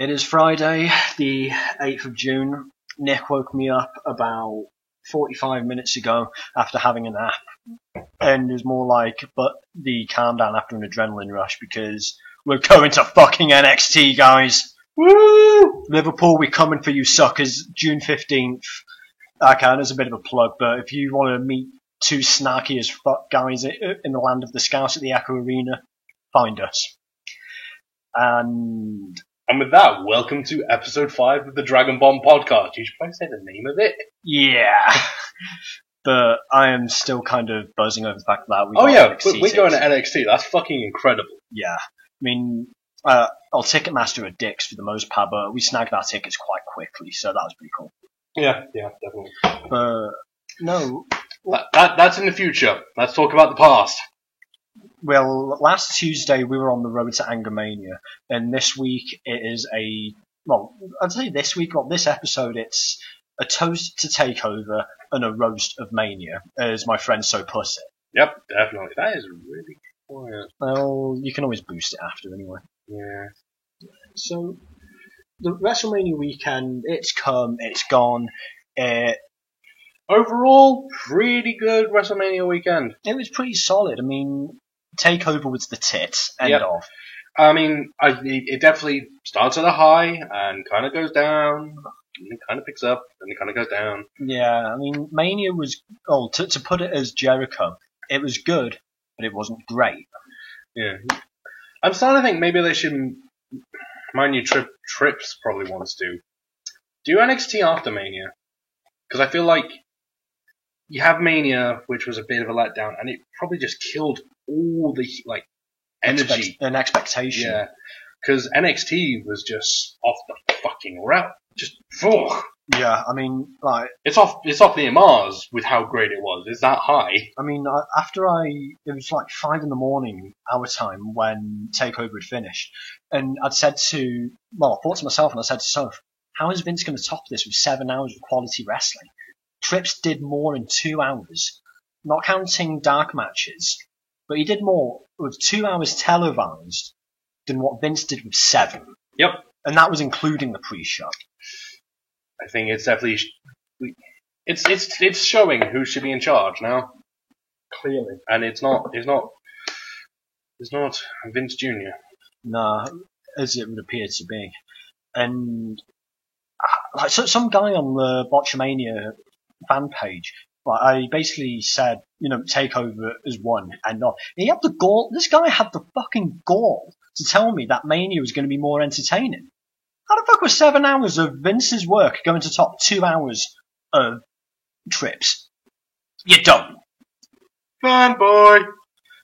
It is Friday, the 8th of June. Nick woke me up about 45 minutes ago after having a nap. And it was more like, but the calm down after an adrenaline rush because we're going to fucking NXT, guys. Woo! Liverpool, we're coming for you suckers. June 15th. Okay, there's a bit of a plug, but if you want to meet two snarky as fuck guys in the land of the Scouts at the Echo Arena, find us. And with that, welcome to episode 5 of the Dragon Bomb podcast. You should probably say the name of it. Yeah. But I am still kind of buzzing over the fact that we we're going to NXT. That's fucking incredible. Yeah. I mean, Ticketmaster are dicks for the most part, but we snagged our tickets quite quickly, so that was pretty cool. Yeah, definitely. No. That's in the future. Let's talk about the past. Well, last Tuesday we were on the road to Angermania, and this week it is this episode it's a toast to TakeOver and a roast of Mania, as my friend so puts it. Yep, definitely. That is really quiet. Well, you can always boost it after anyway. Yeah. So, the WrestleMania weekend, it's come, it's gone. Overall, pretty good WrestleMania weekend. It was pretty solid. I mean, TakeOver was the tits, end of. I mean, it definitely starts at a high and kind of goes down, and it kind of picks up, and it kind of goes down. Yeah, I mean, Mania was, to put it as Jericho, it was good, but it wasn't great. Yeah. I'm starting to think maybe they should, mind you, Trips probably wants to do NXT after Mania. Because I feel like you have Mania, which was a bit of a letdown, and it probably just killed all the, energy. And expectation. Yeah. Because NXT was just off the fucking route. Just, ugh. Yeah, I mean, It's off the Mars with how great it was. It's that high. I mean, it was 5 a.m, our time, when TakeOver had finished, and I thought to myself, and I said to Soph, how is Vince going to top this with 7 hours of quality wrestling? Trips did more in 2 hours, not counting dark matches, but he did more with 2 hours televised than what Vince did with 7. Yep. And that was including the pre-show. I think it's definitely it's showing who should be in charge now. Clearly. And it's not Vince Jr. Nah, as it would appear to be. And some guy on the Botchamania fan page, I basically said, TakeOver is won and not. He had the gall. This guy had the fucking gall to tell me that Mania was going to be more entertaining. How the fuck was 7 hours of Vince's work going to top 2 hours of Trips? You're done. Fanboy.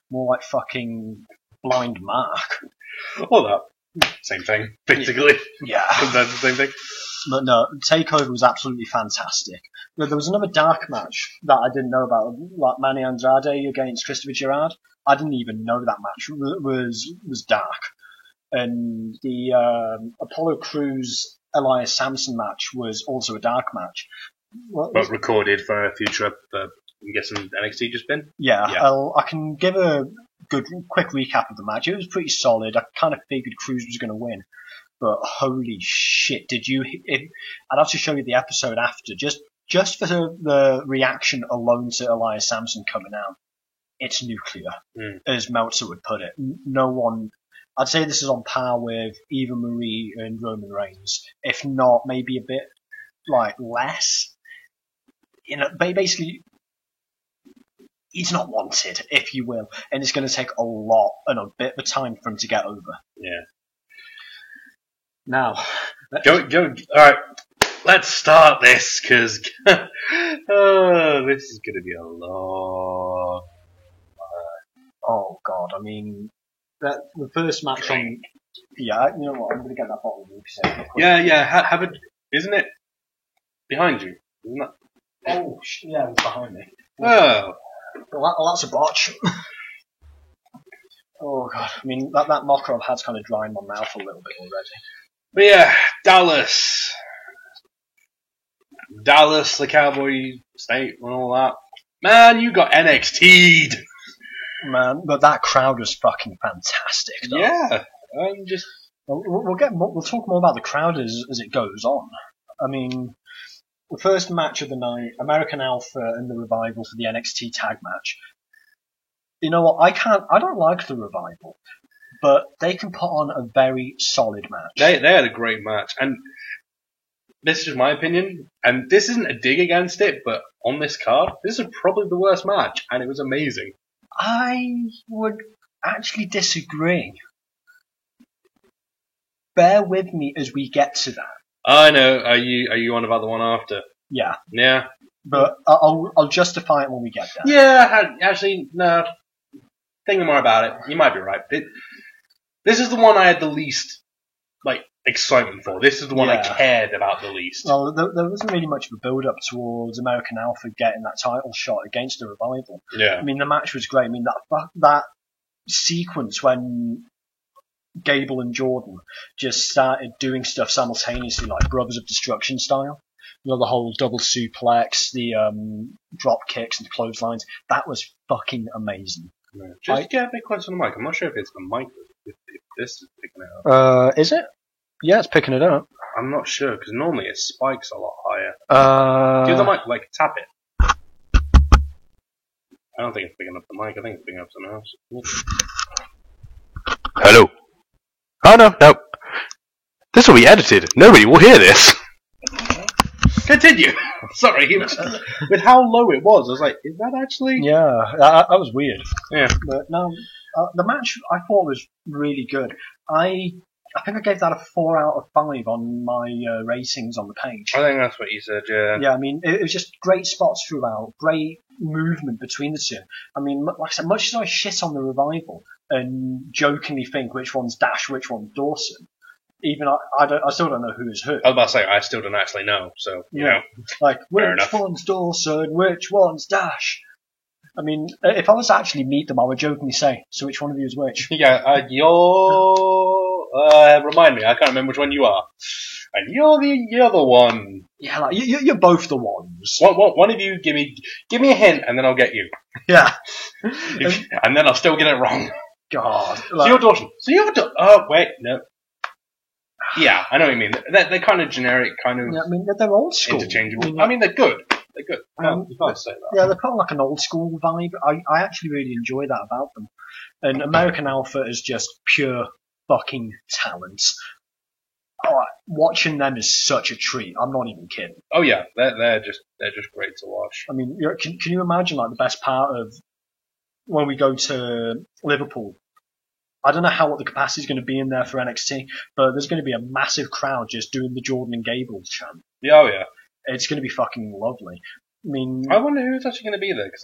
More like fucking Blind Mark. Or that. Same thing, basically. Yeah. That's the same thing. But no, TakeOver was absolutely fantastic. There was another dark match that I didn't know about, like Manny Andrade against Christopher Gerrard. I didn't even know that match was dark. And the Apollo Crews Elias Samson match was also a dark match. But recorded for a future, I'm guessing NXT just been? Yeah. I can give a quick recap of the match. It was pretty solid. I kind of figured Crews was going to win. But holy shit, I'd have to show you the episode after, just for the reaction alone to Elias Samson coming out. It's nuclear, as Meltzer would put it. No one, I'd say this is on par with Eva Marie and Roman Reigns, if not maybe a bit, less. Basically, he's not wanted, if you will, and it's going to take a lot and a bit of time for him to get over. Yeah. Now, go. All right, let's start this because this is going to be a long. Oh God! I mean, the first match on. Yeah, you know what? I'm going to get that bottle of Lucozade. Yeah. Have it. Isn't it behind you? Isn't that? Oh, yeah, it's behind me. Oh. Well, that's a botch. Oh God! I mean, that mocker I've had's kind of drying my mouth a little bit already. But yeah, Dallas, the Cowboy State and all that. Man, you got NXT'd. Man, but that crowd was fucking fantastic, though. Yeah, I'm just We'll talk more about the crowd as it goes on. I mean, the first match of the night, American Alpha and the Revival for the NXT tag match. You know what? I don't like the Revival, but they can put on a very solid match. They had a great match, and this is just my opinion, and this isn't a dig against it, but on this card, this is probably the worst match, and it was amazing. I would actually disagree. Bear with me as we get to that. I know. Are you on about the one after? Yeah. Yeah. But I'll justify it when we get there. Yeah, actually, no. Thinking more about it, you might be right. This is the one I had the least, excitement for. This is the one I cared about the least. Well, there wasn't really much of a build-up towards American Alpha getting that title shot against the Revival. Yeah. I mean, the match was great. I mean, that sequence when Gable and Jordan just started doing stuff simultaneously, like Brothers of Destruction style. You know, the whole double suplex, the drop kicks and clotheslines. That was fucking amazing. Yeah. Just get a bit closer to the mic. I'm not sure if it's the mic, if this is picking it up. Is it? Yeah, it's picking it up. I'm not sure, because normally it spikes a lot higher. Do the mic, tap it. I don't think it's picking up the mic, I think it's picking up something else. Hello. Oh, no. This will be edited. Nobody will hear this. Continue! Sorry, with how low it was, I was like, is that actually... Yeah, that was weird. Yeah. But no, the match I thought was really good. I think I gave that a 4 out of 5 on my ratings on the page. I think that's what you said, yeah. Yeah, I mean, it was just great spots throughout, great movement between the two. I mean, like I said, much as I shit on the Revival and jokingly think which one's Dash, which one's Dawson, even I still don't know who is who. I was about to say, I still don't actually know, so, you know. Like, which enough. one's Dawson, which one's Dash? I mean, if I was to actually meet them, I would jokingly say, so which one of you is which? Yeah, remind me, I can't remember which one you are. And you're the other one. Yeah, like, you're both the ones. One of you, give me a hint, and then I'll get you. Yeah. And then I'll still get it wrong. God. So you're Dawson. Oh, wait, no. Yeah, I know what you mean. They're kind of generic, kind of... Yeah, I mean, they're old school. Interchangeable. I mean, they're good. They're good. You can't say that. Yeah, they're kind of like an old school vibe. I actually really enjoy that about them. And American Alpha is just pure fucking talent. Oh, watching them is such a treat. I'm not even kidding. Oh yeah, they're just great to watch. I mean, can you imagine like the best part of when we go to Liverpool? I don't know what the capacity is going to be in there for NXT, but there's going to be a massive crowd just doing the Jordan and Gable chant. Yeah, oh yeah. It's going to be fucking lovely. I mean, I wonder who's actually going to be there, because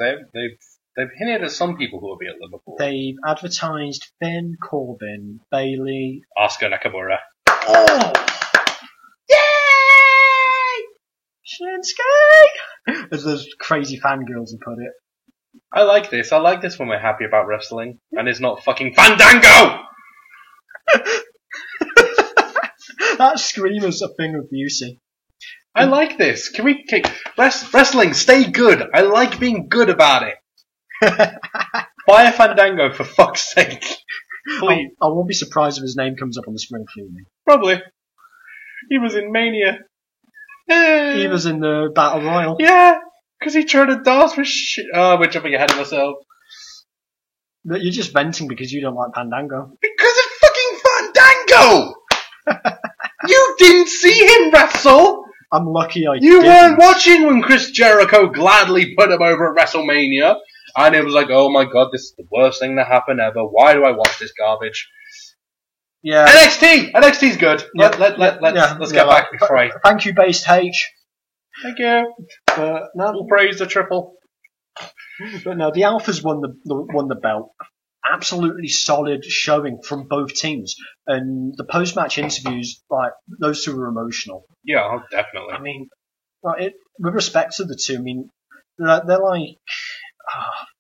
they've hinted at some people who will be at Liverpool. They've advertised Finn, Corbin, Bayley, Asuka Nakamura. Oh! Yay! Shinsuke! As those crazy fangirls have put it. I like this. I like this when we're happy about wrestling, and it's not fucking Fandango! That scream is a thing of beauty. I like this. Can we wrestling? Stay good. I like being good about it. Buy a Fandango for fuck's sake. Please. I won't be surprised if his name comes up on the spring cleaning. Probably. He was in Mania. He was in the Battle Royal. Yeah, because he tried to dance with shit. Oh, we're jumping ahead of ourselves. But you're just venting because you don't like Fandango. Because it's fucking Fandango! You didn't see him wrestle! I'm lucky You didn't. weren't watching when Chris Jericho gladly put him over at WrestleMania, and it was like, oh my god, this is the worst thing that happened ever. Why do I watch this garbage? Yeah. NXT's good. Let's get back to the fray. Thank you, Based H. Thank you. We'll praise the triple. But no, the Alphas won the belt. Absolutely solid showing from both teams, and the post-match interviews, like those two were emotional. Yeah, definitely. I mean, with respect to the two, I mean, they're like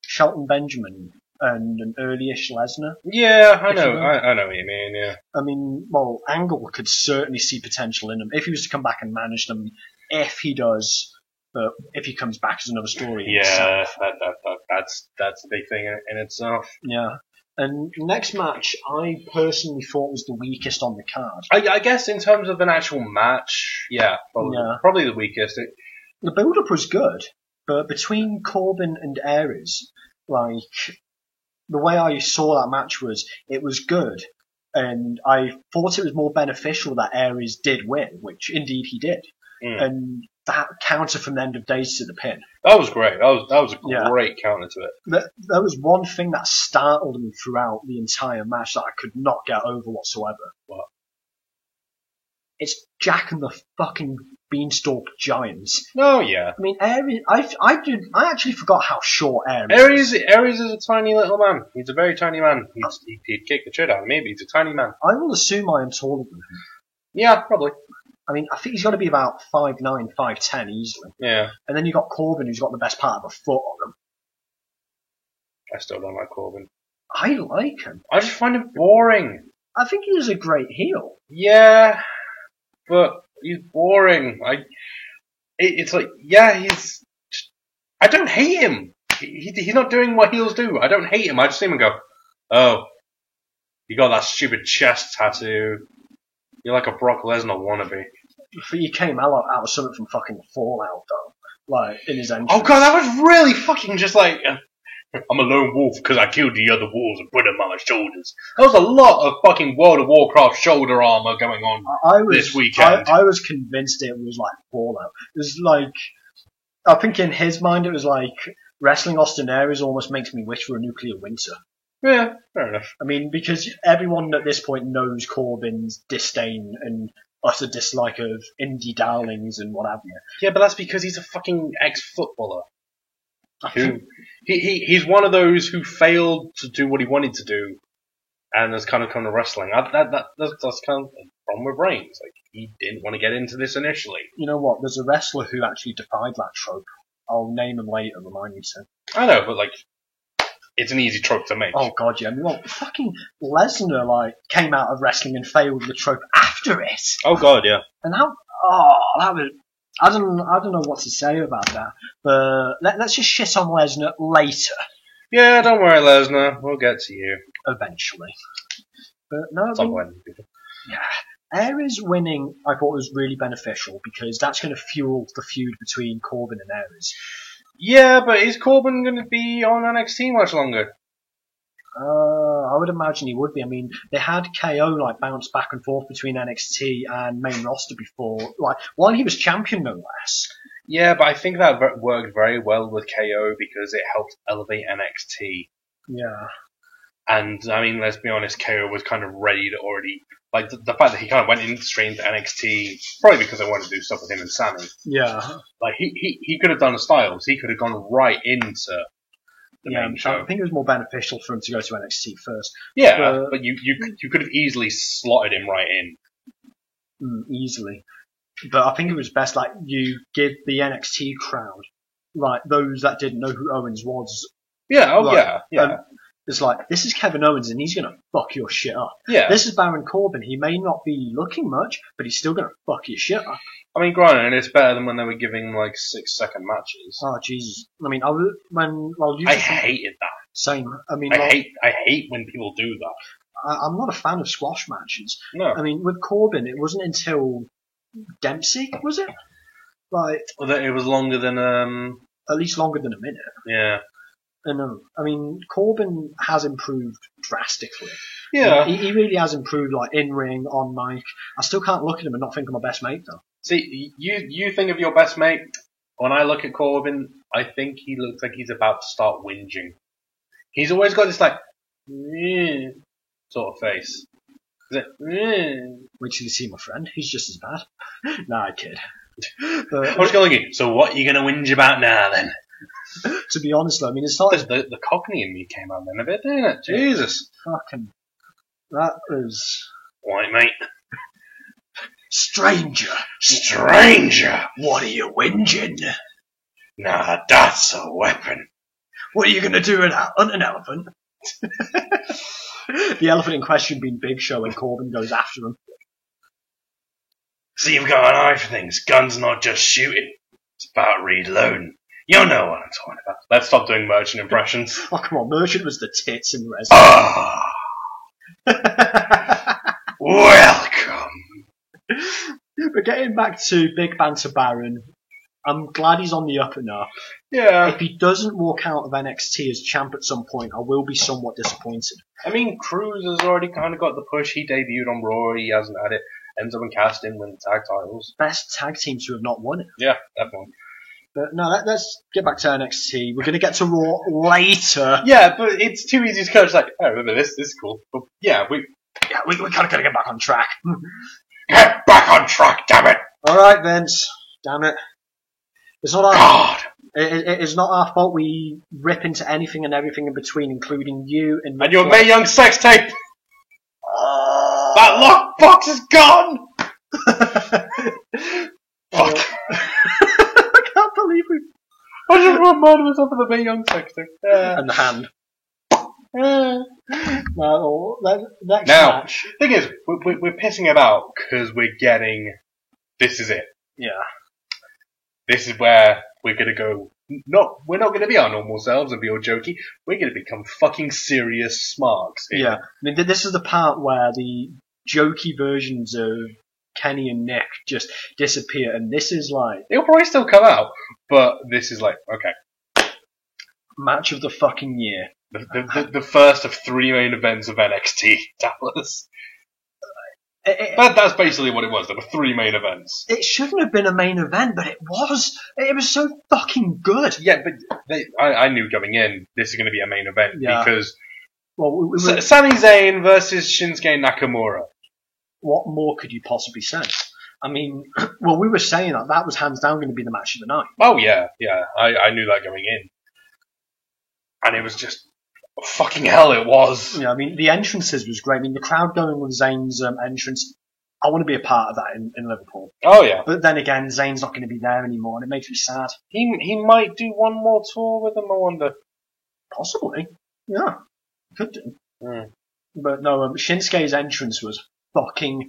Shelton Benjamin and an early-ish Lesnar. Yeah, I know what you mean. Yeah. I mean, well, Angle could certainly see potential in them if he was to come back and manage them. If he does. But if he comes back as another story, yeah, that's a big thing in itself. Yeah, And next match, I personally thought was the weakest on the card. I guess in terms of an actual match, yeah, probably the weakest. The build-up was good, but between Corbin and Aries, like, the way I saw that match was, it was good, and I thought it was more beneficial that Aries did win, which indeed he did. And that counter from the end of days to the pin. That was great. That was a great counter to it. There was one thing that startled me throughout the entire match that I could not get over whatsoever. What? It's Jack and the fucking Beanstalk Giants. Oh yeah. I mean, Aries. I actually forgot how short Aries is. Aries is a tiny little man. He's a very tiny man. He'd kick the shit out of me, but he's a tiny man. I will assume I am taller than him. Yeah, probably. I mean, I think he's got to be about 5'9", 5'10", easily. Yeah. And then you've got Corbin, who's got the best part of a foot on him. I still don't like Corbin. I like him. I just find him boring. I think he's a great heel. Yeah, but he's boring. It's like, yeah, I don't hate him. He's not doing what heels do. I don't hate him. I just see him and go, oh, you got that stupid chest tattoo. You're like a Brock Lesnar wannabe. He came out of something from fucking Fallout, though. Like, in his entrance. Oh god, that was really fucking just like, I'm a lone wolf because I killed the other wolves and put them on my shoulders. There was a lot of fucking World of Warcraft shoulder armor going on this weekend. I was convinced it was like Fallout. It was like, I think in his mind it was like, wrestling Austin Aries almost makes me wish for a nuclear winter. Yeah, fair enough. I mean, because everyone at this point knows Corbin's disdain and utter dislike of indie darlings and what have you. Yeah, but that's because he's a fucking ex-footballer. He's one of those who failed to do what he wanted to do and has kind of come to wrestling. That's kind of the problem with Reigns. Like, he didn't want to get into this initially. You know what? There's a wrestler who actually defied that trope. I'll name him later, remind you to. I know, but like, it's an easy trope to make. Oh god, yeah. I mean, well, fucking Lesnar, like, came out of wrestling and failed the trope after it. Oh god, yeah. And that was, I don't know what to say about that. But let's just shit on Lesnar later. Yeah, don't worry, Lesnar. We'll get to you. Eventually. But no, somewhere. Yeah. Aries winning, I thought was really beneficial because that's going to fuel the feud between Corbin and Aries. Yeah, but is Corbin going to be on NXT much longer? I would imagine he would be. I mean, they had KO like bounce back and forth between NXT and main roster before, like while he was champion, no less. Yeah, but I think that worked very well with KO because it helped elevate NXT. Yeah. And I mean, let's be honest, KO was kind of ready to already. Like, the fact that he kind of went in straight into NXT, probably because they wanted to do stuff with him and Sammy. Yeah. Like, he could have done the Styles. He could have gone right into the main show. I think it was more beneficial for him to go to NXT first. Yeah, but you could have easily slotted him right in. Easily. But I think it was best, like, you give the NXT crowd, like, those that didn't know who Owens was. Yeah, yeah. It's like, this is Kevin Owens and he's going to fuck your shit up. Yeah. This is Baron Corbin. He may not be looking much, but he's still going to fuck your shit up. I mean, granted, it's better than when they were giving, like, 6-second matches. Oh, Jesus. I mean, I hated that. Same. I mean, I hate when people do that. I'm not a fan of squash matches. No. I mean, with Corbin, it wasn't until Dempsey, was it? Like, it was longer than, at least longer than a minute. Yeah. And, I mean, Corbin has improved drastically. Yeah. He really has improved, like, in-ring, on mic. I still can't look at him and not think of my best mate, though. See, you think of your best mate. When I look at Corbin, I think he looks like he's about to start whinging. He's always got this, like, sort of face. Is it, Wait till you see my friend. He's just as bad. Nah, I kid. But, I was going, so what are you going to whinge about now, then? To be honest, though, I mean, it's not... The Cockney in me came out then a bit, didn't it? Jesus. Fucking... That was... White mate. Stranger! What are you whinging? Nah, that's a weapon. What are you going to do hunt an elephant? The elephant in question being Big Show and Corbin goes after him. So you've got an eye for things. Gun's not just shooting. It's about reloading. You know what I'm talking about. Let's stop doing merchant impressions. Oh, come on. Merchant was the tits in Resident. Ah, welcome. But getting back to Big Banter Baron, I'm glad he's on the up and up. Yeah. If he doesn't walk out of NXT as champ at some point, I will be somewhat disappointed. I mean, Cruz has already kind of got the push. He debuted on Raw. He hasn't had it. Ends up in casting, win the tag titles. Best tag team to have not won it. Yeah, definitely. But no, let's get back to NXT. We're going to get to Raw later. Yeah, but it's too easy to go. It's like, oh, remember this is cool. But yeah, we We kind of got to get back on track. get back on track, damn it! All right, Vince. Damn it. It's not our God! It is not our fault we rip into anything and everything in between, including you and your Mae Young sex tape! That lockbox is gone! Fuck. I can't believe we... I just reminded myself of the Mae Young sex tape. And the hand. No, next Now, match. thing is, we're pissing about because we're getting... This is it. Yeah. This is where we're gonna go... We're not gonna be our normal selves and be all jokey. We're gonna become fucking serious smarks here. Yeah. I mean, this is the part where the jokey versions of Kenny and Nick just disappear, and this is like... It'll probably still come out, but this is like, okay. Match of the fucking year. The first of 3 main events of NXT, Dallas. That's basically what it was. There were 3 main events. It shouldn't have been a main event, but it was. It was so fucking good. Yeah, but I knew going in, this is going to be a main event because Well, Sami Zayn versus Shinsuke Nakamura. What more could you possibly say? I mean, well, we were saying that was hands down going to be the match of the night. Oh yeah, I knew that going in, and it was just fucking hell. It was. Yeah, I mean, the entrances was great. I mean, the crowd going with Zayn's entrance. I want to be a part of that in Liverpool. Oh yeah. But then again, Zayn's not going to be there anymore, and it makes me sad. He might do one more tour with them. I wonder. Possibly. Yeah, could do. Mm. But no, Shinsuke's entrance was fucking.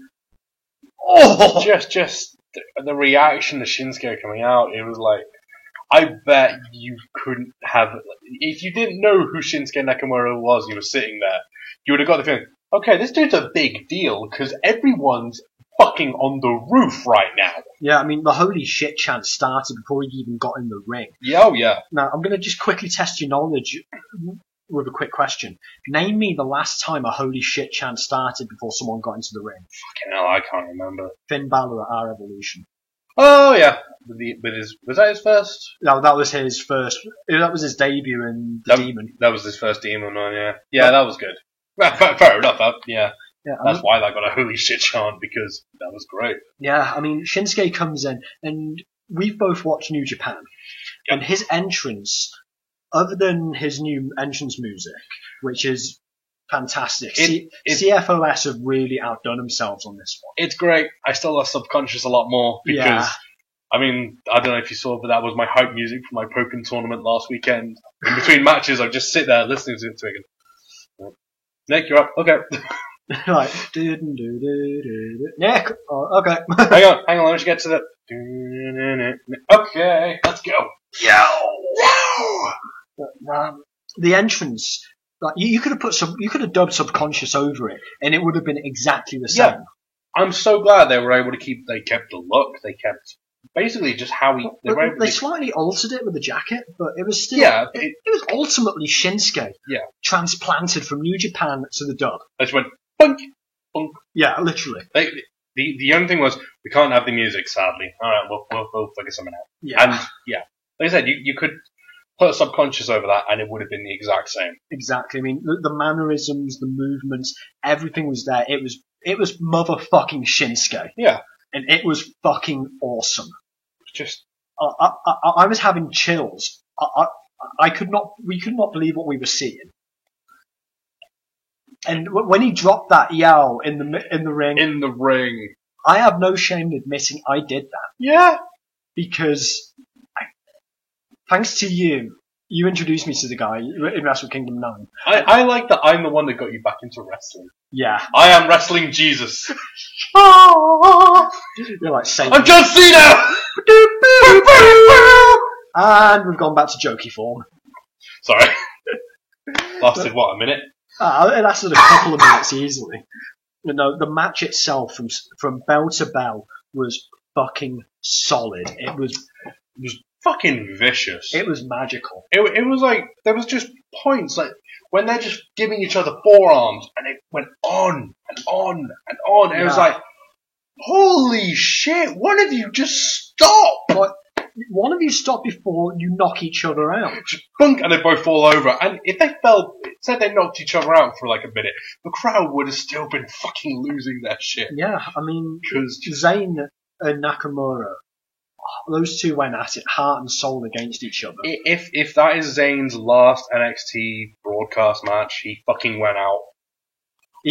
Oh! Just the reaction to Shinsuke coming out. It was like, I bet you couldn't have. If you didn't know who Shinsuke Nakamura was, and you were sitting there, you would have got the feeling, okay, this dude's a big deal because everyone's fucking on the roof right now. Yeah, I mean, the holy shit chant started before he even got in the ring. Yeah, oh yeah. Now, I'm going to just quickly test your knowledge with a quick question. Name me the last time a holy shit chant started before someone got into the ring. Fucking hell, I can't remember. Finn Balor at our Evolution. Oh yeah, was that his first? No, that was his first. That was his debut in the Demon. That was his first Demon one. Yeah, that was good. Well, fair enough. Yeah, that's why that got a holy shit chant because that was great. Yeah, I mean, Shinsuke comes in, and we've both watched New Japan, and his entrance, other than his new entrance music, which is fantastic. CFOS have really outdone themselves on this one. It's great. I still love Subconscious a lot more because, I mean, I don't know if you saw, but that was my hype music for my Pokken tournament last weekend. In between matches, I'd just sit there listening to it and Nick, you're up. Okay. Like, Nick, okay. hang on, let me just get to the... Okay, let's go. Yo! The entrance, like you could have dubbed Subconscious over it, and it would have been exactly the same. Yeah. I'm so glad they were able to they kept the look, they kept basically just how they slightly altered it with the jacket, but it was still, it was ultimately Shinsuke. Yeah. Transplanted from New Japan to the dub. They just went, bunk, bunk. Yeah, literally. The only thing was, we can't have the music, sadly. Alright, we'll figure something out. Yeah. And, yeah. Like I said, you could put a Subconscious over that and it would have been the exact same. Exactly. I mean, the mannerisms, the movements, everything was there. It was motherfucking Shinsuke. Yeah. And it was fucking awesome. Just... I was having chills. We could not believe what we were seeing. And when he dropped that yell in the ring... In the ring. I have no shame in admitting I did that. Yeah. Because... Thanks to you introduced me to the guy in Wrestle Kingdom 9. I like that I'm the one that got you back into wrestling. Yeah. I am Wrestling Jesus. You're like Saint. I'm John Cena! And we've gone back to jokey form. Sorry. Lasted, what, a minute? It lasted a couple of minutes easily. You know, the match itself from bell to bell was fucking solid. It was Fucking vicious. It was magical. It was like, there was just points, like, when they're just giving each other forearms, and it went on, and on, and on, and it was like, holy shit, one of you just stop! Like, one of you stop before you knock each other out. Just bunk, and they both fall over, and if they said they knocked each other out for like a minute, the crowd would have still been fucking losing their shit. Yeah, I mean, 'Cause Zayn and Nakamura, those two went at it heart and soul against each other. If that is Zayn's last NXT broadcast match, he fucking went out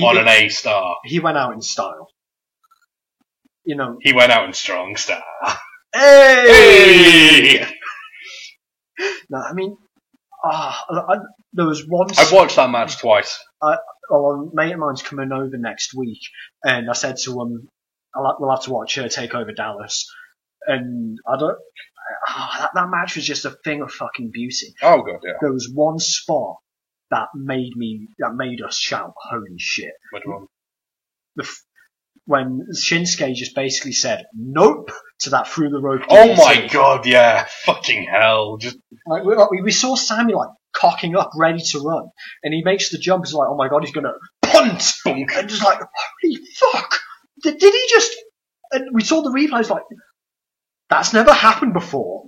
on an A-star. He went out in style. You know. He went out in strong style. Hey! No, I mean, there was one. I've watched that match twice. A mate of mine's coming over next week, and I said to him, "We'll have to watch her take over Dallas." And I don't. That match was just a thing of fucking beauty. Oh god, yeah. There was one spot that made us shout, "Holy shit!" Which one? When Shinsuke just basically said "Nope" to that through the rope. Oh my god, yeah, fucking hell! Just like we saw Sammy like cocking up, ready to run, and he makes the jump. It's like, oh my god, he's gonna punt, bunk. and just like, holy fuck! Did he just? And we saw the replays. Like, that's never happened before.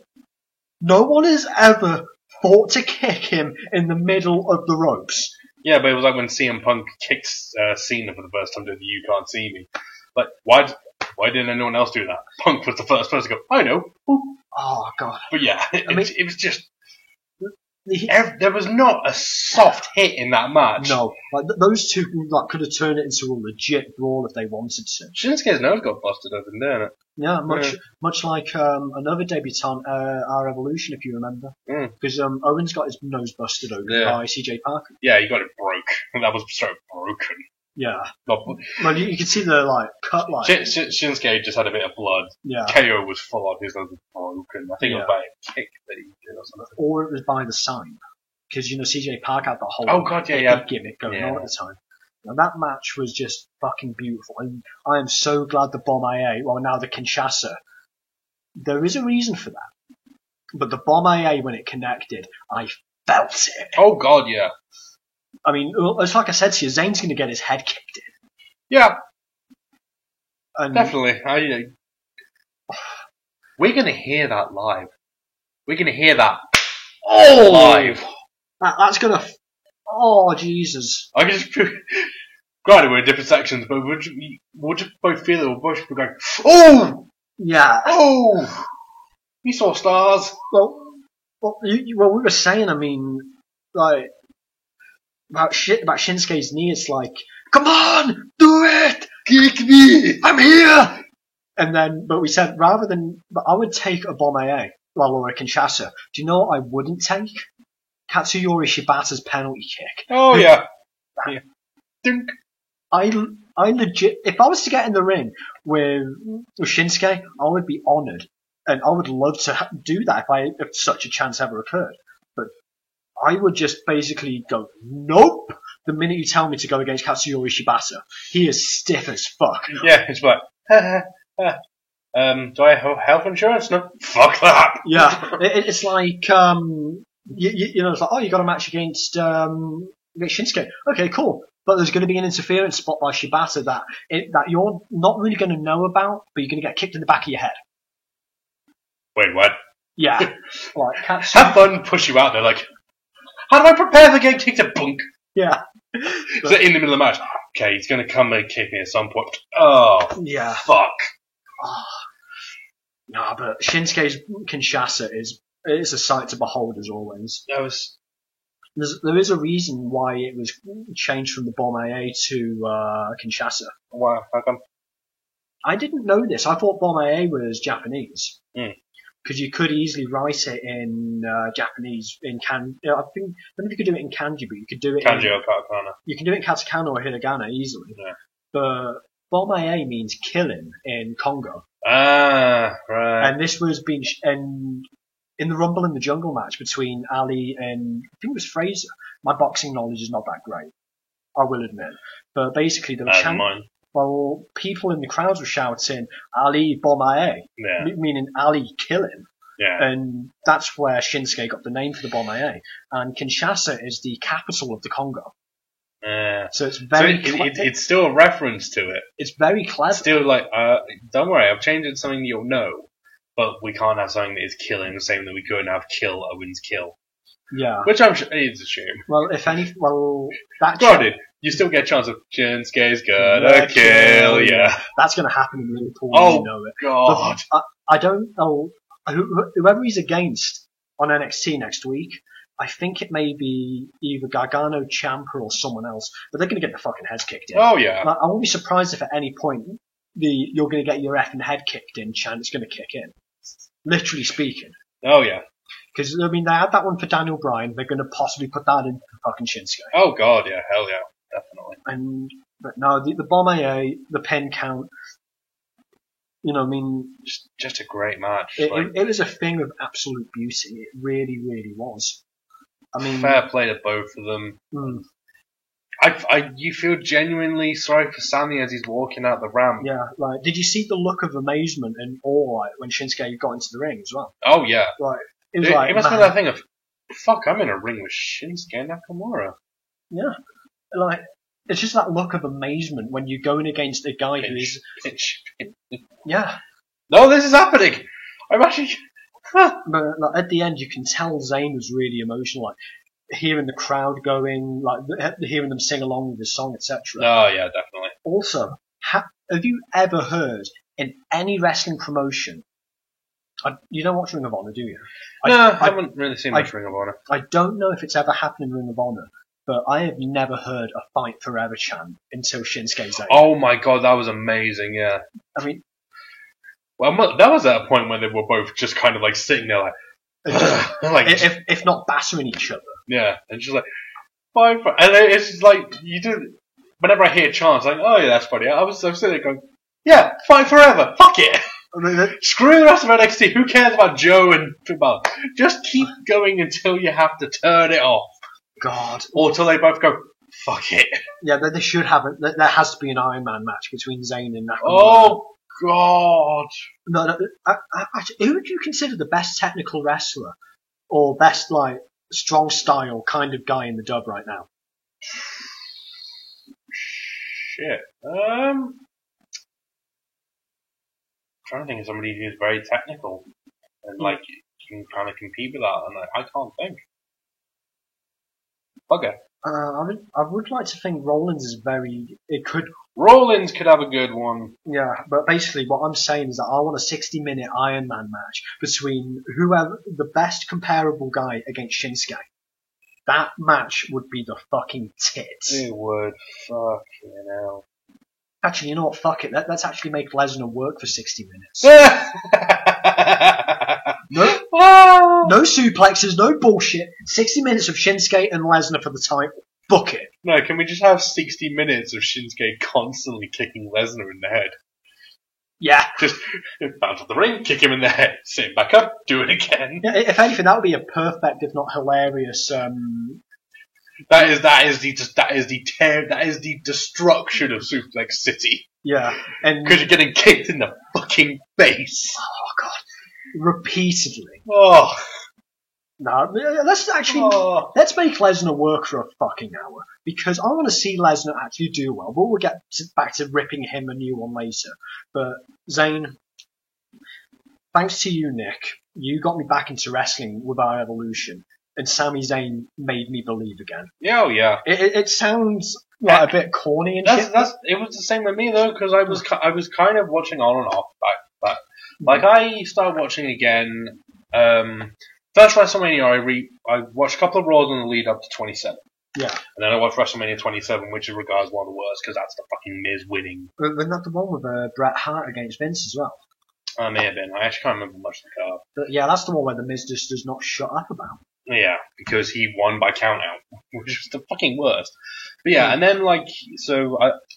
No one has ever thought to kick him in the middle of the ropes. Yeah, but it was like when CM Punk kicked Cena for the first time doing the "You Can't See Me." Like, why didn't anyone else do that? Punk was the first person to go, I know. Oh god. But yeah, it was just. There was not a soft hit in that match. No, like those two could have turned it into a legit brawl if they wanted to. Shinsuke's nose got busted open, didn't it? Yeah, much like another debutant, our Evolution, if you remember, because Owen's got his nose busted open by CJ Parker. Yeah, he got it broke. That was so broken. Yeah, well, you can see the cut line. Shinsuke just had a bit of blood. Yeah, KO was full on. His nose was broken. I think it was by a kick that he did or something. Or it was by the sign, because CJ Parker had the whole gimmick going on at the time. And that match was just fucking beautiful. And I am so glad the Bomb-IA, well now the Kinshasa, there is a reason for that. But the Bomb-IA, when it connected, I felt it. Oh god, yeah. I mean, it's like I said to you, Zayn's going to get his head kicked in. Yeah. And definitely. We're going to hear that live. We're going to hear that live. That's going to... Oh, Jesus. I can just... Granted, we're in different sections, but we'll just both feel it. We'll both be going, oh! Yeah. Oh! We saw stars. Well, we were saying, I mean, like, about Shinsuke's knee, it's like, come on! Do it! Kick me! I'm here! And then, but we said, but I would take a Bomb-IA, or a Kinshasa. Do you know what I wouldn't take? Katsuyori Shibata's penalty kick. Oh, yeah. Dunk. I legit, if I was to get in the ring with Shinsuke, I would be honoured. And I would love to do that if such a chance ever occurred. But I would just basically go, nope, the minute you tell me to go against Katsuyori Shibata. He is stiff as fuck. Yeah, it's like, do I have health insurance? No. Fuck that. Yeah, it's like, it's like, oh, you got a match against Shinsuke. Okay, cool. But there's going to be an interference spot by Shibata that you're not really going to know about, but you're going to get kicked in the back of your head. Wait, what? Yeah. Like, have fun, push you out there, like, how do I prepare for getting kicked at bunk? Yeah. So in the middle of the match, okay, he's going to come and kick me at some point. Oh, yeah. Fuck. Oh. No, but Shinsuke's Kinshasa is a sight to behold as always. There is a reason why it was changed from the Bomb-IA to Kinshasa. Wow, how come? I didn't know this. I thought Bomb-IA was Japanese. Because you could easily write it in Japanese, I don't know if you could do it in kanji, but you could do it kanji or katakana. You can do it in katakana or hiragana easily. Yeah. But Bomb-IA means killing in Congo. Ah, right. And this was being, and in the Rumble in the Jungle match between Ali and I think it was Fraser. My boxing knowledge is not that great, I will admit. But basically, they were Mine. well, people in the crowds were shouting Ali Bomaye, Yeah. meaning Ali kill him. Yeah. And that's where Shinsuke got the name for the Bomaye. And Kinshasa is the capital of the Congo. Yeah. So it's So very it's still a reference to it. it's very clever. Still like, don't worry, I've changed it to something you'll know. But we can't have something that is killing the same that we couldn't have kill Owens kill. Yeah. Which I'm sure is a shame. Well, that Granted, you still get a chance of Shinsuke's gonna kill ya. That's going to happen in Liverpool. Oh, you know it. God. But I don't know whoever he's against on NXT next week. I think it may be either Gargano, Ciampa, or someone else, but they're going to get their fucking heads kicked in. Oh, yeah. I won't be surprised if at any point you're going to get your effing head kicked in chant's going to kick in. Literally speaking. Oh, yeah. Because, I mean, they had that one for Daniel Bryan. They're going to possibly put that in for fucking Shinsuke. Oh, God, yeah. Hell yeah. Definitely. But no, the Bomaye, the pin count, you know, I mean, Just a great match. it was a thing of absolute beauty. It really, really was. I mean, fair play to both of them. mm, You feel genuinely sorry for Sammy as he's walking out the ramp. yeah, like, did you see the look of amazement and awe like, when Shinsuke got into the ring as well? Oh, yeah. Like, it was It like, must be man, that thing of, fuck, I'm in a ring with Shinsuke Nakamura. yeah, like, it's just that look of amazement when you're going against a guy who is, yeah. No, this is happening. I'm actually. But like, at the end, you can tell Zayn was really emotional, like hearing the crowd going, like hearing them sing along with his song, etc. Oh yeah, definitely. Also, have you ever heard in any wrestling promotion? You don't watch Ring of Honor, do you? I haven't really seen much Ring of Honor. I don't know if it's ever happened in Ring of Honor, but I have never heard a Fight Forever chant until Shinsuke Zayn. Oh my god, that was amazing. Yeah. I mean, well, that was at a point when they were both just kind of like sitting there, like, if not battering each other. yeah, and just like, fine, and it's just like you do. Whenever I hear chants, like, oh yeah, that's funny. I was sitting there going, yeah, fight forever, fuck it. I mean, Screw the rest of NXT. Who cares about Joe and Jamal? Just keep going until you have to turn it off, God. or till they both go, fuck it. Yeah, they should have it. There has to be an Iron Man match between Zayn and Nakamura. Oh god. No, actually, who would you consider the best technical wrestler or best like strong style kind of guy in the dub right now? Shit. Trying to think of somebody who's very technical and like can kind of compete with that, and I can't think. Bugger. I would like to think Rollins is very. It could. Rollins could have a good one. Yeah, but basically what I'm saying is that I want a 60-minute Iron Man match between whoever the best comparable guy against Shinsuke. That match would be the fucking tits. It would. Fucking hell. Actually, you know what? Fuck it. Let's actually make Lesnar work for 60 minutes. No suplexes, no bullshit. 60 minutes of Shinsuke and Lesnar for the title. Book it. No, can we just have 60 minutes of Shinsuke constantly kicking Lesnar in the head? Yeah. Just bounce off the ring, kick him in the head, sit him back up, do it again. Yeah, if anything, that would be a perfect, if not hilarious. That is the destruction of Suplex City. Yeah, and Because you're getting kicked in the fucking face. oh god, repeatedly. Oh. No, let's make Lesnar work for a fucking hour because I want to see Lesnar actually do well. But we'll get back to ripping him a new one later. But Zayn, thanks to you, Nick, you got me back into wrestling with our evolution, and Sami Zayn made me believe again. Yeah, oh yeah. It sounds like a bit corny and shit. It was the same with me though, because I was kind of watching on and off back. Like I started watching again. First WrestleMania, I watched a couple of Raws on the lead up to 27. Yeah. And then I watched WrestleMania 27, which is regarded as one of the worst, because that's the fucking Miz winning. Wasn't that the one with Bret Hart against Vince as well? I may have been. I actually can't remember much of the card. But yeah, that's the one where the Miz just does not shut up about. Yeah, because he won by count out, which was the fucking worst. But yeah, and then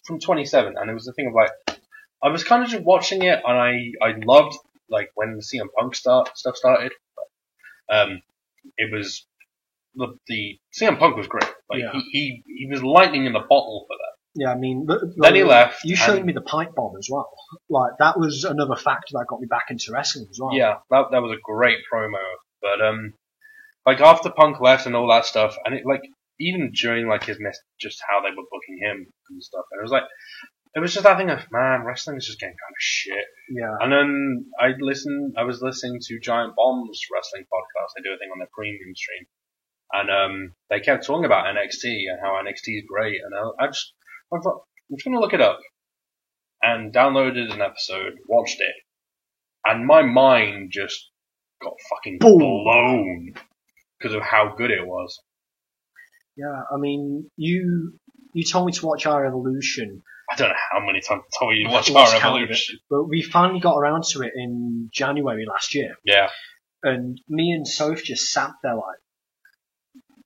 from 27, and it was the thing of like, I was kind of just watching it, and I loved like when the CM Punk stuff started. it was the CM Punk was great. Like Yeah. he was lightning in the bottle for that. Yeah, I mean, Then he left. You showed and- me the pipe bomb as well. Like that was another factor that got me back into wrestling as well. Yeah, that was a great promo. But like after Punk left and all that stuff, and it like even during like his just how they were booking him and stuff, and it was just that thing of man, wrestling is just getting kind of shit. Yeah. And then I was listening to Giant Bomb's wrestling podcast. They do a thing on their premium stream, and they kept talking about NXT and how NXT is great. And I thought I'm just gonna look it up, and downloaded an episode, watched it, and my mind just got fucking Boom. blown because of how good it was. Yeah, I mean, you told me to watch Our Evolution, I don't know how many times I told you to watch Lost Our count of it. Evolution. but we finally got around to it in January last year. Yeah, And me and Soph just sat there like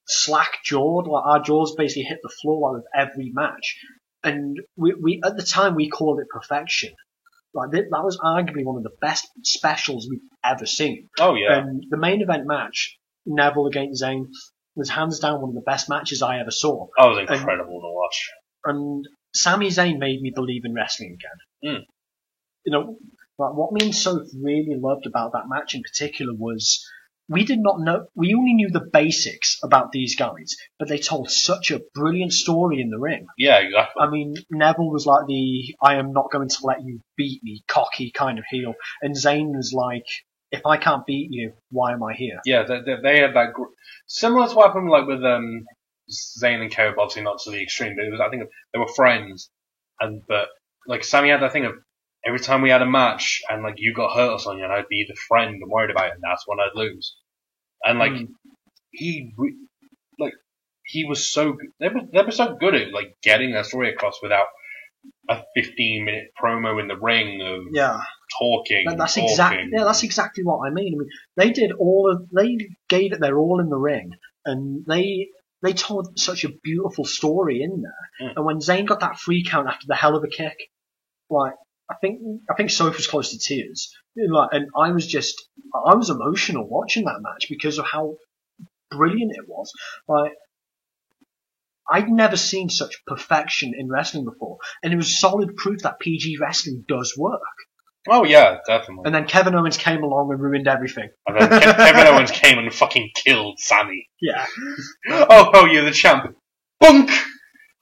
slack-jawed, like our jaws basically hit the floor like with every match. And we at the time we called it perfection. Like that was arguably one of the best specials we've ever seen. oh yeah, And the main event match, Neville against Zayn, was hands down one of the best matches I ever saw. that was incredible to watch. And Sami Zayn made me believe in wrestling again. Mm. You know, like what me and Soph really loved about that match in particular was we did not know, we only knew the basics about these guys, but they told such a brilliant story in the ring. Yeah, exactly. I mean, Neville was like the I am not going to let you beat me cocky kind of heel, and Zayn was like, if I can't beat you, why am I here? Yeah, they had that similar to what happened like with Zayn and Caleb, obviously not to the extreme, but it was, I think they were friends, but like Sammy had that thing of every time we had a match and like you got hurt or something, and I'd be the friend and worried about it, and that's when I'd lose. And like he was so good. They were so good at like getting their story across without a 15-minute promo in the ring of Yeah. talking. That's talking. exactly what I mean. I mean, they gave it their all in the ring, and they told such a beautiful story in there. Mm. And when Zayn got that free count after the hell of a kick, like I think Soph was close to tears. Like, and I was emotional watching that match because of how brilliant it was. Like, I'd never seen such perfection in wrestling before, and it was solid proof that PG wrestling does work. Oh yeah, definitely. And then Kevin Owens came along and ruined everything. And then Kevin Owens came and fucking killed Sammy. Yeah. Oh, you're the champ. Bunk!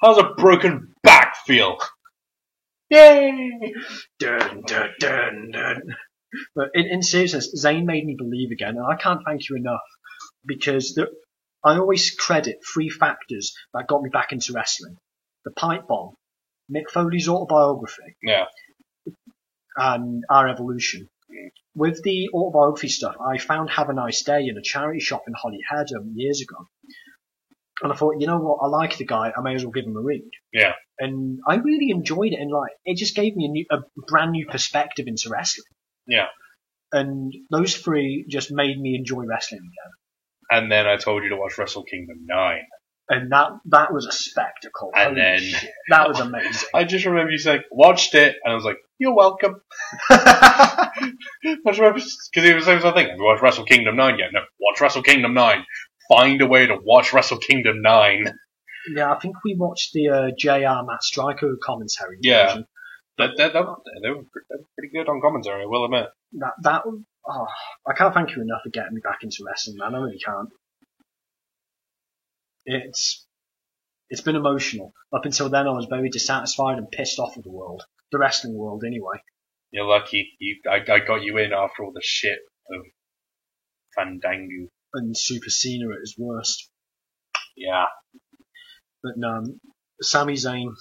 How's a broken back feel? Yay! Dun, dun, dun, dun. But in seriousness, Zayn made me believe again, and I can't thank you enough, because I always credit 3 factors that got me back into wrestling. The pipe bomb, Mick Foley's autobiography, Yeah. and Our Evolution. With the autobiography stuff, I found Have a Nice Day in a charity shop in Holyhead years ago. And I thought, you know what, I like the guy, I may as well give him a read. Yeah. And I really enjoyed it, and like, it just gave me a brand new perspective into wrestling. Yeah. And those 3 just made me enjoy wrestling again. And then I told you to watch Wrestle Kingdom 9. And that was a spectacle. And Holy then- shit. That was amazing. I just remember you saying, watched it, and I was like, you're welcome. I just remember, because it was the same thing. Have you watched Wrestle Kingdom 9 yet? No, watch Wrestle Kingdom 9. Find a way to watch Wrestle Kingdom 9. Yeah, I think we watched the JR Matt Stryker commentary. Yeah. version. They were pretty good on commentary, I will admit. I can't thank you enough for getting me back into wrestling, man. I really can't. It's been emotional. Up until then, I was very dissatisfied and pissed off with the world. The wrestling world, anyway. You're lucky. I got you in after all the shit of Fandango. And Super Cena at his worst. Yeah. But no, Sami Zayn,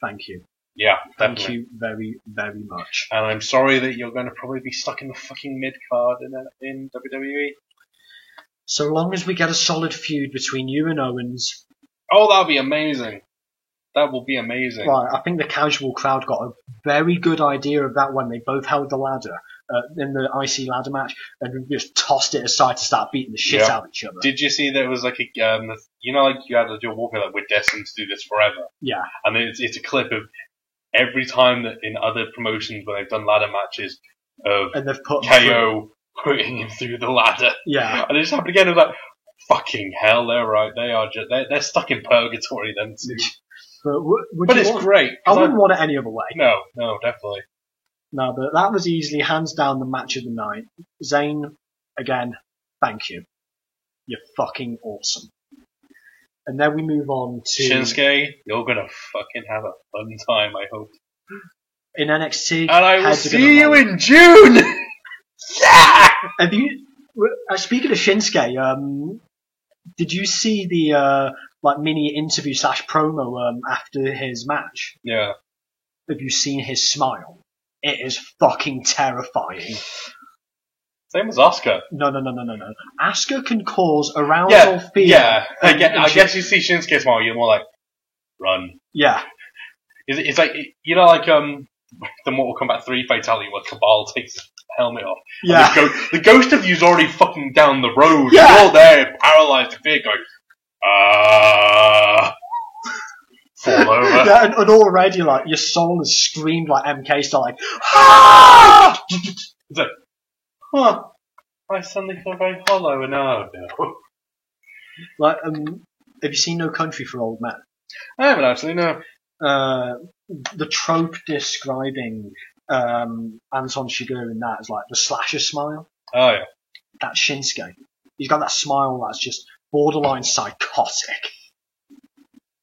thank you. Yeah, Thank definitely. you very, very much. And I'm sorry that you're going to probably be stuck in the fucking mid card in WWE. So long as we get a solid feud between you and Owens, Oh, that'll be amazing. That will be amazing. right, I think the casual crowd got a very good idea of that when they both held the ladder in the IC ladder match and just tossed it aside to start beating the shit Yeah. out of each other. Did you see there was like a, you know, like you had to do a walkout like we're destined to do this forever, Yeah, and it's a clip of every time that in other promotions when they've done ladder matches of and they've put KO putting him through the ladder. Yeah. And it just happened again. It was like, fucking hell, they're right. They are just they're stuck in purgatory then too. But It's great. I wouldn't want it any other way. No, definitely. No, but that was easily hands down the match of the night. Zayn, again, thank you. You're fucking awesome. And then we move on to Shinsuke, you're gonna fucking have a fun time, I hope. in NXT. And I will heads are see gonna you roll. in June! Yeah! Have you? Speaking of Shinsuke, did you see the mini interview / promo after his match? Yeah. Have you seen his smile? It is fucking terrifying. Same as Asuka. No. Asuka can cause arousal, fear. Yeah. I and guess you see Shinsuke smile, you're more like, run. Yeah. It's like, you know, like the Mortal Kombat 3 fatality where Cabal takes his helmet off. Yeah. The ghost of you's already fucking down the road. Yeah. You're all there, paralyzed in fear, going, fall over. Yeah, and already, like, your soul has screamed like MK style, like, ah! It's like, huh, I suddenly feel very hollow and no. Like, have you seen No Country for Old Men? I haven't actually, no. The trope describing Anton Chigurh in that is like the slasher smile. Oh, yeah. That's Shinsuke. He's got that smile that's just borderline psychotic.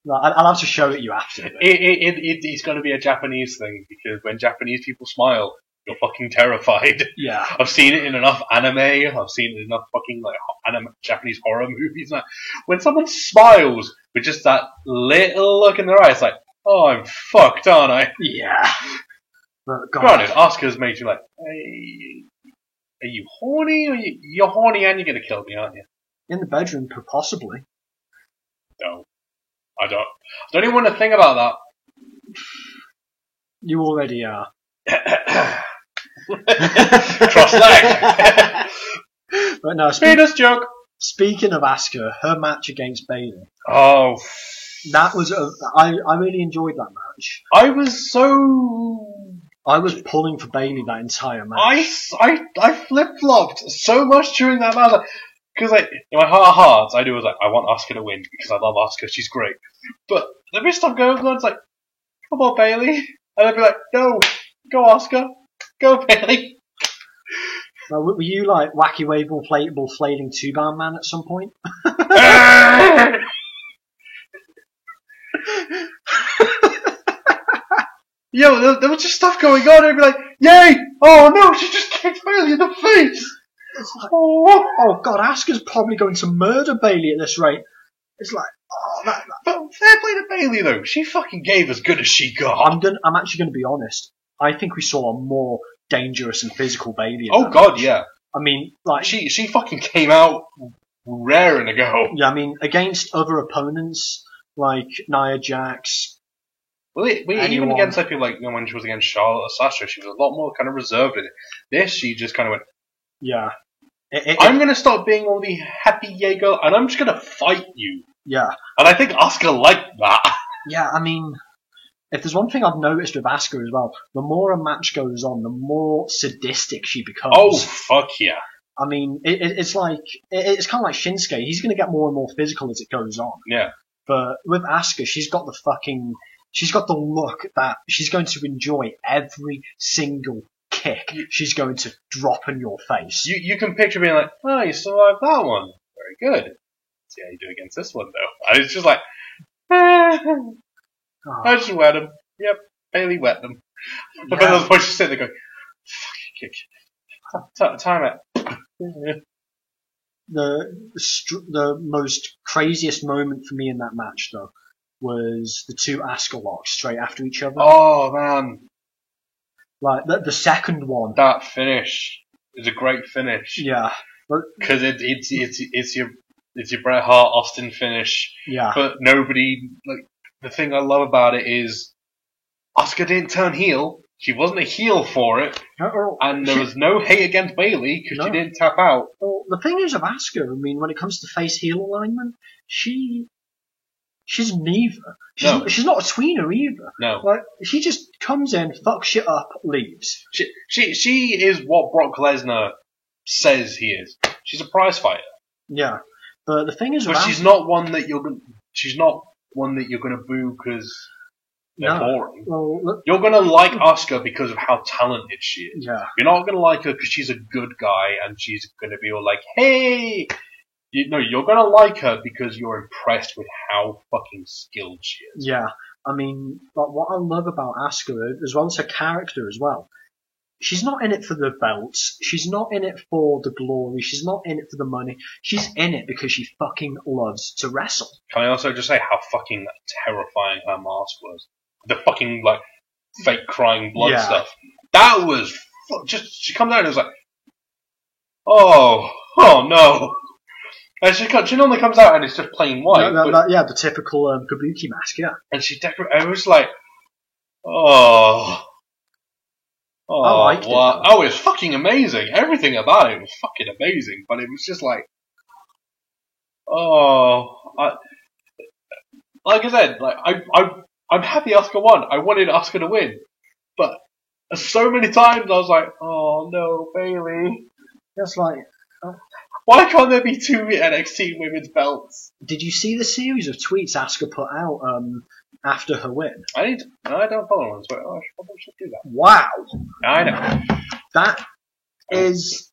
Like, I'll have to show it you after. It's going to be a Japanese thing, because when Japanese people smile, you're fucking terrified. Yeah. I've seen it in enough anime, I've seen it in enough fucking Japanese horror movies. Like, when someone smiles with just that little look in their eye, it's like, oh, I'm fucked, aren't I? Yeah. But God. Granted, Asuka's made you like, hey, are you horny? You're horny and you're going to kill me, aren't you? In the bedroom, possibly. No. I don't even want to think about You already are. that. Cross leg. But no, Penis joke. speaking of Asuka, her match against Bayley. Oh. That was I really enjoyed that match. I was so... I was pulling for Bayley that entire match. I flip-flopped so much during that match. Because, like, in my heart of hearts, I was like, I want Asuka to win because I love Asuka, she's great. But the bit stuff going on, it's like, come on, Bayley. And I'd be like, no, go Asuka, go Bayley. Now, were you like wacky wavable inflatable flailing 2-bar man at some point? Yo, there was just stuff going on. I'd be like, yay! Oh no, she just kicked Bayley in the face. Oh god, Asuka's probably going to murder Bayley at this rate. It's like, But fair play to Bayley though. She fucking gave as good as she got. I'm actually going to be honest. I think we saw a more dangerous and physical Bayley. Oh god, yeah. I mean, like She fucking came out raring to go. yeah. I mean, against other opponents like Nia Jax. Well, even Anyone. against like people like when she was against Charlotte or Sasha, she was a lot more kind of reserved in it. This, she just kind of went, Yeah. I'm going to stop being all the happy yay girl, and I'm just going to fight you. Yeah. And I think Asuka liked that. Yeah, I mean, if there's one thing I've noticed with Asuka as well, the more a match goes on, the more sadistic she becomes. Oh, fuck yeah. I mean, it's like, it's kind of like Shinsuke. He's going to get more and more physical as it goes on. Yeah. But with Asuka, she's got the look that she's going to enjoy every single kick she's going to drop in your face. You can picture being like, oh, you survived that one. Very good. See how you do against this one, though. And it's just like, I just wet them. Yep, Bayley wet them. But then those boys just sit there going, fucking kick. Time it. The most craziest moment for me in that match, though, was the two Asuka locks straight after each other. Oh, man. Like, the second one. That finish is a great finish. Yeah. Because it's your Bret Hart Austin finish. Yeah. But nobody, like, the thing I love about it is Asuka didn't turn heel. She wasn't a heel for it. And there was no hate against Bayley because she didn't tap out. Well, the thing is of Asuka, I mean, when it comes to face-heel alignment, she's neither. She's not a tweener either. No. Like, she just comes in, fucks shit up, leaves. She is what Brock Lesnar says he is. She's a prize fighter. Yeah, but the thing is, But she's not one that you're going to boo because they're boring. Well, look, You're going to like Asuka because of how talented she is. yeah, You're not going to like her because she's a good guy and she's going to be all like, hey! You're going to like her because you're impressed with how fucking skilled she is. yeah. I mean, but what I love about Asuka, as well as her character as well, she's not in it for the belts. She's not in it for the glory. She's not in it for the money. She's in it because she fucking loves to wrestle. Can I also just say how fucking terrifying her mask was? The fucking, like, fake crying blood stuff. That was she comes out and is like, oh no. And she normally comes out and it's just plain white. The typical kabuki mask, yeah. And I was like, oh, I liked it. Oh, it was fucking amazing. Everything about it was fucking amazing. But it was just like, like I said, like I'm happy Asuka won. I wanted Asuka to win. But so many times I was like, oh no, Bayley. It's like, why can't there be 2 NXT women's belts? Did you see the series of tweets Asuka put out after her win? I don't follow on Twitter. I should do that. Wow. I know. That is...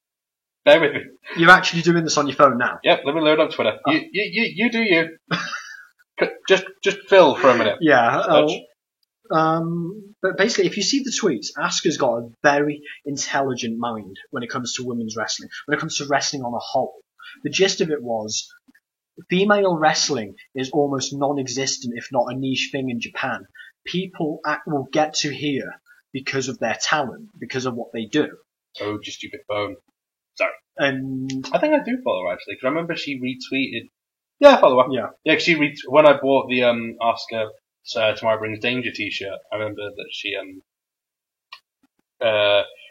Bear with me. You're actually doing this on your phone now? Yep, let me load up Twitter. You do you. Just Phil for a minute. Yeah. But basically, if you see the tweets, Asuka's got a very intelligent mind when it comes to women's wrestling, when it comes to wrestling on a whole. The gist of it was, female wrestling is almost non-existent, if not a niche thing in Japan. People will get to here because of their talent, because of what they do. Oh, you stupid phone. Sorry. And I think I do follow her, actually, because I remember she retweeted... Yeah, I follow her. Yeah. Yeah, because when I bought the Asuka Tomorrow Brings Danger t-shirt, I remember that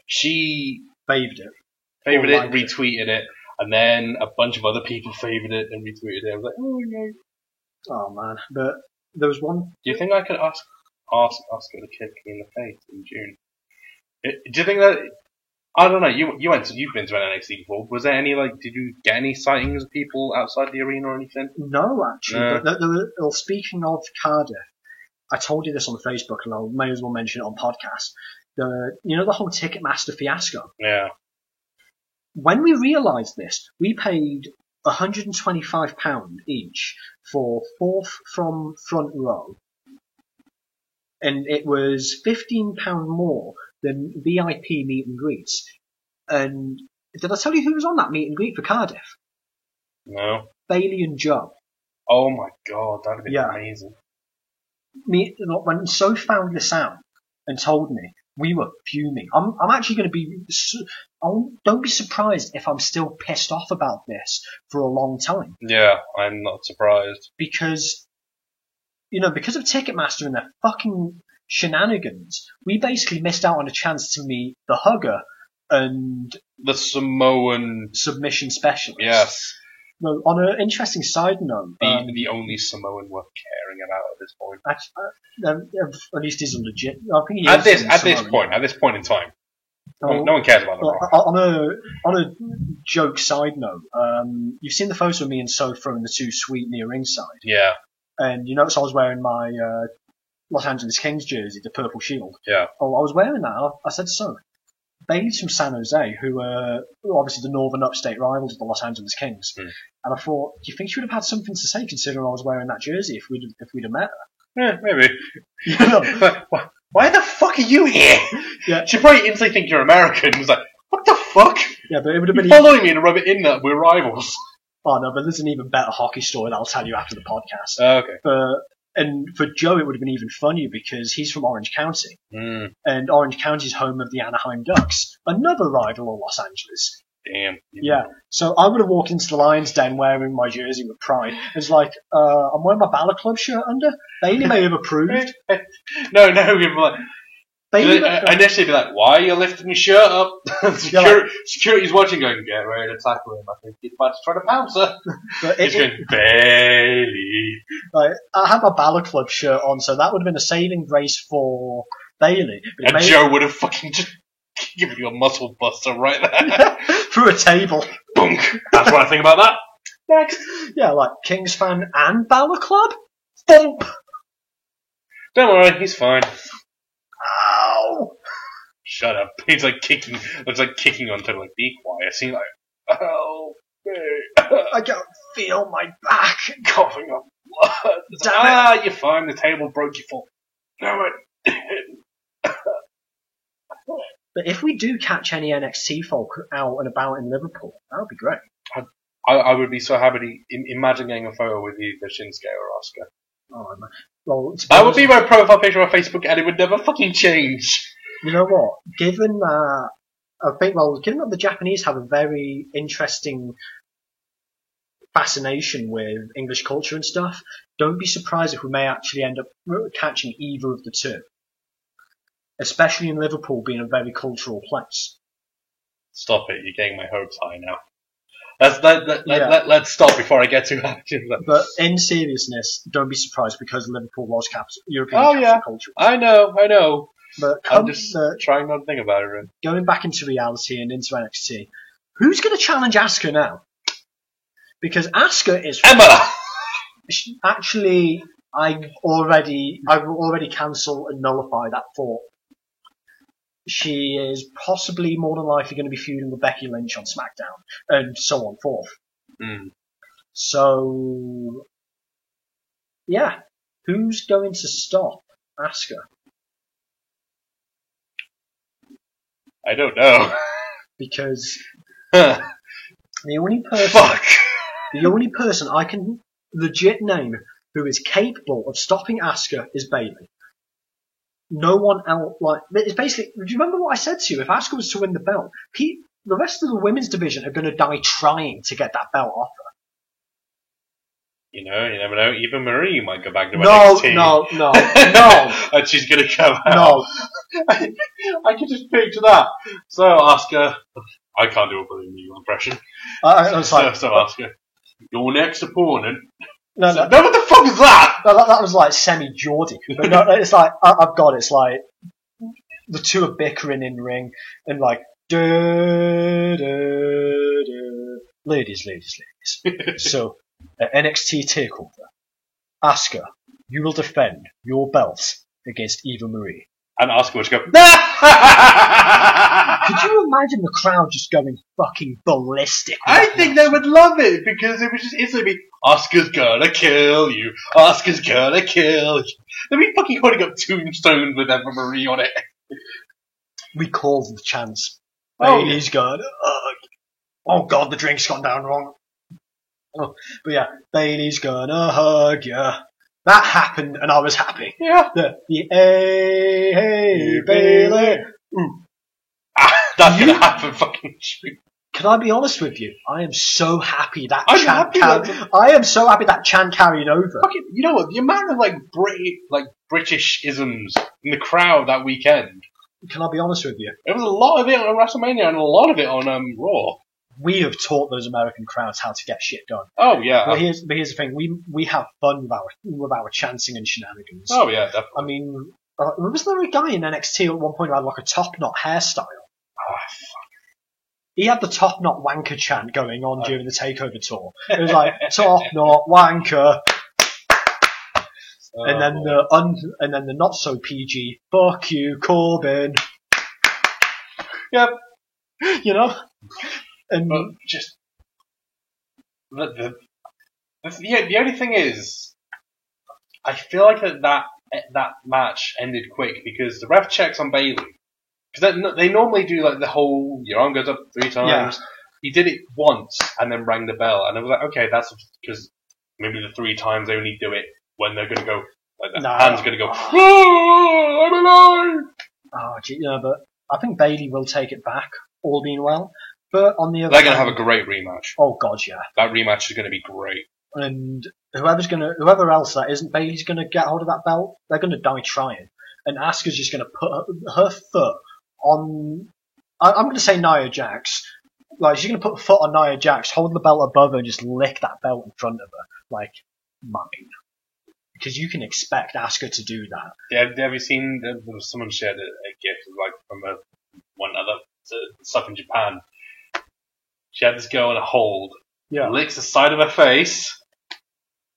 she favoured it. Retweeted it, and then a bunch of other people favoured it and retweeted it. I was like, oh no. Oh man, but there was one... Do you think I could ask Asuka to kick me in the face in June? Do you think that... I don't know, you've been to an NXT before. Was there any, did you get any sightings of people outside the arena or anything? No, actually. But speaking of Cardiff, I told you this on Facebook, and I may as well mention it on podcast. The whole Ticketmaster fiasco. Yeah. When we realised this, we paid £125 each for 4th from front row, and it was £15 more than VIP meet and greets. And did I tell you who was on that meet and greet for Cardiff? No. Bayley and Joe. Oh my god, that'd be amazing. When So found this out and told me, we were fuming. I'm actually going to be... Don't be surprised if I'm still pissed off about this for a long time. Yeah, I'm not surprised. Because of Ticketmaster and their fucking shenanigans, we basically missed out on a chance to meet the Hugger and... the Samoan... submission specialist. Yes. Well, on an interesting side note... The only Samoan worth caring about at this point. At least he's a legit... I think he at this point in time. No one cares about the Rock. On a joke side note, you've seen the photo of me and So throwing the 2 sweet near ringside. Yeah. And you notice I was wearing my Los Angeles Kings jersey, the purple shield. Yeah. Oh, I was wearing that. I said so. Bayley's from San Jose, who are obviously the northern upstate rivals of the Los Angeles Kings. Mm. And I thought, do you think she would have had something to say considering I was wearing that jersey if we'd have met her? Yeah, maybe. But why the fuck are you here? Yeah. She'd probably instantly think you're American. It was like, what the fuck? Yeah, but it would have been following me to rub it in that we're rivals. Oh no, but there's an even better hockey story that I'll tell you after the podcast. Okay. And for Joe, it would have been even funnier because he's from Orange County. Mm. And Orange County is home of the Anaheim Ducks, another rival of Los Angeles. Damn. Yeah. So I would have walked into the Lions Den wearing my jersey with pride. It's like, I'm wearing my Balor Club shirt under. Bayley may have approved. No, we'd be like... Initially be like, why are you lifting your shirt up? Security's watching going, get ready to tackle him. I think he's about to try to pounce her. He's going, Bayley. Like, I had my Balor Club shirt on, so that would have been a saving grace for Bayley. And Joe would have fucking just Give you a muscle buster right there. Through a table. Bunk. That's what I think about that. Next. Yeah, like Kings fan and Balor Club? Thump! Don't worry, he's fine. Ow! Shut up. He's like kicking. Looks like kicking onto like be quiet. He's like, oh, I can't feel my back. coughing up blood. Damn You're fine. The table broke your foot. No, it. But if we do catch any NXT folk out and about in Liverpool, that would be great. I would be so happy to imagine getting a photo with either Shinsuke or Asuka. Oh, man. Well, That would be my profile picture on Facebook, and it would never fucking change. You know what? Given that, given that the Japanese have a very interesting fascination with English culture and stuff, don't be surprised if we may actually end up catching either of the two. Especially in Liverpool being a very cultural place. Stop it! You're getting my hopes high now. Let's stop before I get too happy. But in seriousness, don't be surprised because Liverpool was European capital culture. I know. But I'm just trying not to think about it. Really. Going back into reality and into NXT, who's going to challenge Asuka now? Because Asuka is Emma. Actually, I've already cancelled and nullified that thought. She is possibly more than likely going to be feuding with Becky Lynch on SmackDown, and so on forth. Mm. So, yeah, who's going to stop Asuka? I don't know. Because Fuck. the only person I can legit name who is capable of stopping Asuka is Bayley. No one else, it's basically, do you remember what I said to you? If Asuka was to win the belt, the rest of the women's division are going to die trying to get that belt off her. You know, you never know. Eva Marie might go back to NXT. No. And she's going to come out. No. I can just picture that. So, Asuka. I can't do a Billy Neal impression. I was like, so Asuka. Your next opponent. No, what the fuck is that? No, that was like semi-Geordie. But no, it's like, I've got it. It's like, the two are bickering in ring, and like, ladies. So, at NXT TakeOver, Asuka, you will defend your belt against Eva Marie. And Asuka would go, Could you imagine the crowd just going fucking ballistic? I think they would love it, because it would just instantly be, Asuka's gonna kill you. Asuka's gonna kill you. They'd be fucking holding up Tombstone with Eva Marie on it. We called the chance. Oh. Bailey's gonna hug. Oh god, the drink's gone down wrong. Oh, but yeah, Bailey's gonna hug ya. That happened, and I was happy. Yeah. The hey Bailey. That's gonna happen, fucking shit. Can I be honest with you? I am so happy that I'm chant happy I am so happy that chant carried over. Fucking, you know what? The amount of British isms in the crowd that weekend. Can I be honest with you? There was a lot of it on WrestleMania and a lot of it on Raw. We have taught those American crowds how to get shit done. Oh yeah. But here's the thing: we have fun with our chanting and shenanigans. Oh yeah, definitely. I mean, was there a guy in NXT at one point who had like a top knot hairstyle? Oh, fuck. He had the top knot wanker chant going on during the Takeover tour. It was like top knot wanker, and then the not so PG fuck you Corbin. Yep. You know. And but just the only thing is, I feel like that match ended quick because the ref checks on Bailey, because they normally do like the whole your arm goes up 3 times. Yeah. He did it once and then rang the bell, and I was like, okay, that's because maybe the 3 times they only do it when they're gonna go like the hand's gonna go. Oh, I'm alive. Oh, gee, yeah, but I think Bailey will take it back, all being well. But on the other they're going to have a great rematch. Oh god, yeah. That rematch is going to be great. And whoever else that isn't Bailey's going to get hold of that belt, they're going to die trying. And Asuka's just going to put her foot on, I'm going to say Nia Jax. Like, she's going to put a foot on Nia Jax, hold the belt above her and just lick that belt in front of her. Like, mine. Because you can expect Asuka to do that. Yeah, have you seen, someone shared a gift, like, from a went other stuff in Japan. She had this girl in a hold, Yeah. licks the side of her face,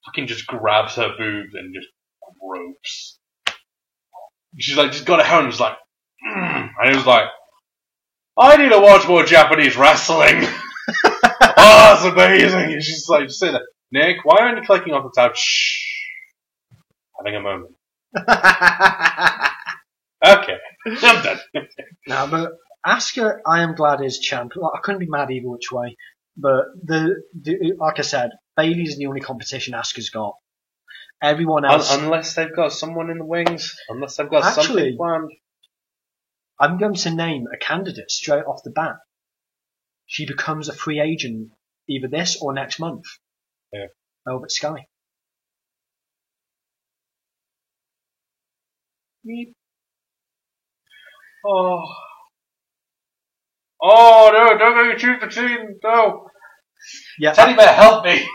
fucking just grabs her boobs and just gropes. She's like, just got her hair and was like, and it was like, I need to watch more Japanese wrestling. Oh, it's amazing. And she's like, just sitting there, Nick, why aren't you clicking off the tab? Shh. Having a moment. Okay, I'm done. No, but Asuka, I am glad is champ. I couldn't be mad either which way. But like I said, Bayley's the only competition Asuka's got. Everyone else, Unless they've got someone in the wings, unless they've got Actually, something planned. I'm going to name a candidate straight off the bat. She becomes a free agent either this or next month. Yeah. Velvet Sky. Oh. Oh no, don't let me choose the team, no. Yeah, Teddy bear, help me.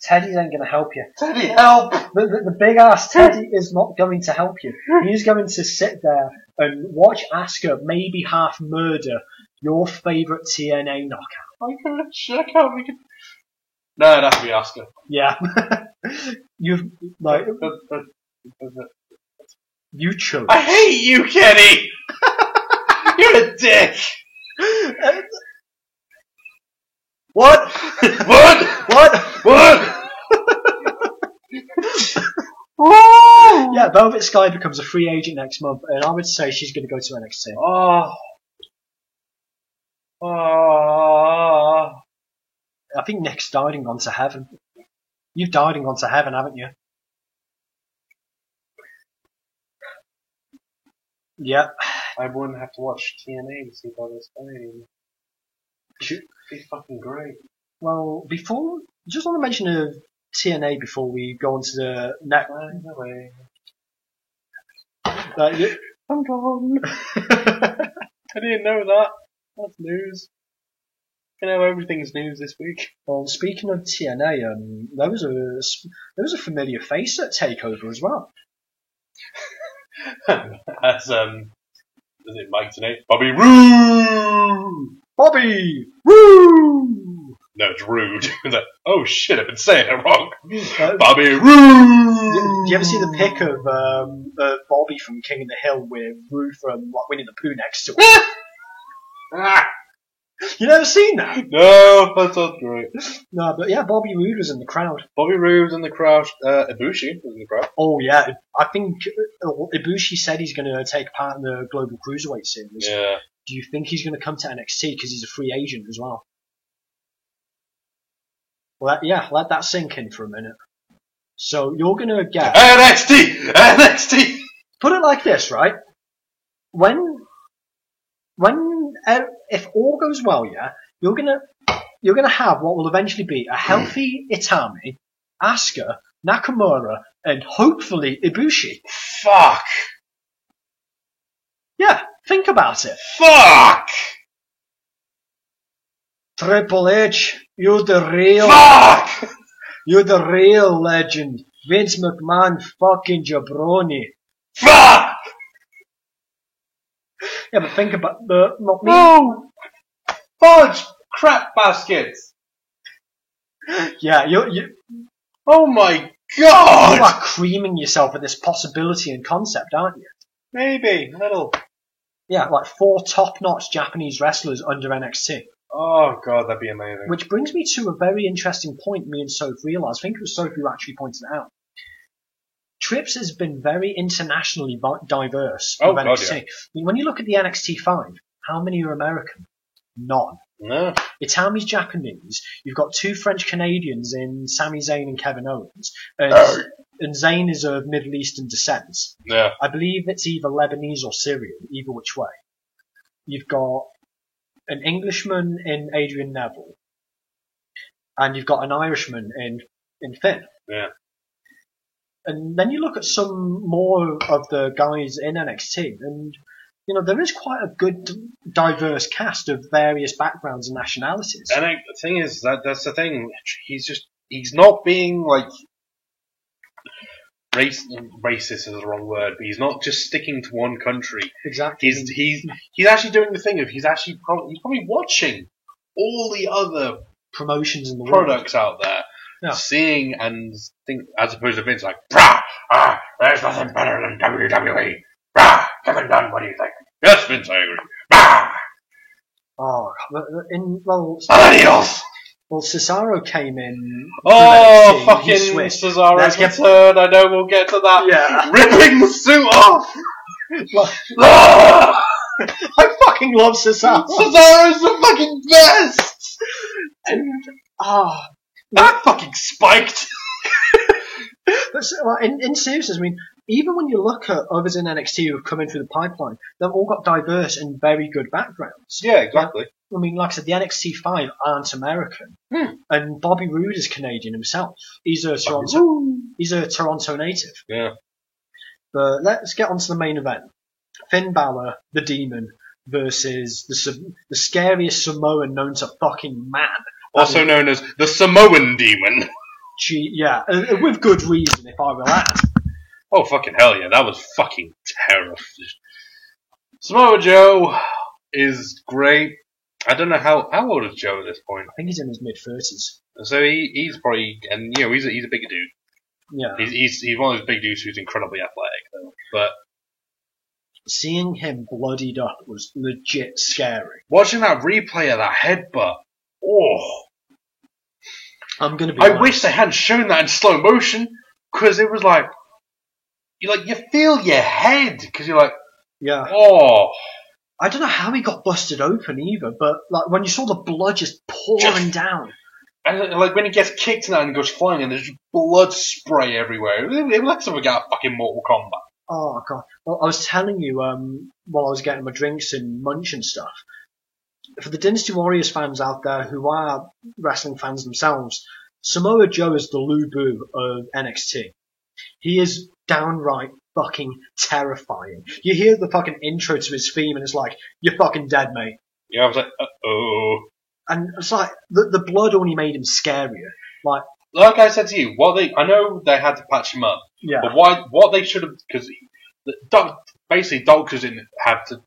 Teddy ain't going to help you. Teddy, help. The big ass Teddy is not going to help you. He's going to sit there and watch Asuka maybe half murder your favourite TNA knockout. I'm gonna check out we can. No, it'd have to be Asuka. Yeah. You've, like, you chose. I hate you, Kenny! You're a dick! What? What? What? What? Yeah, Velvet Sky becomes a free agent next month, and I would say she's going to go to NXT. Oh. Oh. I think Nick's diving onto heaven. You've diving onto heaven, haven't you? Yeah. I wouldn't have to watch TNA to see Velvet Sky anymore. It'd be fucking great. Well, just want to mention TNA before we go on to the next. I'm gone. I didn't know that. That's news. You know, everything's news this week. Well, speaking of TNA, there was a familiar face at Takeover as well. As is it Mike today? Bobby Roode. Bobby Roode. No, it's Rude. It's like, oh shit, I've been saying it wrong. Bobby Roode. Do you ever see the pic of Bobby from King of the Hill with Rude from Winnie the Pooh next to him? You never seen that? No, that's not great. No, but yeah, Bobby Roode was in the crowd. Bobby Roode was in the crowd. Ibushi was in the crowd. Oh yeah, I think Ibushi said he's going to take part in the Global Cruiserweight Series. Yeah. Do you think he's going to come to NXT because he's a free agent as well? Well, let that sink in for a minute. So you're going to get NXT. Put it like this, right? If all goes well, yeah, you're gonna have what will eventually be a healthy Itami, Asuka, Nakamura, and hopefully Ibushi. Fuck. Yeah, think about it. Fuck. Triple H, you're the real. Fuck. You're the real legend. Vince McMahon, fucking jabroni. Fuck. Yeah, but think about not me. No. Fudge. Crap baskets. Yeah, you Oh my god. are creaming yourself with this possibility and concept, aren't you? Maybe. A little. Yeah, like 4 top-notch Japanese wrestlers under NXT. Oh god, that'd be amazing. Which brings me to a very interesting point me and Soph realised. I think it was Soph who actually pointed it out. Trips has been very internationally diverse Oh, with God, NXT. yeah. I mean, when you look at the NXT 5, how many are American? None. No. Itami's Japanese. You've got 2 French Canadians in Sami Zayn and Kevin Owens. And Zayn is of Middle Eastern descent. Yeah. I believe it's either Lebanese or Syrian, either which way. You've got an Englishman in Adrian Neville. And you've got an Irishman in Finn. Yeah. And then you look at some more of the guys in NXT, and you know there is quite a good diverse cast of various backgrounds and nationalities. And the thing is, that's the thing. He's not being like. racist is the wrong word, but he's not just sticking to one country. Exactly. He's actually doing the thing of he's probably watching all the other promotions in the products out there, Yeah. seeing and think as opposed to Vince like, brah, there's nothing better than WWE. Brah, Kevin Dunn, what do you think? Yes, Vince, I agree. Brah, millennials. Well, Cesaro came in. Oh, NXT, fucking he switched. Cesaro's Let's get- return. I know we'll get to that. Yeah. Ripping the suit off. Like, Ah! I fucking love Cesaro. Cesaro's the fucking best. And, That fucking spiked. but in seriousness, I mean, even when you look at others in NXT who have come in through the pipeline, they've all got diverse and very good backgrounds. Yeah, exactly. I mean, like I said, the NXT 5 aren't American. And Bobby Roode is Canadian himself. He's a Toronto native. Yeah. But let's get on to the main event. Finn Balor, the Demon, versus the scariest Samoan known to fucking man. Also known as the Samoan Demon. With good reason, if I will add. Oh, fucking hell yeah, that was fucking terrible. Samoa Joe is great. I don't know how old is Joe at this point. I think he's in his mid-30s. So he's probably, and you know, he's a bigger dude. Yeah. He's one of those big dudes who's incredibly athletic, though. But seeing him bloodied up was legit scary. watching that replay of that headbutt, oh, I'm gonna be I honest. wish they hadn't shown that in slow motion, because it was like, you feel your head, because you're like, Yeah. oh. I don't know how he got busted open either, but like when you saw the blood just pouring down. And like when he gets kicked in that and goes flying and there's just blood spray everywhere. It was like something out of fucking Mortal Kombat. Oh god. Well, I was telling you, while I was getting my drinks and munch and stuff, for the Dynasty Warriors fans out there who are wrestling fans themselves, Samoa Joe is the Lou Boo of NXT. He is downright fucking terrifying. You hear the fucking intro to his theme and it's like, you're fucking dead, mate. Yeah, I was like, uh-oh. And it's like, the blood only made him scarier. Like I said to you, I know they had to patch him up, Yeah. but what they should have, because basically doctors didn't have to.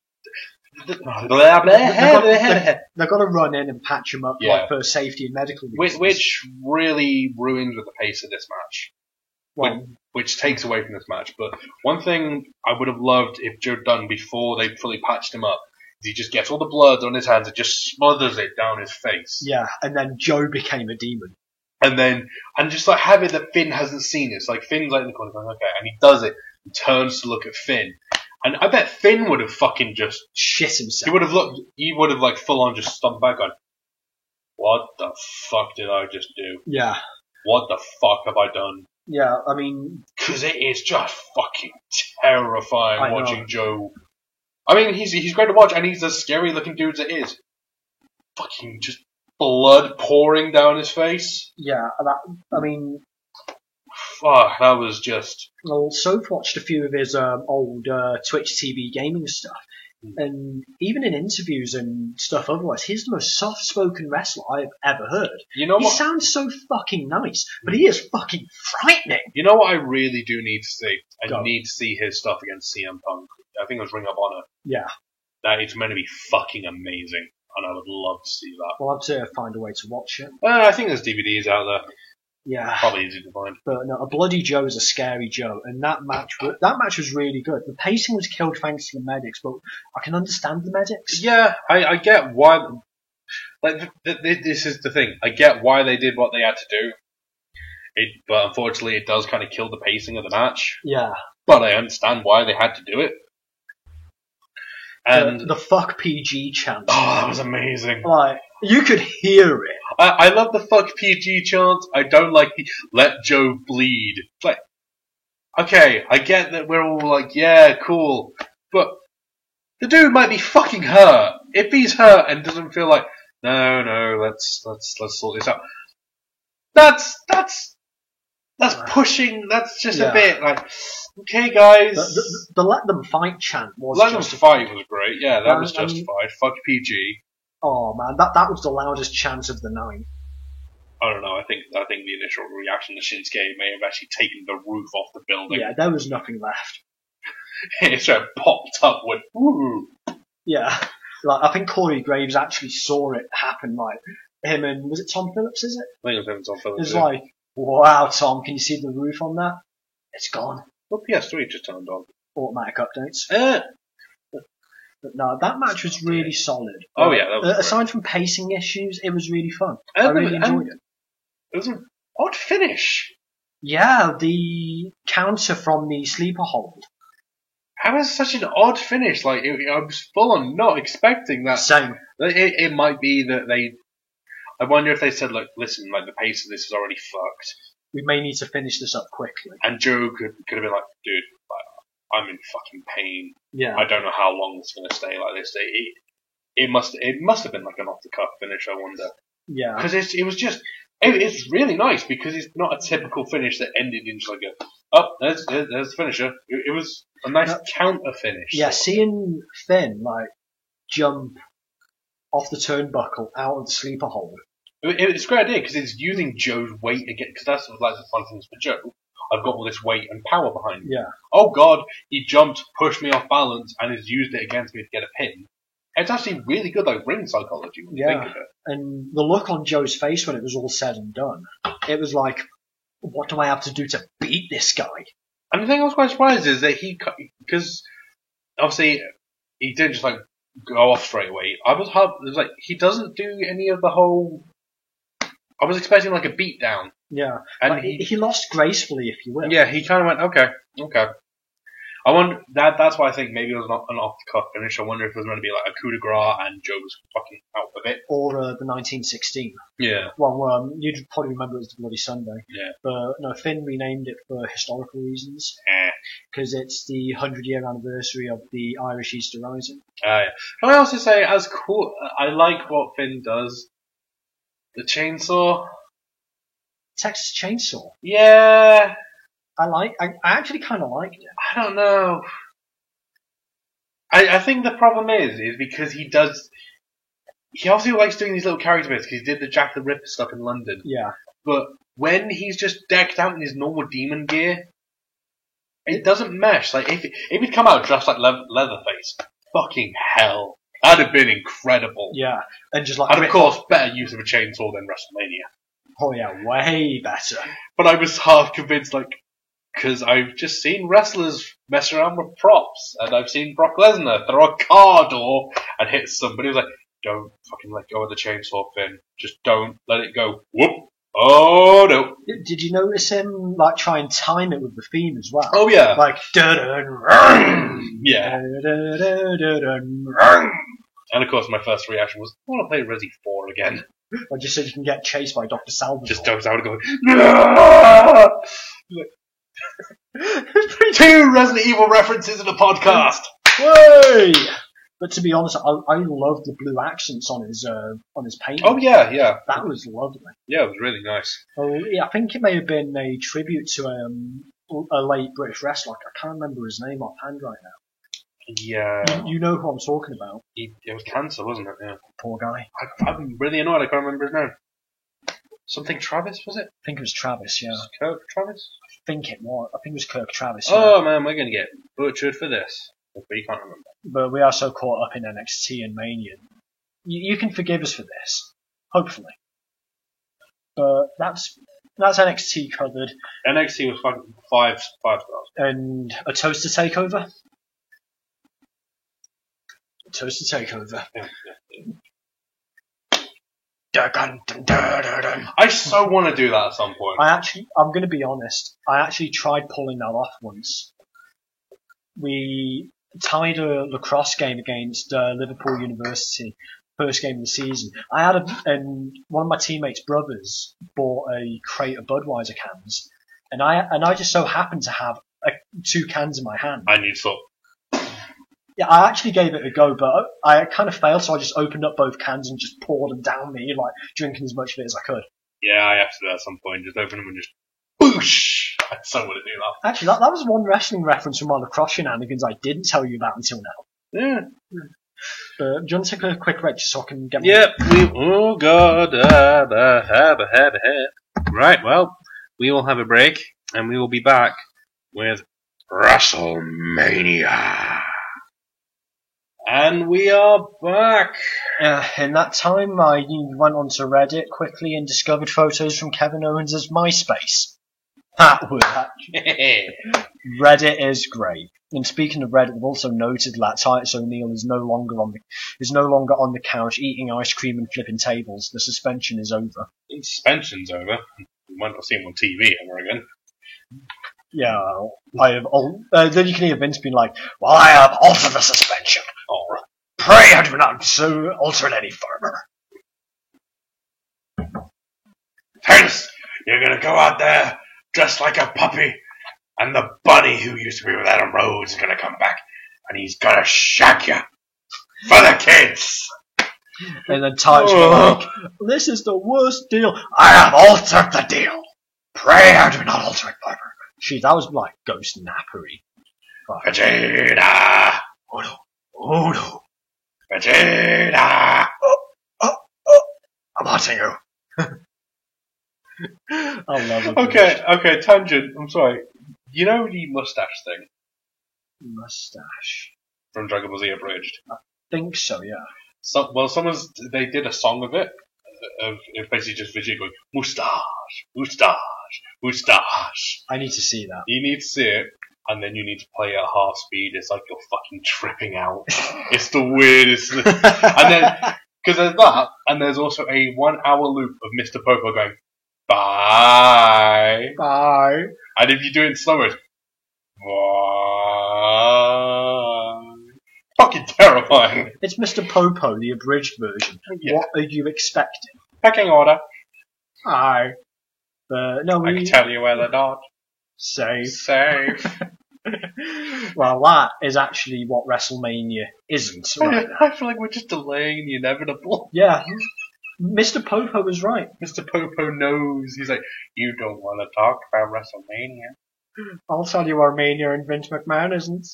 They've got to run in and patch him up Yeah. for safety and medical reasons. Which really ruins with the pace of this match. Well, Which takes away from this match. But one thing I would have loved if Joe done before they fully patched him up is he just gets all the blood on his hands and just smothers it down his face. yeah, and then Joe became a demon. And just like have it that Finn hasn't seen it. It's like Finn's like in the corner going, okay, and he does it and turns to look at Finn. And I bet Finn would have fucking just Shit himself. he would have like full on just stomped back on, what the fuck did I just do? Yeah. What the fuck have I done? Yeah, I mean... Because it is just fucking terrifying I know. watching Joe. I mean, he's great to watch, and he's a scary looking dude as it is. Fucking just blood pouring down his face. Yeah, I mean... Fuck, that was just... Well, Soph watched a few of his old Twitch TV gaming stuff. And even in interviews and stuff otherwise, he's the most soft-spoken wrestler I've ever heard. You know He what? sounds so fucking nice, but he is fucking frightening. You know what I really do need to see? I Go. need to see his stuff against CM Punk. I think it was Ring of Honor. Yeah, That is meant to be fucking amazing, and I would love to see that. we'll have to find a way to watch it. I think there's DVDs out there. Yeah. Probably easy to find. But no, a bloody Joe is a scary Joe, and that match was really good. The pacing was killed thanks to the medics, but I can understand the medics. Yeah, I get why. Like this is the thing. I get why they did what they had to do. But unfortunately, it does kind of kill the pacing of the match. Yeah. But I understand why they had to do it. And The fuck PG chant. oh, that was amazing. Like, you could hear it. I love the fuck PG chant. I don't like the let Joe bleed. It's like, okay, I get that we're all like, yeah, cool, but the dude might be fucking hurt. If he's hurt and doesn't feel like, no, let's sort this out. That's pushing. That's just Yeah. a bit like, okay, guys. The let them fight chant was Let them justified. fight was great. Yeah, that was I mean- justified. Fuck PG. Oh man, that was the loudest chant of the night. I don't know. I think the initial reaction to Shinsuke may have actually taken the roof off the building. Yeah, there was nothing left. It sort of popped up with woo. Yeah, like I think Corey Graves actually saw it happen. Like him and was it Tom Phillips? Is it? I think it was on It Phillips. was like, wow, Tom, can you see the roof on that? It's gone. Well, PS3 just turned on. Automatic updates. Uh, But no, that match was really solid. Oh, yeah, that was great. Aside from pacing issues, it was really fun. I really enjoyed it. It was an odd finish. Yeah, the counter from the sleeper hold. How is such an odd finish? Like, I was full on not expecting that. Same. It might be that they. I wonder if they said, like, listen, like the pace of this is already fucked, We may need to finish this up quickly. and Joe could have been like, dude, like, I'm in fucking pain. Yeah. I don't know how long it's going to stay like this. It must have been like an off the cuff finish. I wonder Yeah. because it's really nice because it's not a typical finish that ended in just like there's the finisher. It was a nice counter finish. Yeah, seeing Finn, like, jump off the turnbuckle out of the sleeper hold. It's a great idea because it's using Joe's weight again. Because that's like the fun things for Joe. I've got all this weight and power behind me. Yeah. Oh God, he jumped, pushed me off balance, and has used it against me to get a pin. It's actually really good, like ring psychology when you think of it. And the look on Joe's face when it was all said and done, it was like, what do I have to do to beat this guy? And the thing I was quite surprised is that because obviously he didn't just like go off straight away. It was like he doesn't do any of the whole. I was expecting like a beatdown. Yeah. And Like, he lost gracefully, if you will. Yeah, he kind of went, okay. I wonder, that's why I think maybe it was not an off-the-cuff finish. I wonder if it was going to be like a coup de grace and Joe was fucking out of it. Or the 1916. Yeah. Well, you'd probably remember it as the Bloody Sunday. Yeah. But no, Finn renamed it for historical reasons. Because it's the 100-year anniversary of the Irish Easter Rising. Yeah. Can I also say, as cool, I like what Finn does. The chainsaw. Texas Chainsaw. Yeah. I actually kind of liked it. I don't know. I think the problem is because he obviously likes doing these little character bits because he did the Jack the Ripper stuff in London. Yeah. But when he's just decked out in his normal demon gear, it doesn't mesh. Like if he'd come out dressed like Leatherface, fucking hell, that'd have been incredible. Yeah. And just like. And of course, better use of a chainsaw than WrestleMania. Oh yeah, way better. But I was half convinced, like, because I've just seen wrestlers mess around with props, and I've seen Brock Lesnar throw a car door and hit somebody. He was like, don't fucking let go of the chainsaw, Finn. Just don't let it go. Whoop. Oh, no. Did you notice him, like, try and time it with the theme as well? Oh, yeah. Like, dun-dun-run, Yeah. dun-dun-dun-run. And of course, my first reaction was, I want to play Resi 4 again. Or just so you can get chased by Dr. Salvador. Just goes out and going, no! 2 Resident Evil references in a podcast. Way! But to be honest, I loved the blue accents on his painting. Oh, yeah. That was lovely. Yeah, it was really nice. Oh, yeah, I think it may have been a tribute to a late British wrestler. I can't remember his name offhand right now. Yeah. You know who I'm talking about. It was cancer, wasn't it? Yeah. Poor guy. I'm really annoyed I can't remember his name. Something Travis, was it? I think it was Travis, yeah. Kirk Travis? I think it was Kirk Travis. Yeah. Oh man, we're going to get butchered for this. But you can't remember. But we are so caught up in NXT and Mania. You can forgive us for this. Hopefully. But that's NXT covered. NXT was fucking 5 stars. And a toaster takeover? A toaster takeover. I so want to do that at some point. I'm going to be honest, I actually tried pulling that off once. We tied a lacrosse game against Liverpool University, first game of the season. And one of my teammates' brothers bought a crate of Budweiser cans, and I just so happened to have 2 cans in my hand. I need some. Yeah, I actually gave it a go, but I kind of failed, so I just opened up both cans and just poured them down me, like drinking as much of it as I could. Yeah, I have to do that at some point. Just open them and just boosh. I so want to do that. Actually, that was one wrestling reference from my lacrosse shenanigans I didn't tell you about until now. Yeah. Do you want to take a quick break just so I can get Yep. Oh God. Right. Well, we will have a break, and we will be back with WrestleMania. And we are back. In that time, I went onto Reddit quickly and discovered photos from Kevin Owens' MySpace. That was Reddit is great. And speaking of Reddit, we've also noted that Titus O'Neil is no longer on the couch eating ice cream and flipping tables. The suspension is over. The suspension's over. We might not see him on TV ever again. Yeah, I have. Then you can hear Vince being like, "Well, I have altered the suspension. All right. Pray I do not so alter it any further." Titus, you're gonna go out there dressed like a puppy, and the bunny who used to be with Adam Rose is gonna come back, and he's gonna shag you for the kids. And then Titus was like, "This is the worst deal. I have altered the deal. Pray I do not alter it further." Gee, that was like ghost nappery. Vegeta! Oh no. Oh no. Vegeta! I'm haunting you. I love it. Okay, tangent. I'm sorry. You know the mustache thing Mustache. from Dragon Ball Z Abridged? Think so, yeah. They did a song of it. It's basically just Vegeta going, mustache, mustache, mustache. I need to see that. You need to see it, and then you need to play at half speed. It's like you're fucking tripping out. It's the weirdest. And then, because there's that, and there's also a 1 hour loop of Mr. Popo going, bye. Bye. And if you do it slower, it's, bye. Fucking terrifying. It's Mr. Popo, the abridged version. Yeah. What are you expecting? Pecking order. Bye. No, I can tell you where they're not. Safe. Safe. Well, that is actually what WrestleMania isn't right now. I feel like we're just delaying the inevitable. Yeah. Mr. Popo was right. Mr. Popo knows. He's like, you don't want to talk about WrestleMania. I'll tell you, Armenia and Vince McMahon isn't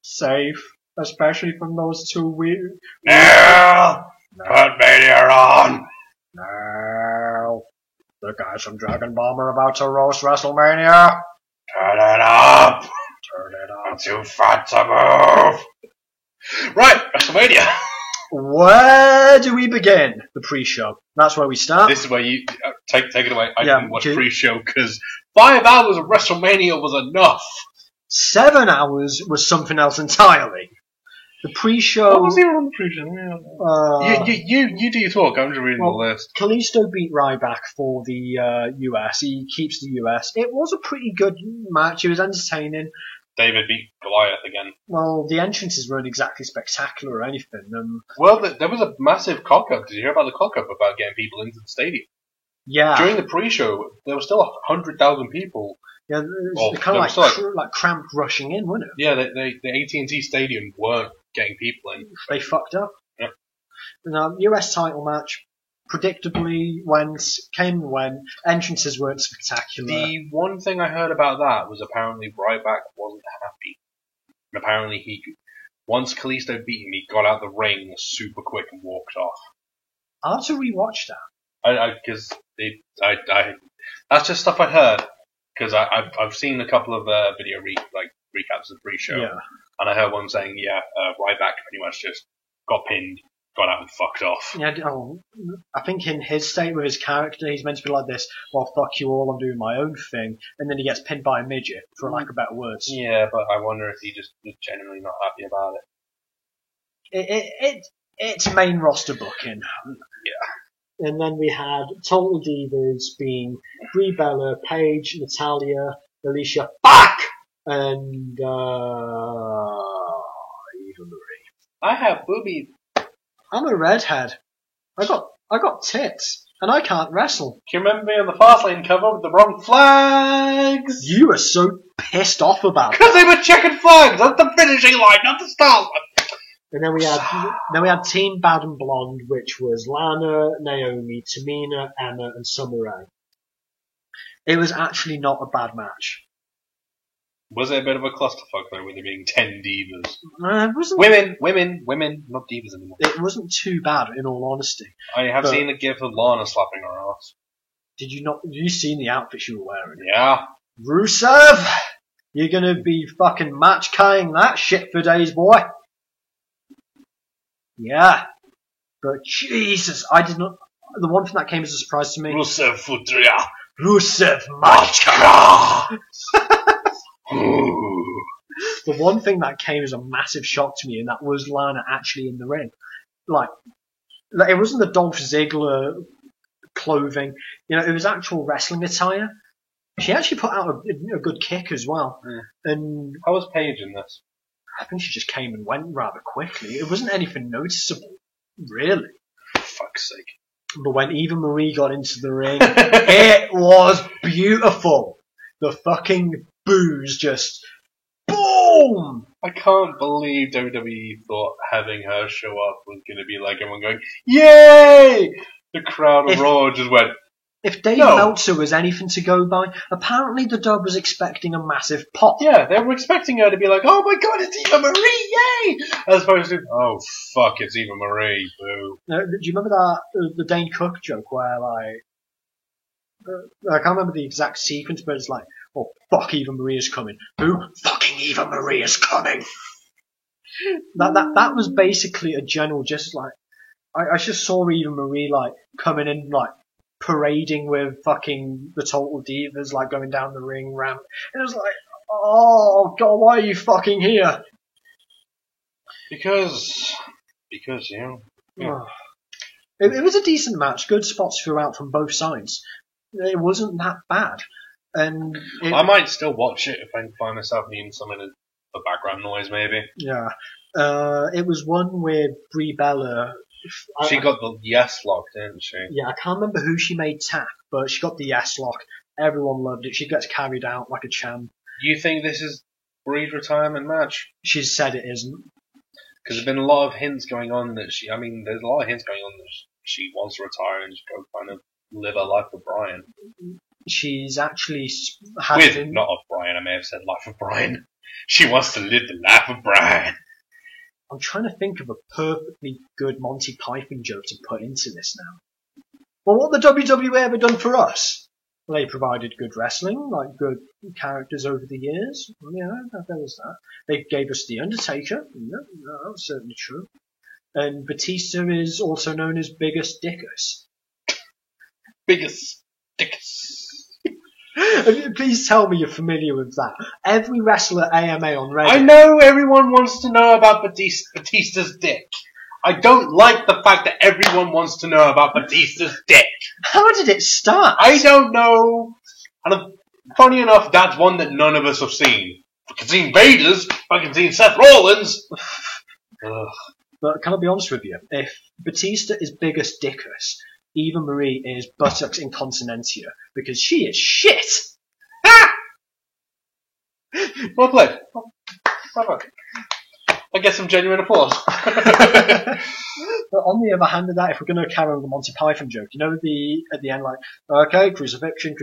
safe, especially from those two weird. No! Put Mania on! No. The guys from Dragon Ball are about to roast WrestleMania. Turn it up! Turn it I'm up. too fat to move! Right, WrestleMania! Where do we begin? The pre-show. That's where we start. This is where you take it away. I Yeah, didn't watch okay. pre-show because 5 hours of WrestleMania was enough. 7 hours was something else entirely. The pre-show. What was even on the pre-show? You do your talk. I'm just reading the list. Kalisto beat Ryback for the US. He keeps the US. It was a pretty good match. It was entertaining. David beat Goliath again. Well, the entrances weren't exactly spectacular or anything. Well, there was a massive cock-up. Did you hear about the cock-up about getting people into the stadium? Yeah. During the pre-show, there were still 100,000 people. Yeah, it was kind of like cramped rushing in, wasn't it? Yeah, the AT&T Stadium weren't getting people in. They fucked up. Yep. Now, US title match, predictably came and went. Entrances weren't spectacular. The one thing I heard about that was apparently Ryback wasn't happy. And apparently once Kalisto beat him, he got out the ring super quick and walked off. I'll have to rewatch that. Because that's just stuff I heard. Because I've seen a couple of video recaps of the pre-show, and I heard one saying, Ryback pretty much just got pinned, got out and fucked off. Yeah, I think in his state with his character, he's meant to be like this, well, fuck you all, I'm doing my own thing, and then he gets pinned by a midget, for lack of better words. Yeah, but I wonder if he just was genuinely not happy about it. It's main roster booking. Yeah. And then we had Total Divas being Brie Bella, Paige, Natalya, Alicia, and Eva Marie. I have boobies. I'm a redhead. I got tits, and I can't wrestle. Do you remember me on the Fastlane cover with the wrong flags? You were so pissed off about it. Because they were checking flags. That's the finishing line, not the start line. And then we had Team Bad and Blonde, which was Lana, Naomi, Tamina, Emma, and Summer Rae. It was actually not a bad match. Was it a bit of a clusterfuck though, with there being 10 divas? It wasn't. Women, not divas anymore. It wasn't too bad, in all honesty. I have But- seen a gif of Lana slapping her ass. Did you not? Did you seen the outfit you were wearing? Yeah. Rusev, you're gonna be fucking match carrying that shit for days, boy. Yeah, but Jesus, I did not. The one thing that came as a surprise to me. Rusev Futria. Rusev match. The one thing that came as a massive shock to me, and that was Lana actually in the ring. Like it wasn't the Dolph Ziggler clothing, it was actual wrestling attire. She actually put out a good kick as well. Yeah. And How was Paige in this? I think she just came and went rather quickly. It wasn't anything noticeable, really. For fuck's sake. But when Eva Marie got into the ring, it was beautiful. The fucking boos just boom! I can't believe WWE thought having her show up was going to be like everyone going, yay! The crowd of Raw just went, If Dave No. Meltzer was anything to go by, apparently the dub was expecting a massive pop. yeah, they were expecting her to be like, oh my god, it's Eva Marie, yay! As opposed to, oh fuck, it's Eva Marie, boo. Do you remember that the Dane Cook joke where like I can't remember the exact sequence, but it's like, oh fuck, Eva Marie is coming. Who? Fucking Eva Marie is coming. That was basically a general just like I just saw Eva Marie like coming in like parading with fucking the Total Divas like going down the ring ramp. And it was like, oh god, why are you fucking here? Because, Yeah. It was a decent match, good spots throughout from both sides. It wasn't that bad. And I might still watch it if I find myself needing something for background noise, maybe. yeah. It was one where Brie Bella. She got the yes lock, didn't she? Yeah, I can't remember who she made tap, but she got the yes lock. Everyone loved it. She gets carried out like a champ. Do you think this is Brie's retirement match? She's said it isn't. Because there's been a lot of hints going on that there's a lot of hints going on that she wants to retire and just go kind of live her life with Brian. She's actually had With, not of Brian, I may have said life of Brian. She wants to live the life of Brian. I'm trying to think of a perfectly good Monty Python joke to put into this now. Well, what the WWE ever done for us? Well, they provided good wrestling, like good characters over the years. Yeah, there was that. They gave us The Undertaker. Yeah, that's certainly true. And Batista is also known as Biggest Dickus. Biggest dicks. Please tell me you're familiar with that. Every wrestler AMA on Reddit. I know everyone wants to know about Batista's dick. I don't like the fact that everyone wants to know about Batista's dick. How did it start? I don't know. And funny enough, that's one that none of us have seen. I can see Vader's. I can see Seth Rollins. Ugh. But can I be honest with you? If Batista is Biggest Dickus, Eva Marie is Buttocks Incontinentia, because she is shit! Well played. I get some genuine applause. But on the other hand of that, if we're going to carry on the Monty Python joke, at the end, like, okay, crucifixion.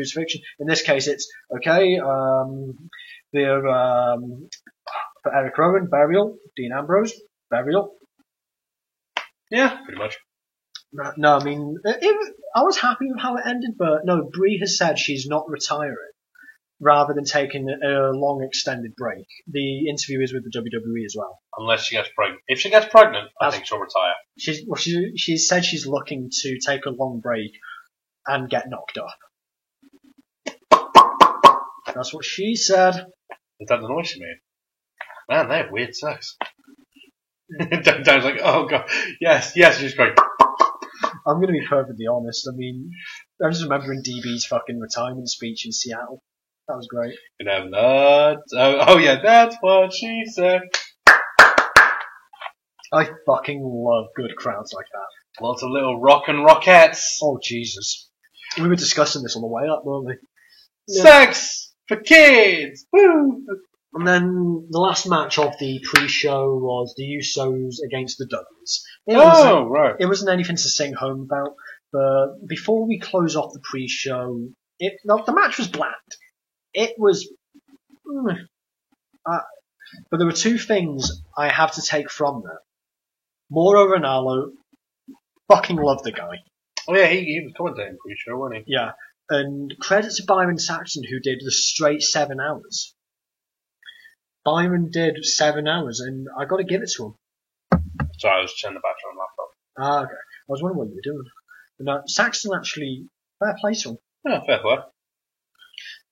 In this case, it's, okay, for Eric Rowan, burial. Dean Ambrose, burial. Yeah, pretty much. No, I mean, I was happy with how it ended, but no, Brie has said she's not retiring, rather than taking a long extended break. The interview is with the WWE as well. Unless she gets pregnant. If she gets pregnant, I think she'll retire. She said she's looking to take a long break and get knocked up. That's what she said. Is that the noise she made? Man, they have weird sex. Dan's like, oh god, yes, she's great. I'm going to be perfectly honest. I mean, I'm just remembering DB's fucking retirement speech in Seattle. That was great. You have nuts. Oh yeah, that's what she said. I fucking love good crowds like that. Lots of little rock and rockettes. Oh, Jesus. We were discussing this on the way up, weren't we? Yeah. Sex for kids. Woo! And then the last match of the pre-show was the Usos against the Dudleys. Right. It wasn't anything to sing home about, but before we close off the pre-show, the match was bland. It was But there were two things I have to take from that. Mauro Ranallo, fucking love the guy. Oh yeah, he was commentating pre-show, wasn't he? Yeah. And credit to Byron Saxton, who did the straight 7 hours. Byron did 7 hours, and I got to give it to him. Sorry, I was checking the battery on laptop. Ah, okay. I was wondering what you were doing. But no, Saxton actually, fair play to him. Yeah, fair play.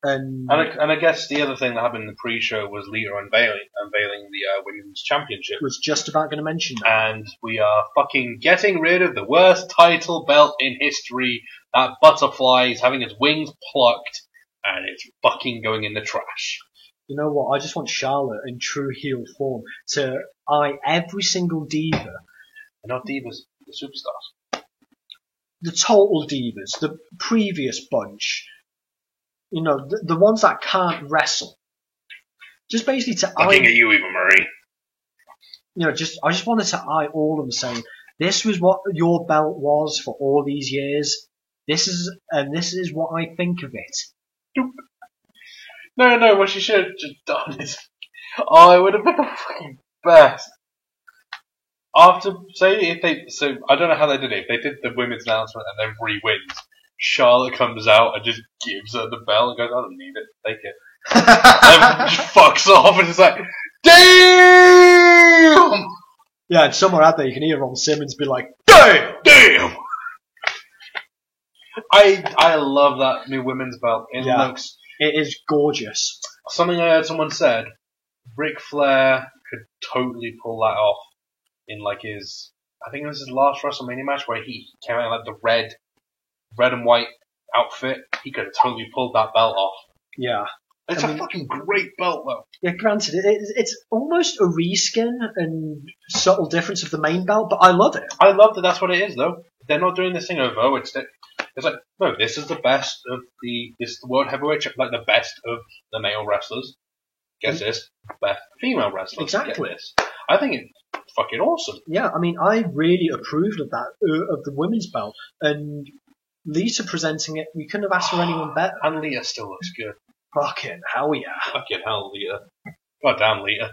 And I guess the other thing that happened in the pre-show was Lita unveiling the women's championship. was just about going to mention that. And we are fucking getting rid of the worst title belt in history. That butterfly is having its wings plucked, and it's fucking going in the trash. You know what? I just want Charlotte in true heel form to eye every single diva. They're not divas, the superstars. The total divas, the previous bunch. You know, the ones that can't wrestle. Just basically to Looking eye, at you, Eva Marie. you know, I just wanted to eye all of them saying, this was what your belt was for all these years. This is what I think of it. No, what she should have just done is... Oh, it would have been the fucking best. After, so I don't know how they did it. If they did the women's announcement and then Brie wins, Charlotte comes out and just gives her the belt and goes, I don't need it, take it. And just fucks off and it's like, damn! Yeah, and somewhere out there you can hear Ron Simmons be like, damn! I love that new women's belt. It looks... It is gorgeous. Something I heard someone said, Ric Flair could totally pull that off in like his, I think it was his last WrestleMania match where he came out in like the red and white outfit. He could have totally pulled that belt off. Yeah. It's a fucking great belt though. Yeah, granted, it's almost a reskin and subtle difference of the main belt, but I love it. I love that that's what it is though. They're not doing this thing over. It's like, no, this is the best of this is the world heavyweight, like the best of the male wrestlers. Guess this, best female wrestlers. Exactly. Get this. I think it's fucking awesome. Yeah, I mean, I really approved of that, of the women's belt, and Lita presenting it, we couldn't have asked for anyone better. And Lita still looks good. Fucking hell yeah. Fucking hell, Lita. God damn, Lita.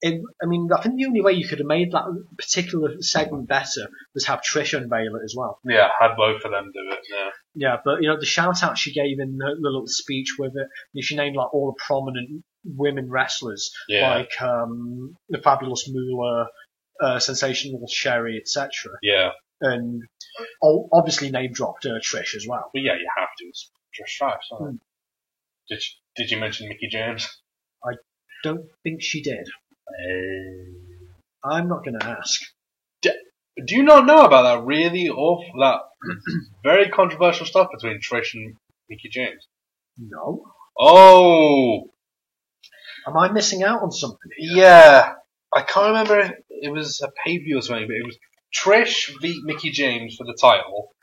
I mean, I think the only way you could have made that particular segment better was have Trish unveil it as well. Yeah, had both of them do it, yeah. Yeah, but, you know, the shout-out she gave in the little speech with it, she named, like, all the prominent women wrestlers, like the Fabulous Moolah, Sensational Sherry, etc. Yeah. And obviously name-dropped Trish as well. But yeah, you have to. It's Trish Stratus, isn't it? Did you mention Mickie James? I don't think she did. I'm not going to ask. Do you not know about that really awful, that very controversial stuff between Trish and Mickie James? No. Oh! Am I missing out on something here? Yeah. I can't remember if it was a pay-per-view or something, but it was Trish beat Mickie James for the title,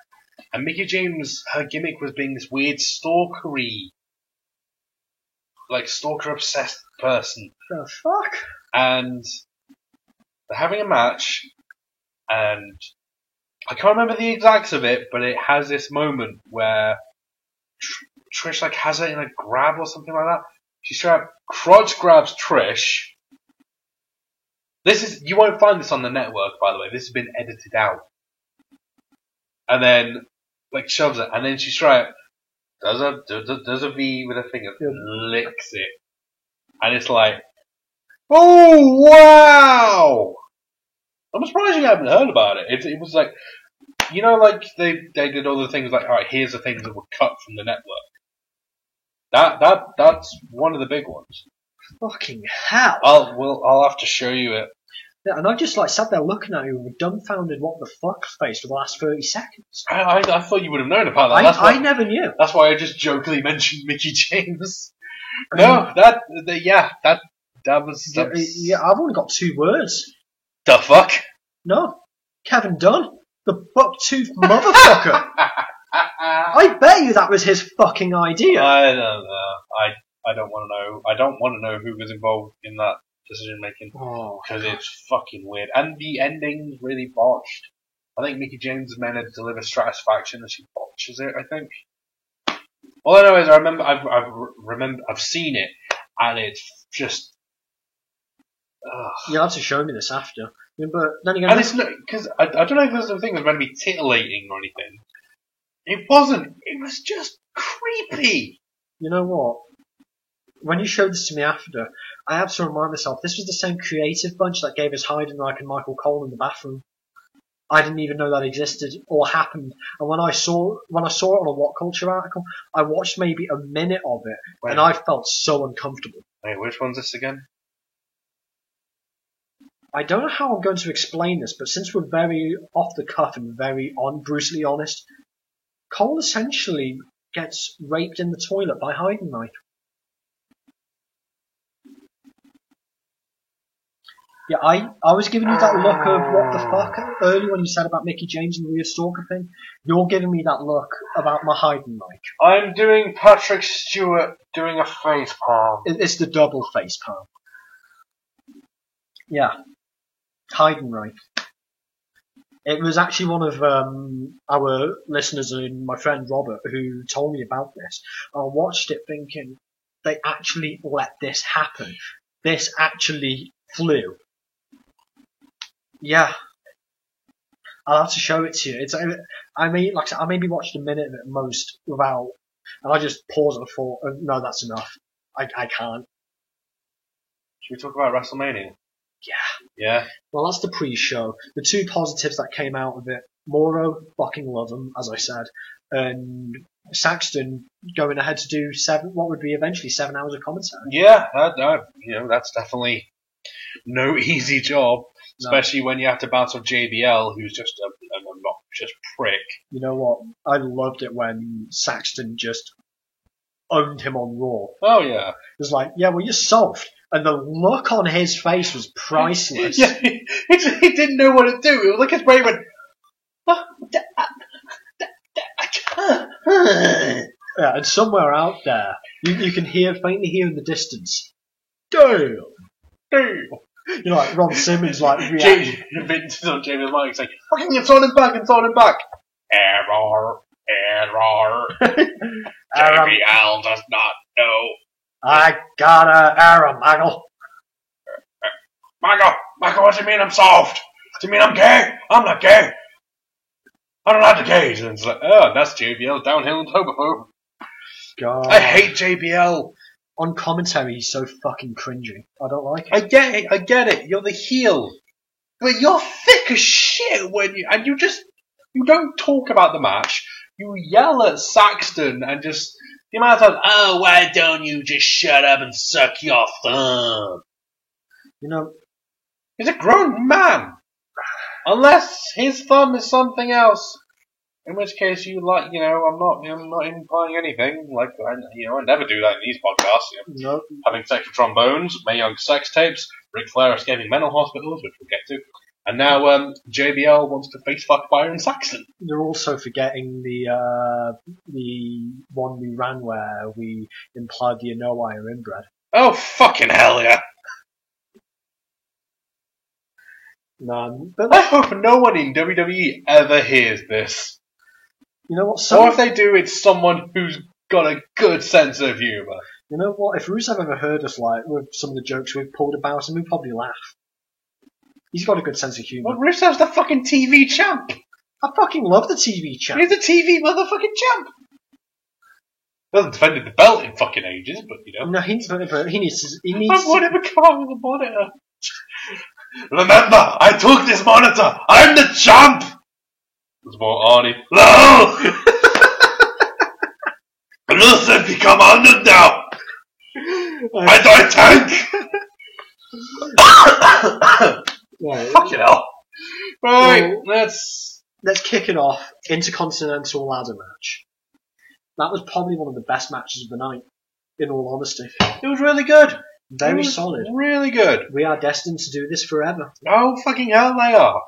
and Mickie James, her gimmick was being this weird stalker-obsessed person. The fuck? And they're having a match, and I can't remember the exacts of it, but it has this moment where Trish like has it in a grab or something like that. She straight up crotch grabs Trish. You won't find this on the network, by the way. This has been edited out. And then like shoves it, and then she straight up does a V with her finger, licks it, and it's like, oh wow! I'm surprised you haven't heard about it. It was like, you know, like they did all the things like, all right, here's the things that were cut from the network. That's one of the big ones. Fucking hell! I'll have to show you it. Yeah, and I just like sat there looking at you with a dumbfounded what the fuck face for the last 30 seconds. I thought you would have known about that. I never knew. That's why I just jokingly mentioned Mickie James. No, that was. Yeah, I've only got 2 words. The fuck? No, Kevin Dunn, the buck-toothed motherfucker. I bet you that was his fucking idea. I don't know. I don't want to know. I don't want to know who was involved in that decision making because it's fucking weird, and the ending's really botched. I think Mickie James is meant to deliver satisfaction, and she botches it. I think. All I know is I've seen it, and it's just. You'll have to show me this after. Yeah, but then again, And it's because I don't know if this thing was meant to be titillating or anything. It wasn't. It was just creepy. you know what? When you showed this to me after, I had to remind myself this was the same creative bunch that gave us Heidenreich and Michael Cole in the bathroom. I didn't even know that existed or happened. And when I saw it on a What Culture article, I watched maybe a minute of it, and I felt so uncomfortable. Wait, which one's this again? I don't know how I'm going to explain this, but since we're very off the cuff and very brutally honest, Cole essentially gets raped in the toilet by Heidenreich. Yeah, I was giving you that look of what the fuck earlier when you said about Mickey James and the Rhea Stalker thing. You're giving me that look about my Heidenreich. I'm doing Patrick Stewart doing a face palm. It's the double face palm. Yeah. Heidenreich. It was actually one of our listeners and my friend Robert who told me about this. I watched it thinking, they actually let this happen. This actually flew. Yeah. I'll have to show it to you. I maybe watched a minute of it most without, and I just paused and thought, no, that's enough. I can't. Should we talk about WrestleMania? Yeah. Yeah. Well, that's the pre-show. The two positives that came out of it, Mauro, fucking love him, as I said, and Saxton going ahead to do what would be eventually 7 hours of commentary. Yeah, that's definitely no easy job, especially when you have to bounce off JBL, who's just an obnoxious prick. You know what? I loved it when Saxton just owned him on Raw. Oh, yeah. It was like, yeah, well, you're soft. And the look on his face was priceless. Yeah, he didn't know what to do. It was like his brain went, yeah, and somewhere out there, you can faintly hear in the distance, damn. You know, like Ron Simmons, like reacting. Vince on James Mike saying, fucking inside him back. Error. JBL does not know. I got a error, Michael. Michael, what do you mean I'm soft? Do you mean I'm gay? I'm not gay. I don't like the gays. And it's like, oh, that's JBL downhill in Tobago. God. I hate JBL. On commentary, he's so fucking cringy. I don't like it. I get it. You're the heel. But you're thick as shit you don't talk about the match. You yell at Saxton and just, the amount of, oh, why don't you just shut up and suck your thumb? You know, he's a grown man. Unless his thumb is something else. In which case, I'm not implying anything. Like, I never do that in these podcasts. no. Having sex with trombones, Mae Young sex tapes, Ric Flair escaping mental hospitals, which we'll get to. And now, JBL wants to face fuck Byron Saxton. You're also forgetting the one we ran where we implied the Anoa'i are inbred. Oh, fucking hell yeah. But I hope no one in WWE ever hears this. you know what? Or if they do, it's someone who's got a good sense of humour. You know what? If Rusev ever heard us with some of the jokes we've pulled about him, we'd probably laugh. He's got a good sense of humour. Well, Rusev's the fucking TV champ. I fucking love the TV champ. He's a TV motherfucking champ. Hasn't defended the belt in fucking ages, but No, he needs. I want him to come out with a monitor. Remember, I took this monitor. I'm the champ. There's more Arnie. No! Rusev become honored now. I die tank. Right. Fucking hell. Right, Well, let's kick it off. Intercontinental ladder match. That was probably one of the best matches of the night, in all honesty. It was really good. Very solid. Really good. We are destined to do this forever. Oh, fucking hell they are.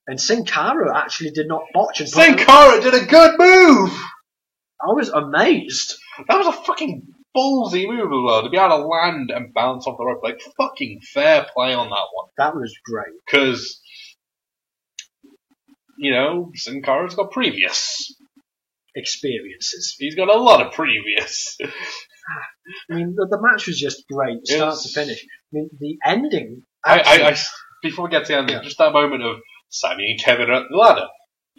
And Sin Cara actually did not botch. And Sin Cara did a good move. I was amazed. That was a fucking ballsy move as well, to be able to land and bounce off the rope. Like, fucking fair play on that one. That was great. Because, Sin Cara's got previous experiences. He's got a lot of previous. I mean, the match was just great, start to finish. I mean, the ending. Before we get to the ending, just that moment of Sammy and Kevin at the ladder.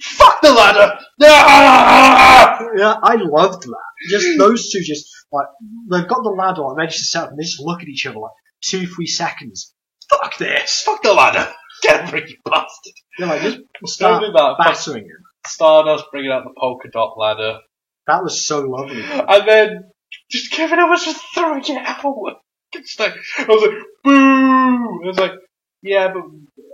Fuck the ladder! Ah! Yeah, I loved that. Just those two, just like they've got the ladder like ready to set up, and they just look at each other like 2-3 seconds. Fuck this! Fuck the ladder! Get him, you bastard! Yeah, like just start battering him. Stardust bringing out the polka dot ladder. That was so lovely. And then just Kevin Owens just throwing it out. I was like, boo! I was like, yeah, but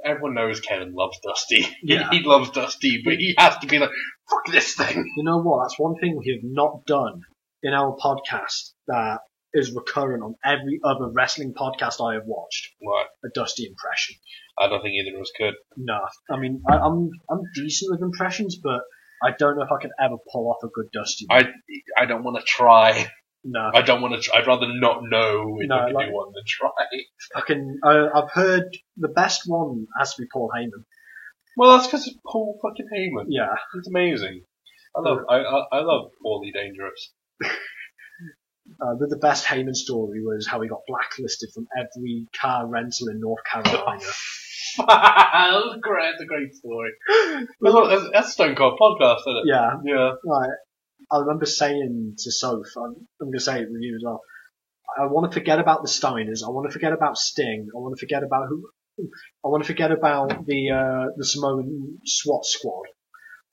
everyone knows Kevin loves Dusty. Yeah. He loves Dusty, but he has to be like, fuck this thing. You know what? That's one thing we have not done in our podcast that is recurrent on every other wrestling podcast I have watched. What? A Dusty impression. I don't think either of us could. No. I mean, I'm decent with impressions, but I don't know if I could ever pull off a good Dusty one. I don't want to try. No. I don't want to. I'd rather not know if I can do one than try. I've heard the best one has to be Paul Heyman. Well, that's because it's Paul fucking Heyman. Yeah. It's amazing. I love Paulie Dangerous. The best Heyman story was how he got blacklisted from every car rental in North Carolina. That was great. That's a great story. That's Stone Cold Podcast, isn't it? Yeah. Yeah. Right. I remember saying to Soph, I'm going to say it with you as well, I want to forget about the Steiners, I want to forget about Sting, I want to forget about the Samoan SWAT squad.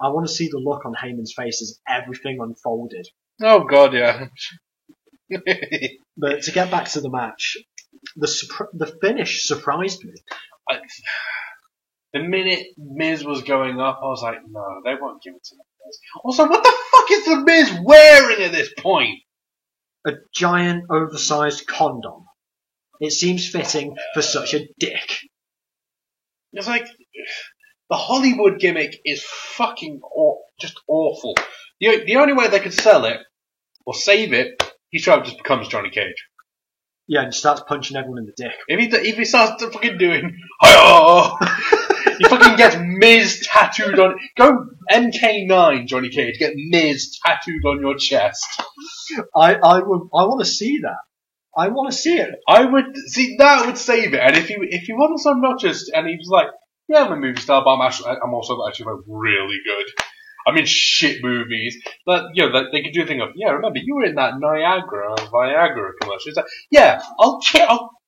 I want to see the look on Heyman's face as everything unfolded. Oh god, yeah. But to get back to the match, the finish surprised me. The minute Miz was going up, I was like, no, they won't give it to Miz. Also, what the fuck is the Miz wearing at this point? A giant, oversized condom. It seems fitting for such a dick. It's like, the Hollywood gimmick is fucking just awful. The only way they could sell it, or save it, he just becomes Johnny Cage. Yeah, and starts punching everyone in the dick. If he starts to fucking doing, hi-oh! He fucking gets Miz tattooed on. Go MK9, Johnny Cage. Get Miz tattooed on your chest. I want to see that. I want to see it. I would see that would save it. And if he wasn't so obnoxious, and he was like, yeah, I'm a movie star, but I'm also actually really good. I'm in shit movies. But they could do a thing of, yeah, remember you were in that Viagra commercial. It's like, yeah, I'll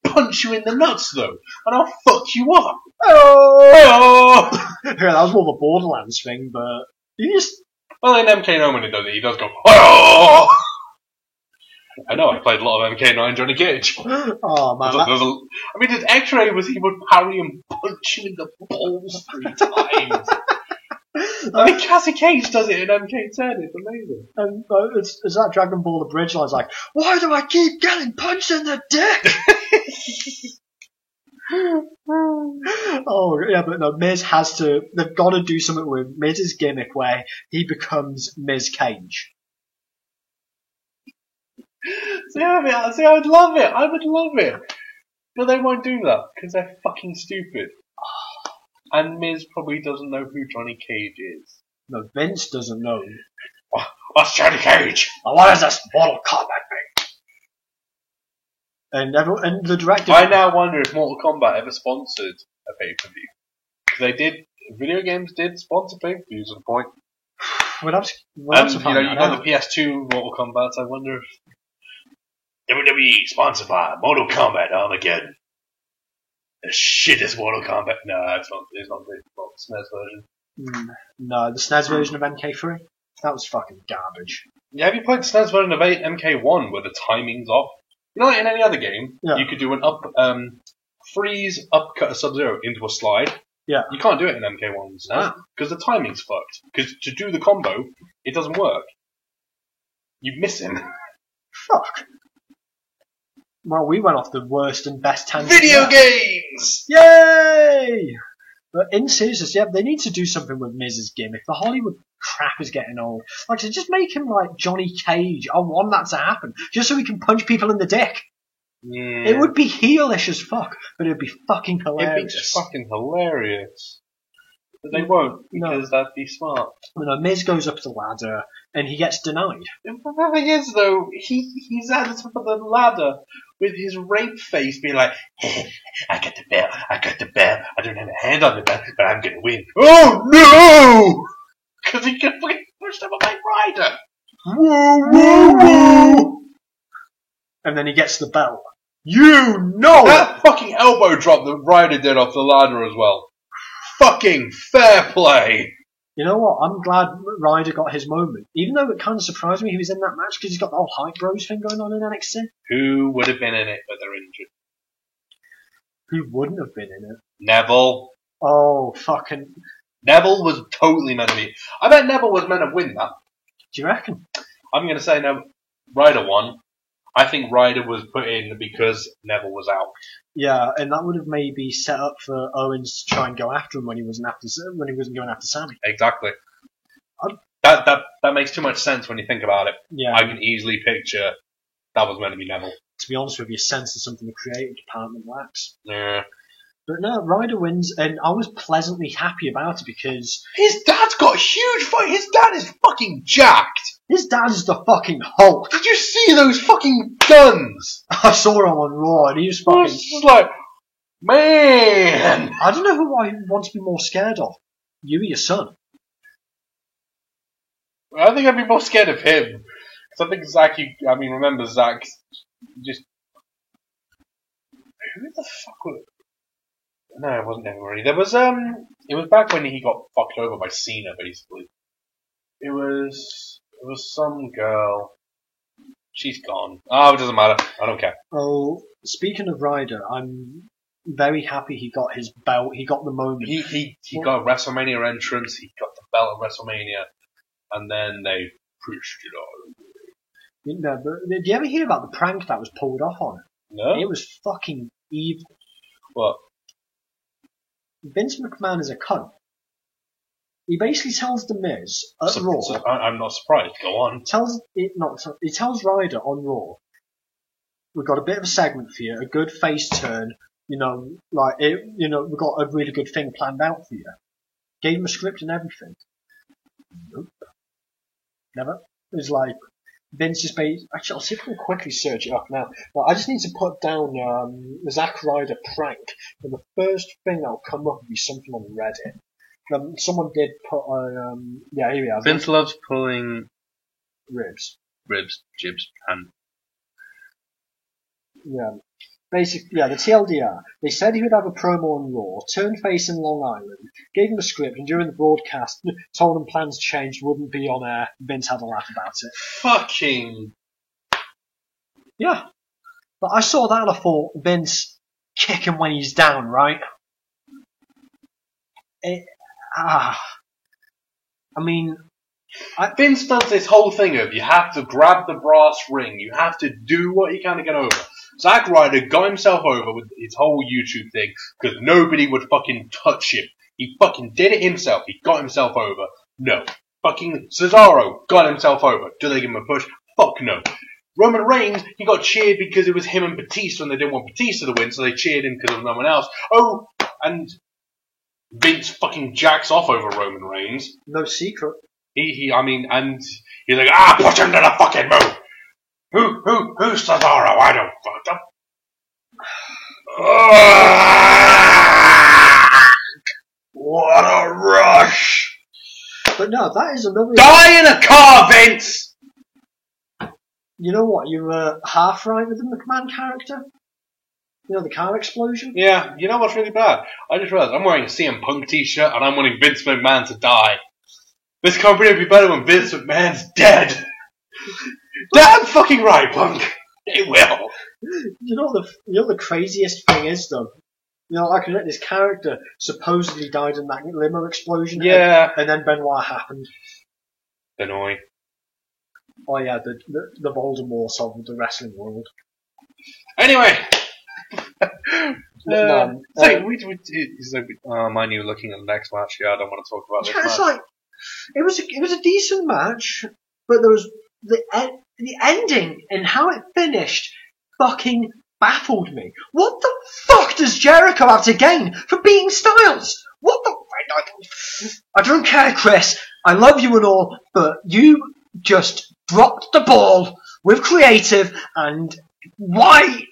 punch you in the nuts though, and I'll fuck you up. Oh! Yeah, that was more of a Borderlands thing, but you just... Well, in MK9 when he does go, oh! I know, I played a lot of MK9 Johnny Cage. Oh, man. His X-ray was he would parry and punch you in the balls 3 times. I think Cassie Cage does it in MK10, it's amazing. And it's that Dragon Ball The Bridge line's like, why do I keep getting punched in the dick? Oh, yeah, but no, Miz they've got to do something with Miz's gimmick where he becomes Miz Cage. See, I would love it. But they won't do that, because they're fucking stupid. And Miz probably doesn't know who Johnny Cage is. No, Vince doesn't know. What's Johnny Cage? What is this Mortal Kombat thing? And the director... I now wonder if Mortal Kombat ever sponsored a pay-per-view. Because video games did sponsor pay-per-views at a point. We'll have to find you've got the PS2 Mortal Kombat, I wonder if... WWE sponsored by Mortal Kombat Armageddon. The shittest Mortal Kombat. No, it's not the SNES version. No, the SNES version of MK3? That was fucking garbage. Yeah, have you played the SNES version of MK1 where the timing's off? You know, like in any other game, you could do an freeze, upcut a Sub-Zero into a slide. Yeah. You can't do it in MK1 SNES because the timing's fucked. Because to do the combo, it doesn't work. You miss him. Fuck. Well, we went off the worst and best tangent. Video games! Yay! But in seriousness, yeah, they need to do something with Miz's gimmick. The Hollywood crap is getting old. Like, to just make him like Johnny Cage. I want that to happen. Just so he can punch people in the dick. Yeah. It would be heelish as fuck, but it'd be fucking hilarious. It'd be just fucking hilarious. But they won't, because that'd be smart. Miz goes up the ladder, and he gets denied. The thing is, though, he's at the top of the ladder with his rape face being like, I got the bell, I don't have a hand on the bell, but I'm gonna win. Oh no! Because he can fucking push up a Knight Rider! Whoa, whoa, whoa! And then he gets the belt. You know That fucking elbow drop that Ryder did off the ladder as well. Fucking fair play! You know what? I'm glad Ryder got his moment. Even though it kind of surprised me he was in that match because he's got the whole Hype Bros thing going on in NXT. Who would have been in it but they're injured? Who wouldn't have been in it? Neville. Oh, fucking... Neville was totally meant to be. I bet Neville was meant to win that. Do you reckon? I'm going to say Ryder won. I think Ryder was put in because Neville was out. Yeah, and that would have maybe set up for Owens to try and go after him when he wasn't going after Sammy. Exactly. That makes too much sense when you think about it. Yeah. I can easily picture that was meant to be Neville. To be honest with you, sense is something the creative department lacks. Yeah. But no, Ryder wins, and I was pleasantly happy about it because His dad's got a huge fight. His dad is fucking jacked. his dad is the fucking Hulk. Did you see those fucking guns? I saw him on Raw, and he was I fucking... was just like, man. I don't know who I want to be more scared of. You or your son? I think I'd be more scared of him. Because I think Zach, remember Zach just... Who the fuck was it? No, it wasn't anybody. There was, it was back when he got fucked over by Cena, basically. It was some girl. She's gone. Oh, it doesn't matter. I don't care. Oh, speaking of Ryder, I'm very happy he got his belt. He got the moment. He got a WrestleMania entrance, he got the belt at WrestleMania, and then they pushed it on. No, but did you ever hear about the prank that was pulled off on it? No? It was fucking evil. What? Vince McMahon is a cunt. He basically tells The Miz at Raw. I'm not surprised. Go on. He tells Ryder on Raw, we've got a bit of a segment for you, a good face turn. We've got a really good thing planned out for you. Gave him a script and everything. Nope. Never. It was like Vince is based. Actually, I'll see if I can quickly search it up now. But I just need to put down Zack Ryder prank, and the first thing that'll come up will be something on Reddit. Someone did put on. Here we are. Vince loves pulling ribs, jibs, and yeah. Basically, the TLDR. They said he would have a promo on Raw, turned face in Long Island, gave him a script, and during the broadcast, told him plans changed, wouldn't be on air. Vince had a laugh about it. Fucking. Yeah. But I saw that and I thought, Vince, kick him when he's down, right? Vince does this whole thing of you have to grab the brass ring, you have to do what you can to get over. Zack Ryder got himself over with his whole YouTube thing because nobody would fucking touch him. He fucking did it himself. He got himself over. No. Fucking Cesaro got himself over. Do they give him a push? Fuck no. Roman Reigns, he got cheered because it was him and Batista and they didn't want Batista to win, so they cheered him because there was no one else. Oh, and Vince fucking jacks off over Roman Reigns. No secret. And he's like, push him to the fucking move. Who's Cesaro? I don't fuck him. What a rush! But no, that is another... Die in a car, Vince! You know what? You were half right with the McMahon character. You know, the car explosion? Yeah, you know what's really bad? I just realised I'm wearing a CM Punk t-shirt and I'm wanting Vince McMahon to die. This company would be better when Vince McMahon's dead. Damn fucking right, Punk. It will. You know the craziest thing is though. You know, like this character supposedly died in that limo explosion. Yeah. And then Benoit happened. Benoit. Oh yeah, the Voldemort of the wrestling world. Anyway. He's like, mind you, looking at the next match. Yeah, I don't want to talk about this match. It's like it was a decent match, but there was the ending and how it finished fucking baffled me. What the fuck does Jericho have to gain for beating Styles? What the? I don't care, Chris. I love you and all, but you just dropped the ball with creative, and why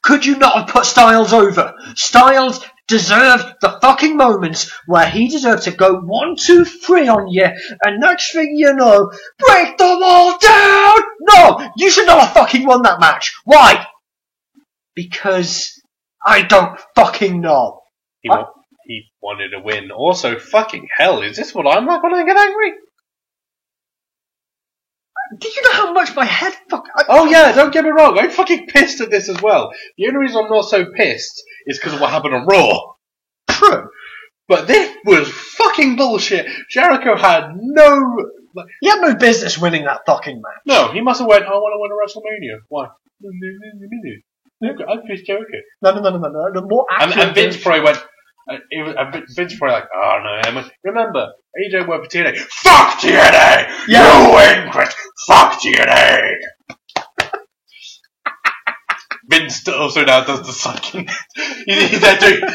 could you not have put Styles over? Styles deserved the fucking moments where he deserved to go 1, 2, 3 on you, and next thing you know, break the wall down! No! You should not have fucking won that match. Why? Because I don't fucking know. He wanted to win. Also, fucking hell, is this what I'm like when I get angry? Do you know how much my head Oh yeah, don't get me wrong, I'm fucking pissed at this as well. The only reason I'm not so pissed is because of what happened on Raw. True. But this was fucking bullshit. Jericho had no... He had no business winning that fucking match. No, he must have went, I want to win a WrestleMania. Why? I'm pissed Jericho. No. The more accurate And Vince probably went... Vince probably like, oh no, Emma. Remember, AJ worked for TNA. Fuck TNA! Yeah. You win, Chris! Fuck TNA! Vince also now does the sucking. He's there doing...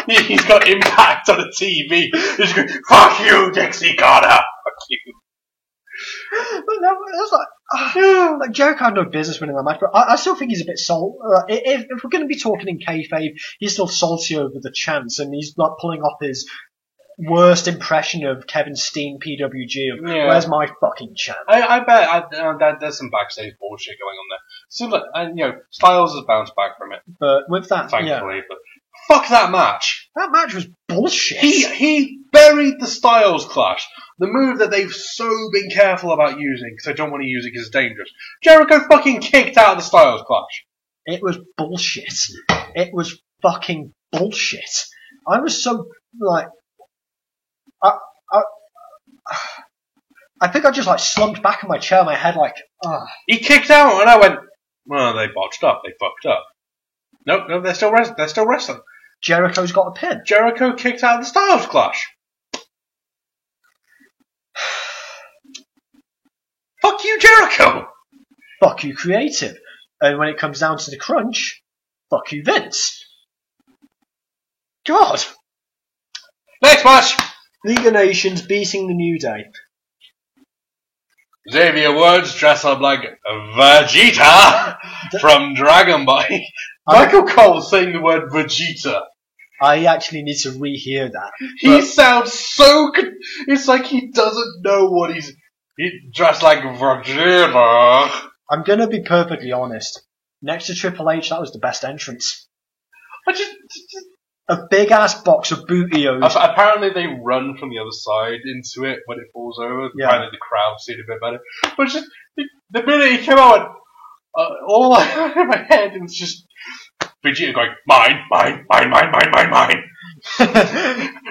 He's got Impact on the TV. He's going, fuck you, Dixie Carter! Fuck you. But no, it was like Jericho had no business winning that match, but I still think he's a bit salty. If we're going to be talking in kayfabe, he's still salty over the chance, and he's not pulling off his worst impression of Kevin Steen PWG of where's my fucking chance? I bet there's some backstage bullshit going on there. So, and Styles has bounced back from it. But with that, thankfully, but fuck that match. That match was bullshit. He buried the Styles Clash. The move that they've so been careful about using, because they don't want to use it because it's dangerous. Jericho fucking kicked out of the Styles Clash. It was bullshit. It was fucking bullshit. I was so, like... I think I just, slumped back in my chair, my head, He kicked out, and I went, well, they botched up. They fucked up. No, they're still wrestling. Jericho's got a pin. Jericho kicked out of the Styles Clash. Fuck you, Jericho! Fuck you, creative. And when it comes down to the crunch, fuck you, Vince. God. Next match! League of Nations beating the New Day. Xavier Woods dressed up like Vegeta from Dragon Ball. Michael Cole saying the word Vegeta. I actually need to rehear that. He sounds so... It's like he doesn't know what he's dressed like Vegeta. I'm gonna be perfectly honest. Next to Triple H, that was the best entrance. A big ass box of bootios. Apparently they run from the other side into it when it falls over. Yeah. Apparently the crowd see it a bit better. But just the minute he came out, all I had in my head was just Vegeta going, mine.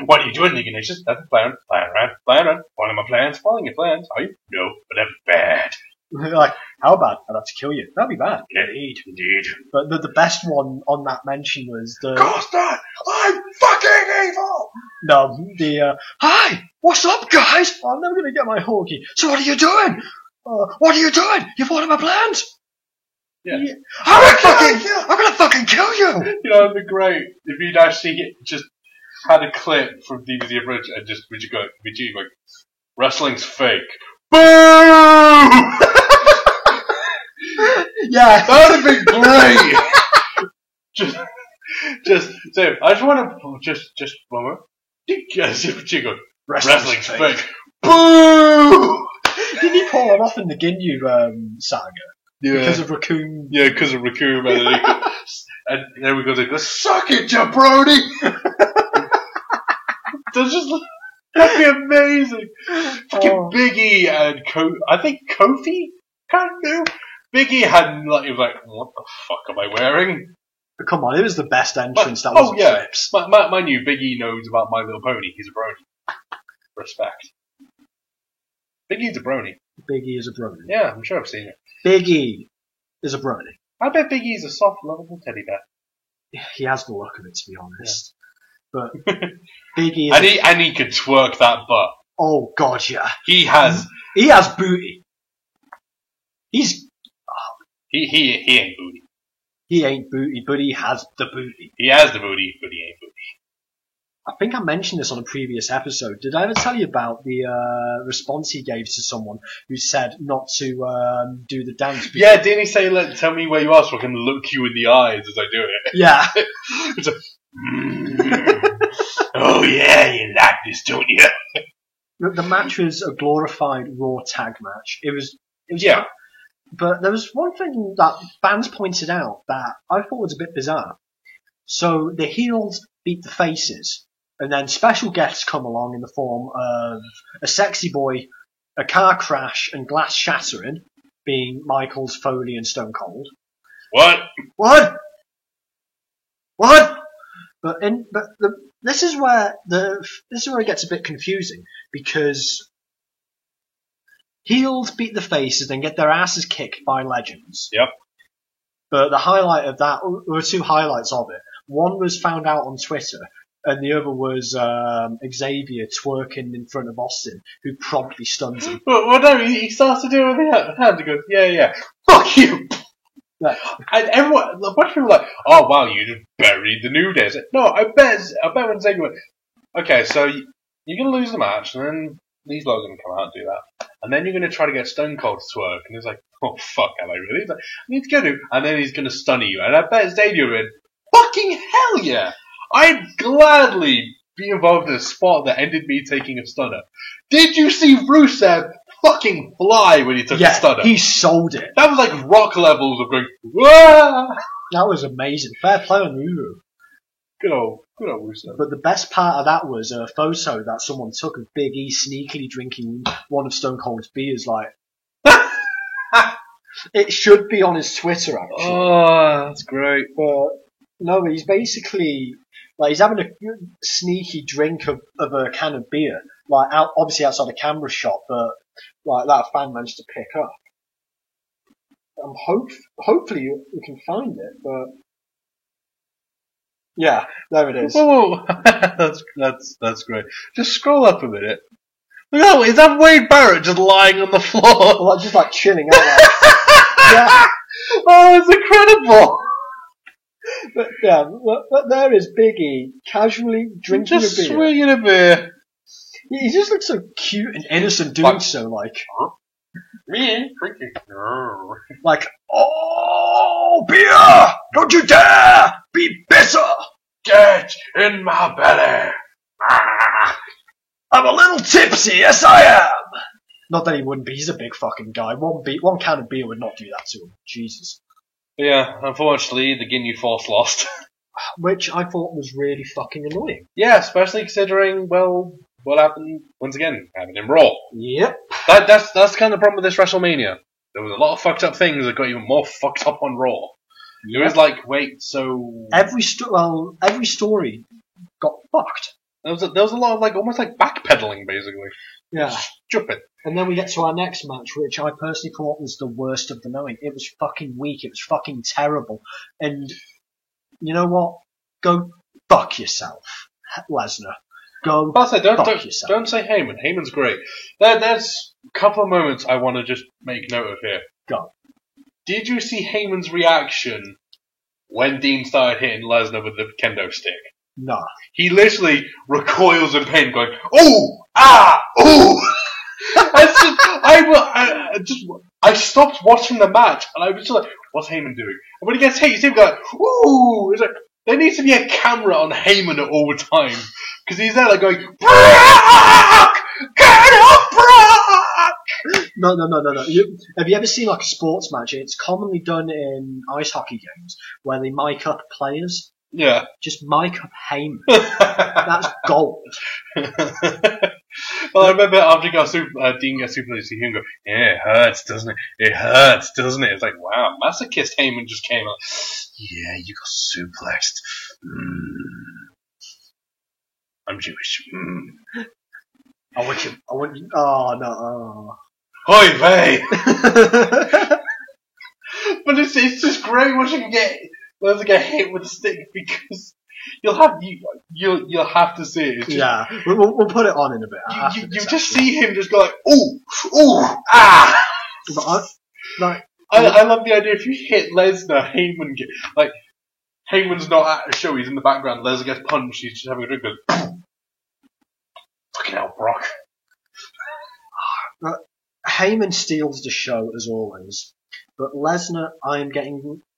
What are you doing, League of Nations? That's a plan around. Following my plans, following your plans. Are you? No, but that's bad. Like, how bad? I'd have to kill you. That'd be bad. Indeed. But the best one on that mention was the... Costa, I'm fucking evil! No, hi, what's up, guys? I'm never gonna get my Hawkeye. So what are you doing? What are you doing? You've ordered my plans? Yeah. I'm gonna fucking kill you! You know, it'd be great if you'd actually just had a clip from DBZ Approach and just Vegeta going, wrestling's fake. Boom! Yeah. That would have been great! just so, I just want to, just one more. Vegeta wrestling's fake. Boom! Didn't he pull it off in the Ginyu saga? Yeah. Because of Raccoon. Yeah, because of Raccoon. And then we go to suck it, jabroni! That'd be amazing. Fucking Biggie and I think Kofi kind of knew. Biggie had he was like, what the fuck am I wearing? But come on, it was the best entrance. That was Trips. Mind you, Biggie knows about My Little Pony. He's a brony. Respect. Biggie's a brony. Biggie is a brony. Yeah, I'm sure I've seen it. Biggie is a brony. I bet Biggie's a soft, lovable teddy bear. He has the look of it, to be honest. Yeah. But Biggie is and he could twerk that butt. Oh god, yeah. He has booty. He ain't booty. He ain't booty, but he has the booty. He has the booty, but he ain't booty. I think I mentioned this on a previous episode. Did I ever tell you about the response he gave to someone who said not to do the dance? Yeah, didn't he say, tell me where you are so I can look you in the eyes as I do it? Yeah. It's a, oh yeah, you like this, don't you? The match was a glorified Raw tag match. It was Yeah. But there was one thing that fans pointed out that I thought was a bit bizarre. So the heels beat the faces, and then special guests come along in the form of a sexy boy, a car crash, and glass shattering, being Michaels, Foley, and Stone Cold. What? This is where it gets a bit confusing, because heels beat the faces and get their asses kicked by legends. Yep. But the highlight of that, there were two highlights of it. One was found out on Twitter, and the other was Xavier twerking in front of Austin, who promptly stuns him. Well, no, he starts to do it with the hand. He goes, yeah, fuck you! Yeah. And everyone, a bunch of people were like, oh wow, you just buried the New Day. No, I bet when Xavier went, okay, so you're going to lose the match, and then these guys are going to come out and do that. And then you're going to try to get Stone Cold to twerk, and he's like, oh fuck, am I really? He's like, I need to go to, and then he's going to stun you. And I bet Xavier went, fucking hell yeah! I'd gladly be involved in a spot that ended me taking a stunner. Did you see Rusev fucking fly when he took the stunner? He sold it. That was like rock levels of going, wah! That was amazing. Fair play on Ruru. Good old Rusev. But the best part of that was a photo that someone took of Big E sneakily drinking one of Stone Cold's beers. Like, it should be on his Twitter, actually. Oh, that's great. But no, he's basically like he's having a sneaky drink of a can of beer, like obviously outside a camera shot, but like that fan managed to pick up. Hopefully you can find it, but yeah, there it is. Whoa. That's great. Just scroll up a minute. No, is that Wade Barrett just lying on the floor? Well, just like chilling out. Like, yeah. Oh, it's incredible. But yeah, but there is Big E casually drinking Just a beer. swinging a beer. He just looks so cute and innocent doing so, like. Me drinking. Like, oh, beer! Don't you dare be bitter! Get in my belly. I'm a little tipsy, yes I am! Not that he wouldn't be, he's a big fucking guy. One can of beer would not do that to him. Jesus. Yeah, unfortunately, the Ginyu Force lost. Which I thought was really fucking annoying. Yeah, especially considering, well, what happened, once again, happened in Raw. Yep. That's kind of the problem with this WrestleMania. There was a lot of fucked up things that got even more fucked up on Raw. It was like, wait, so... Every story got fucked. There was a lot of, like, almost like backpedaling, basically. Yeah. Stupid. And then we get to our next match, which I personally thought was the worst of the night. It was fucking weak. It was fucking terrible. And you know what? Go fuck yourself, Lesnar. Go fuck yourself. Don't say Heyman. Heyman's great. There's a couple of moments I want to just make note of here. Go. Did you see Heyman's reaction when Dean started hitting Lesnar with the kendo stick? Nah. He literally recoils in pain, going, "Oh, ah, ooh!" I stopped watching the match, and I was just like, "What's Heyman doing?" And when he gets hit, you see him go, "Ooh!" It's like there needs to be a camera on Heyman at all times because he's there, like going, "Brock, get up, Brock!" No. Have you ever seen like a sports match? It's commonly done in ice hockey games where they mic up players. Yeah. Just mic up Heyman. That's gold. Well, I remember after Dean got superplayed, see him go, "Yeah, it hurts, doesn't it? It hurts, doesn't it?" It's like, wow, masochist Heyman just came out. Yeah, you got suplexed. I'm Jewish. I want you. Oh no. Hoi vey! But it's just great watching Lesnar get hit with a stick because you'll have to see it. Yeah, we'll put it on in a bit. You just see him just go like, ooh, ah. But I love the idea if you hit Lesnar, Heyman get like Heyman's not at a show, he's in the background, Lesnar gets punched, he's just having a drink, goes, fucking hell, Brock. Heyman steals the show as always, but Lesnar,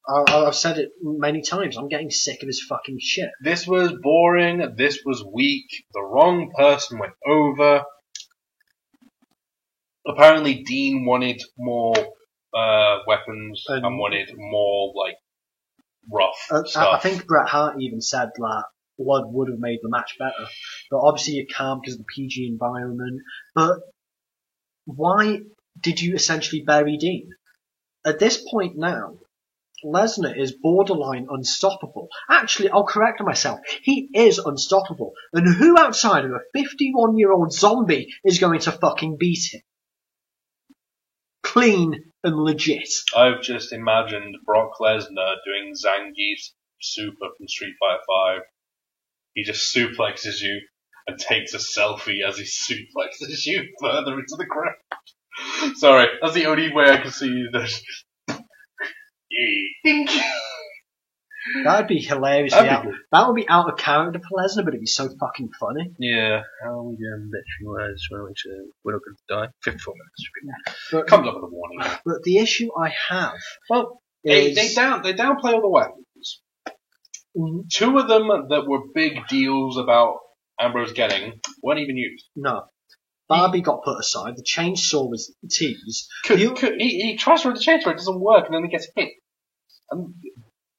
I've said it many times, I'm getting sick of his fucking shit. This was boring, this was weak, the wrong person went over. Apparently Dean wanted more weapons and wanted more, like, rough stuff. I think Bret Hart even said that blood would have made the match better, but obviously you can't because of the PG environment. But why did you essentially bury Dean? At this point now, Lesnar is borderline unstoppable. Actually, I'll correct myself. He is unstoppable. And who outside of a 51-year-old zombie is going to fucking beat him? Clean and legit. I've just imagined Brock Lesnar doing Zangief's super from Street Fighter 5. He just suplexes you and takes a selfie as he suplexes you further into the ground. Sorry, that's the only way I can see that. That'd be hilarious. That would be out of character for Lesnar, but it'd be so fucking funny. Yeah. How are we doing literally we're not going to die? 54 minutes. But comes up with a warning. But the issue I have, they downplay all the weapons. Two of them that were big deals about Ambrose getting weren't even used. No. Barbie got put aside. The chainsaw was teased. He tries to run the chainsaw, it doesn't work, and then he gets hit. And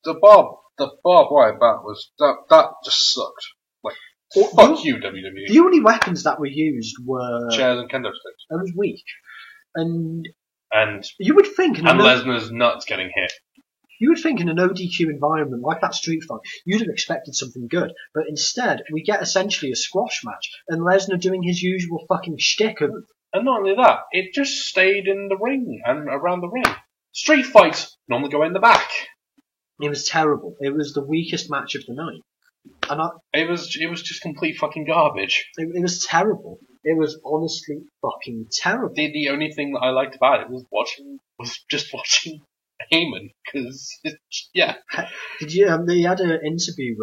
the barbed wire bat was that just sucked. Like, fuck you, WWE. The only weapons that were used were chairs and kendo sticks. That was weak, and and you would think, Lesnar's nuts getting hit. You would think in an ODQ environment like that street fight, you'd have expected something good, but instead we get essentially a squash match and Lesnar doing his usual fucking shtick of. And not only that, it just stayed in the ring and around the ring. Street fights normally go in the back. It was terrible. It was the weakest match of the night. And it was just complete fucking garbage. It was terrible. It was honestly fucking terrible. The only thing that I liked about it was just watching Heyman, because yeah. Did you? They had an interview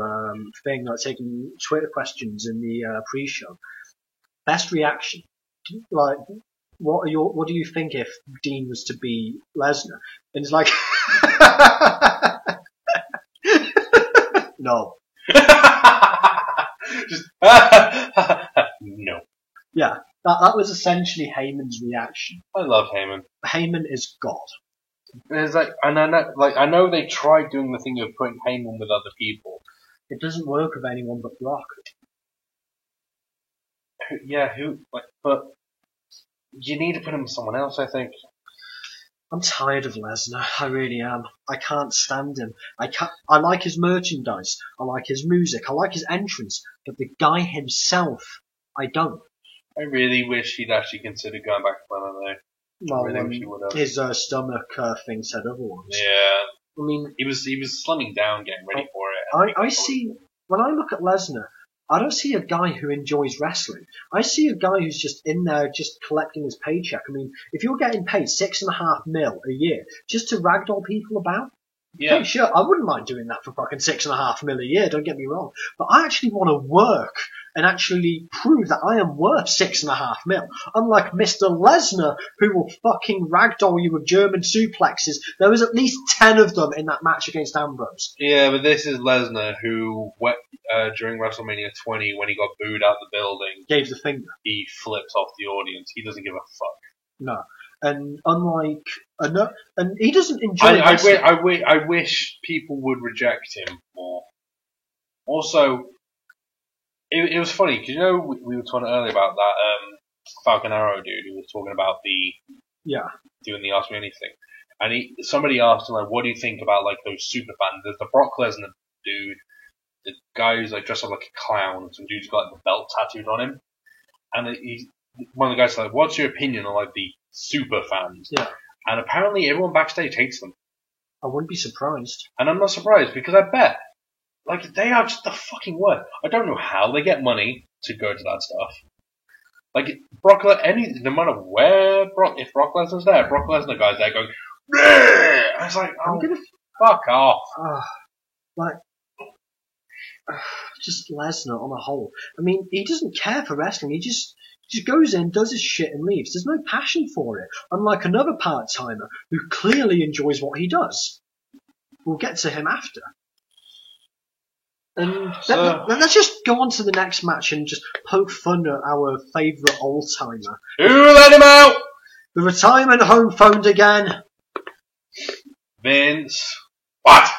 thing, like taking Twitter questions in the pre-show. Best reaction, like, what do you think if Dean was to be Lesnar? And it's like, no. Just no. Yeah, that was essentially Heyman's reaction. I love Heyman. Heyman is God. It's like, and I know they tried doing the thing of putting Heyman with other people. It doesn't work with anyone but Brock. But you need to put him with someone else, I think. I'm tired of Lesnar. I really am. I can't stand him. I like his merchandise. I like his music. I like his entrance. But the guy himself, I don't. I really wish he'd actually consider going back to MMA. Well, really wish he would have. His stomach thing said otherwise. Yeah. I mean, he was slimming down, getting ready for it. I see, when I look at Lesnar, I don't see a guy who enjoys wrestling. I see a guy who's just in there just collecting his paycheck. I mean, if you're getting paid $6.5 million a year just to ragdoll people about, yeah, hey, sure, I wouldn't mind doing that for fucking $6.5 million a year, don't get me wrong. But I actually want to work and actually prove that I am worth $6.5 million. Unlike Mr. Lesnar, who will fucking ragdoll you with German suplexes. There was at least 10 of them in that match against Ambrose. Yeah, but this is Lesnar who, during WrestleMania 20, when he got booed out the building, gave the finger. He flipped off the audience. He doesn't give a fuck. No. And unlike, and he doesn't enjoy I wish people would reject him more. Also, it was funny, because you know, we were talking earlier about that Falcon Arrow dude who was talking about doing the Ask Me Anything. And somebody asked him, like, what do you think about, like, those super fans? There's the Brock Lesnar dude, the guy who's, like, dressed up like a clown, some dude's got, like, the belt tattooed on him. And one of the guys said, like, what's your opinion on, like, the super fans? Yeah. And apparently everyone backstage hates them. I wouldn't be surprised. And I'm not surprised, because I bet, like, they are just the fucking worst. I don't know how they get money to go to that stuff. Like, no matter where if Brock Lesnar's there, Brock Lesnar guy's there going, bleh! I was like, I'm gonna fuck off. Like, just Lesnar on a whole. I mean, he doesn't care for wrestling. He just goes in, does his shit, and leaves. There's no passion for it. Unlike another part-timer who clearly enjoys what he does. We'll get to him after. And let's just go on to the next match and just poke fun at our favourite old-timer. Who let him out? The retirement home phoned again. Vince. What?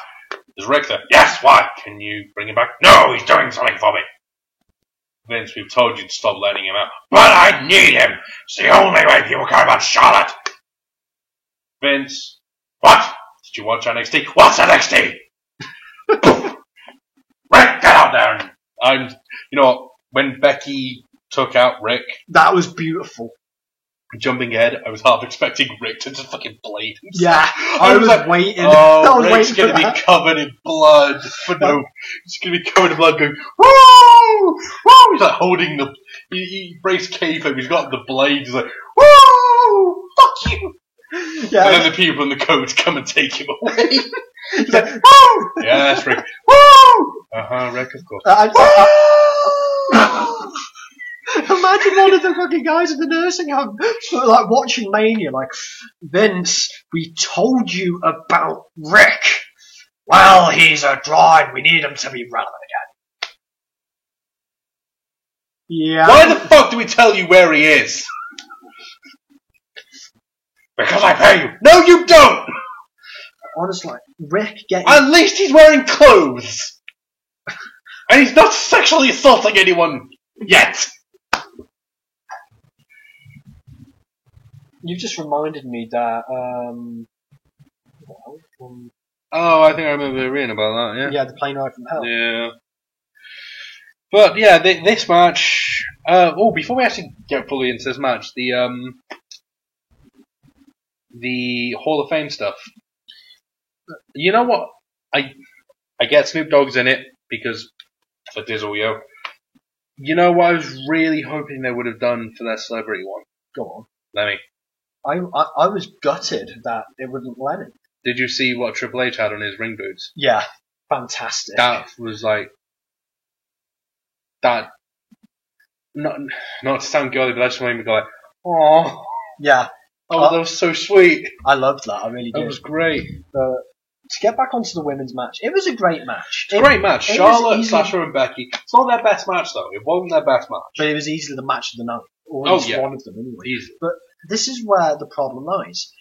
Is Rick there? Yes, what? Can you bring him back? No, he's doing something for me. Vince, we've told you to stop letting him out. But I need him. It's the only way people care about Charlotte. Vince. What? Did you watch NXT? What's NXT? Rick, get out there. And you know what? When Becky took out Rick, that was beautiful. Jumping ahead, I was half expecting Rick to just fucking blade himself. Yeah, I was like, waiting. Oh, Rick's going to be covered in blood. For no, he's going to be covered in blood going, woo! Woo! He's like holding the, he breaks kayfabe, he's got the blade, he's like, woo! Fuck you! Yeah, and then the people in the coach come and take him away. He's like, woo! Yeah, that's Rick. Woo! Rick, of course. Imagine one of the fucking guys in the nursing home, like, watching Mania, like, Vince, we told you about Rick. Well, he's a draw and we need him to be relevant again. Yeah. Why the fuck do we tell you where he is? Because I pay you. No, you don't! Honestly, Rick getting... At least he's wearing clothes! And he's not sexually assaulting anyone yet! You've just reminded me that, Oh, I think I remember reading about that, yeah. Yeah, the plane ride from hell. Yeah. But, yeah, this match... before we actually get fully into this match, the Hall of Fame stuff. You know what? I get Snoop Dogg's in it, because for Dizzle Yo. You know what I was really hoping they would have done for their celebrity one? Go on. Let me. I was gutted that it wouldn't let it. Did you see what Triple H had on his ring boots? Yeah, fantastic. That was like that. Not to sound girly, but that just made me go like, oh, yeah. Oh, that was so sweet. I loved that. I really did. That was great. To get back onto the women's match, it was a great match. It's a great match. Charlotte, Sasha, and Becky. It's not their best match though. It wasn't their best match. But it was easily the match of the night, or at least one of them anyway. Easy. But this is where the problem lies.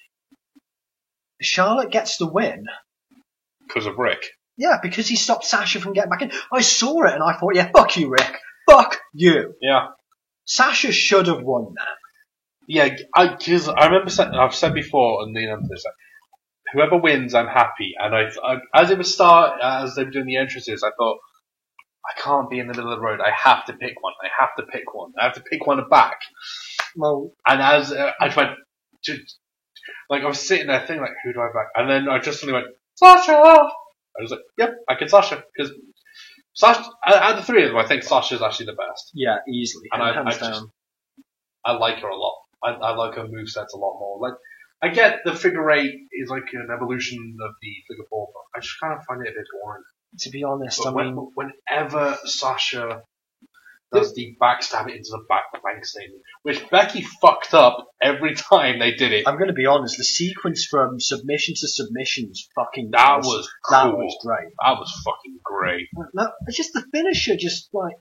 Charlotte gets the win because of Rick. Yeah, because he stopped Sasha from getting back in. I saw it and I thought, yeah, fuck you, Rick. Fuck you. Yeah. Sasha should have won that. Yeah, because I remember I've said before, and lean into this, like, whoever wins, I'm happy. And I as they were doing the entrances, I thought, I can't be in the middle of the road. I have to pick one. I have to pick one back. Well, and as I went, like I was sitting there thinking, like, who do I back? And then I just suddenly went, Sasha. I was like, yep, I can Sasha because Sasha. Out of the three of them, I think Sasha's actually the best. Yeah, easily. And I like her a lot. I like her moveset a lot more. Like, I get the figure eight is like an evolution of the figure four, but I just kind of find it a bit boring. To be honest, but whenever Sasha does the backstab it into the bank statement, which Becky fucked up every time they did it. I'm going to be honest, the sequence from submission to submission was fucking That was cool. That was great. That was fucking great. No, it's just the finisher, just like,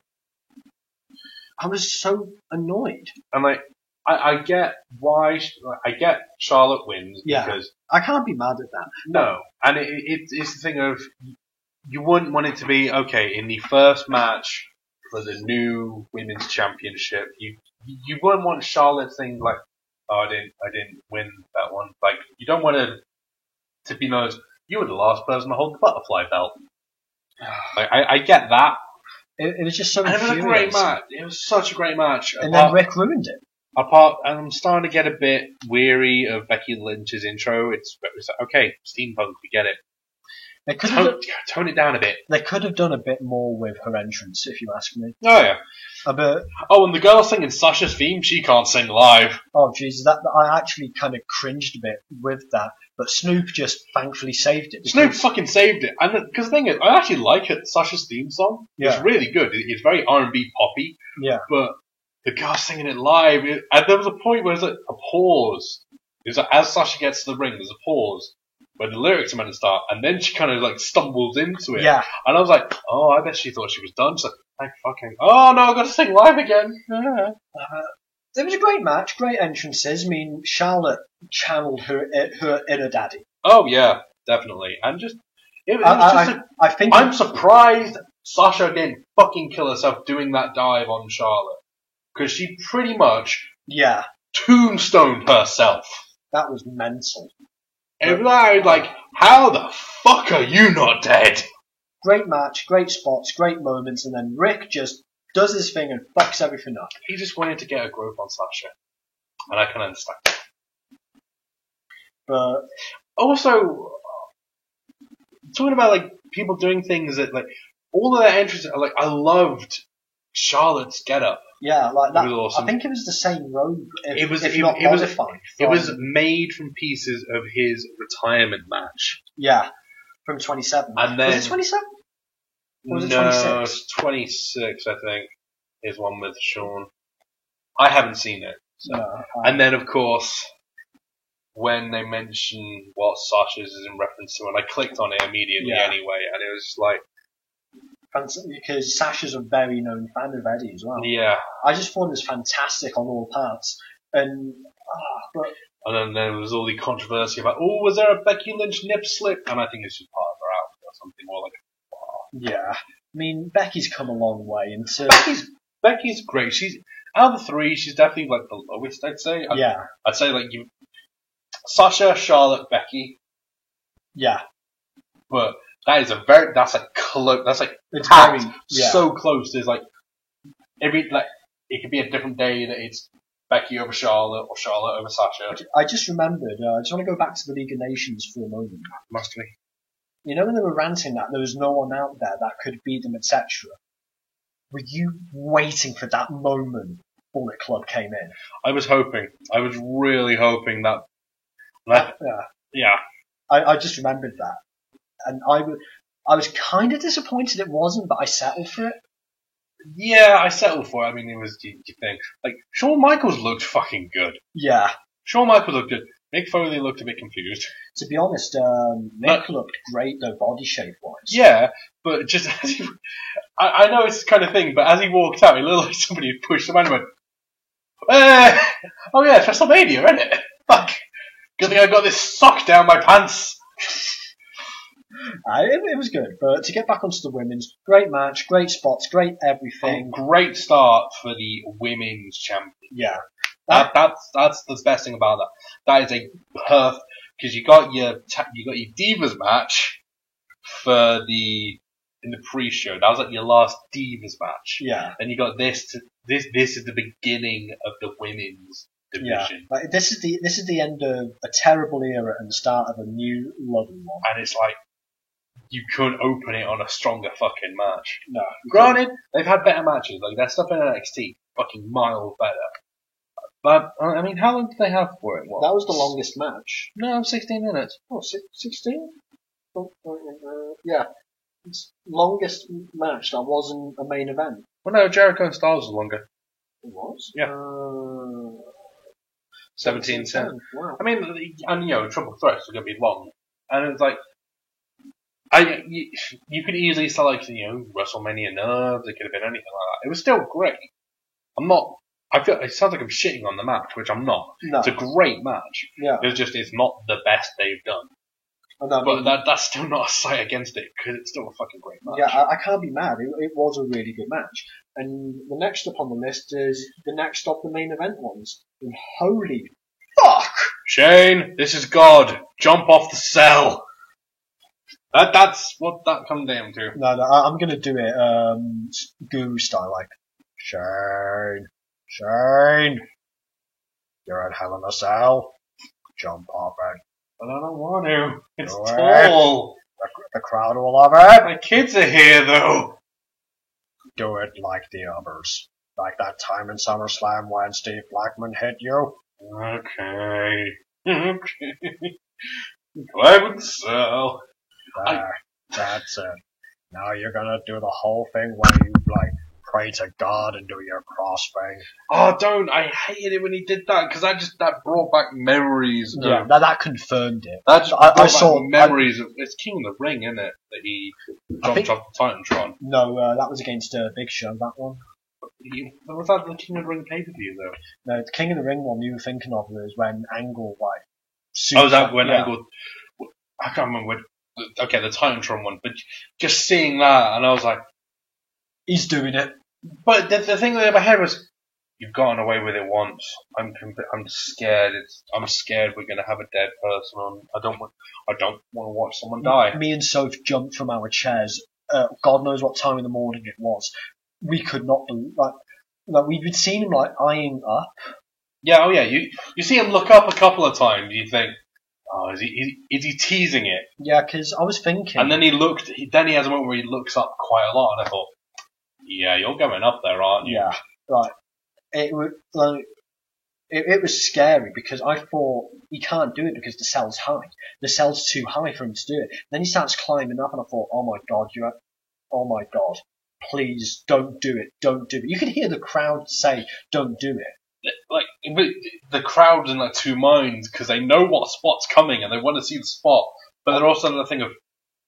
I was so annoyed. And like, I get why, I get Charlotte wins because I can't be mad at that. No, and it's the thing of, you wouldn't want it to be, okay, in the first match for the new women's championship, you wouldn't want Charlotte saying like, oh, I didn't win that one. Like, you don't want to be known as, you were the last person to hold the butterfly belt. Like, I get that. It was just so infuriating. It was a great match. It was such a great match. And then Rick ruined it. And I'm starting to get a bit weary of Becky Lynch's intro. It's like, okay, steampunk, we get it. They could have Tone it down a bit. done a bit more with her entrance, if you ask me. Oh yeah. A bit. Oh, and the girl singing Sasha's theme, she can't sing live. Oh Jesus, that I actually kind of cringed a bit with that, but Snoop just thankfully saved it. Snoop fucking saved it, and because the thing is, I actually like it. Sasha's theme song. Yeah. It's really good. It's very R&B poppy. Yeah. But the girl singing it live, and there was a point where there's like a pause. It's like, as Sasha gets to the ring, there's a pause where the lyrics are meant to start, and then she kind of like stumbles into it. Yeah. And I was like, oh, I bet she thought she was done. So, thank fucking. Oh no, I've got to sing live again. It was a great match, great entrances. I mean, Charlotte channeled her inner daddy. Oh yeah, definitely, and just it was just. I think I'm surprised Sasha didn't fucking kill herself doing that dive on Charlotte, because she pretty much yeah, tombstoned herself. that was mental. And I was like, how the fuck are you not dead? Great match, great spots, great moments, and then Rick just does his thing and fucks everything up. He just wanted to get a growth on Sasha, and I can understand. But Also, talking about like people doing things that like all of their entries are like, I loved Charlotte's getup. yeah, like that. It was awesome. I think it was the same robe. It was not modified. It was made from pieces of his retirement match. Yeah, from 27. And then was it 27? Or was it no, 26? it's 26, I think, is one with Sean. I haven't seen it. So. No, And then, of course, when they mention what Sasha's is in reference to, and I clicked on it immediately Yeah. anyway, and it was just like, because Sasha's a very known fan of Eddie as well. yeah. I just thought it was fantastic on all parts. And but And then there was all the controversy about, oh, was there a Becky Lynch nip slip? And I think it's just part of her outfit or something more like. yeah, I mean Becky's come a long way into Becky's great. She's out of the three, she's definitely like the lowest. I'd say. yeah, I'd say like Sasha, Charlotte, Becky, yeah. but that's like close. That's like It's packed, very yeah. so close. There's like it could be a different day that it's Becky over Charlotte or Charlotte over Sasha. I just remembered. I just want to go back to the League of Nations for a moment. Must be. You know when they were ranting that there was no one out there that could beat them, etc. Were you waiting for that moment Bullet Club came in? I was really hoping that. Yeah. I just remembered that, and I was kind of disappointed it wasn't, but I settled for it. Yeah, I settled for it. I mean, it was, you think, like, Shawn Michaels looked fucking good. Yeah. Shawn Michaels looked good. Mick Foley looked a bit confused. To be honest, Mick looked great though, body shape wise. Yeah, but just as he, I know it's the kind of thing, but as he walked out, he looked like somebody had pushed him and went, oh yeah, it's WrestleMania, isn't it? Fuck. Good thing I got this sock down my pants. It was good, but to get back onto the women's, great match, great spots, great everything. Great start for the women's champion. Yeah. That's the best thing about that. That is a perfect, because you got your Divas match in the pre-show. That was like your last Divas match. Yeah. And you got this is the beginning of the women's division. Yeah. Like, this is the end of a terrible era and the start of a new lovely one. And it's like, you couldn't open it on a stronger fucking match. No. Granted, they've had better matches. Like, their stuff in NXT, fucking miles better. But, I mean, how long did they have for it? What? That was the longest match. No, 16 minutes. Oh, 16? Yeah. It's longest match that wasn't a main event. Well, no, Jericho and Styles was longer. It was? Yeah. 17:10. Wow. I mean, and triple threats are going to be long. And it's like, you could easily say like, WrestleMania nerves, it could have been anything like that. It was still great. I feel, it sounds like I'm shitting on the match, which I'm not. No. It's a great match. Yeah. It's not the best they've done. But that's still not a slight against it, because it's still a fucking great match. Yeah, I can't be mad. It was a really good match. And the next up on the list is the next of the main event ones. And holy fuck! Shane, this is God. Jump off the cell. That's what that comes down to. No, I'm gonna do it, Guru style, like, Shane, you're at Hell in a Cell. Jump off it. But I don't want to. It's Do it. tall. The crowd will love it. My kids are here, though. Do it like the others. Like that time in SummerSlam when Steve Blackman hit you. Okay. I would sell. There. That's it. Now you're gonna do the whole thing where you, like, pray to God and do your cross thing. Oh, don't. I hated it when he did that, because that brought back memories. Yeah, that confirmed it. That just I brought saw back memories of... It's King of the Ring, isn't it? That he jumped off the Titantron. No, that was against Big Show, that one. Was that the King of the Ring pay-per-view, though? No, the King of the Ring one you were thinking of was when Angle, like... Oh, was that when Angle... I can't remember okay, the Titantron one, but just seeing that, and I was like... He's doing it. But the thing in my head was, you've gotten away with it once. I'm scared. I'm scared we're gonna have a dead person on. I don't want to watch someone die. Me and Soph jumped from our chairs. God knows what time in the morning it was. We could not believe, like we'd seen him, like, eyeing up. Yeah, oh yeah. You see him look up a couple of times. You think, oh, is he teasing it? Yeah, because I was thinking. And then he has a moment where he looks up quite a lot, and I thought, yeah, you're going up there, aren't you? Yeah, like it was scary because I thought he can't do it because the cell's high. The cell's too high for him to do it. Then he starts climbing up, and I thought, oh my god, please don't do it, don't do it. You could hear the crowd say, don't do it. Like the crowd's in like two minds because they know what spot's coming and they want to see the spot, but they're also in the thing of,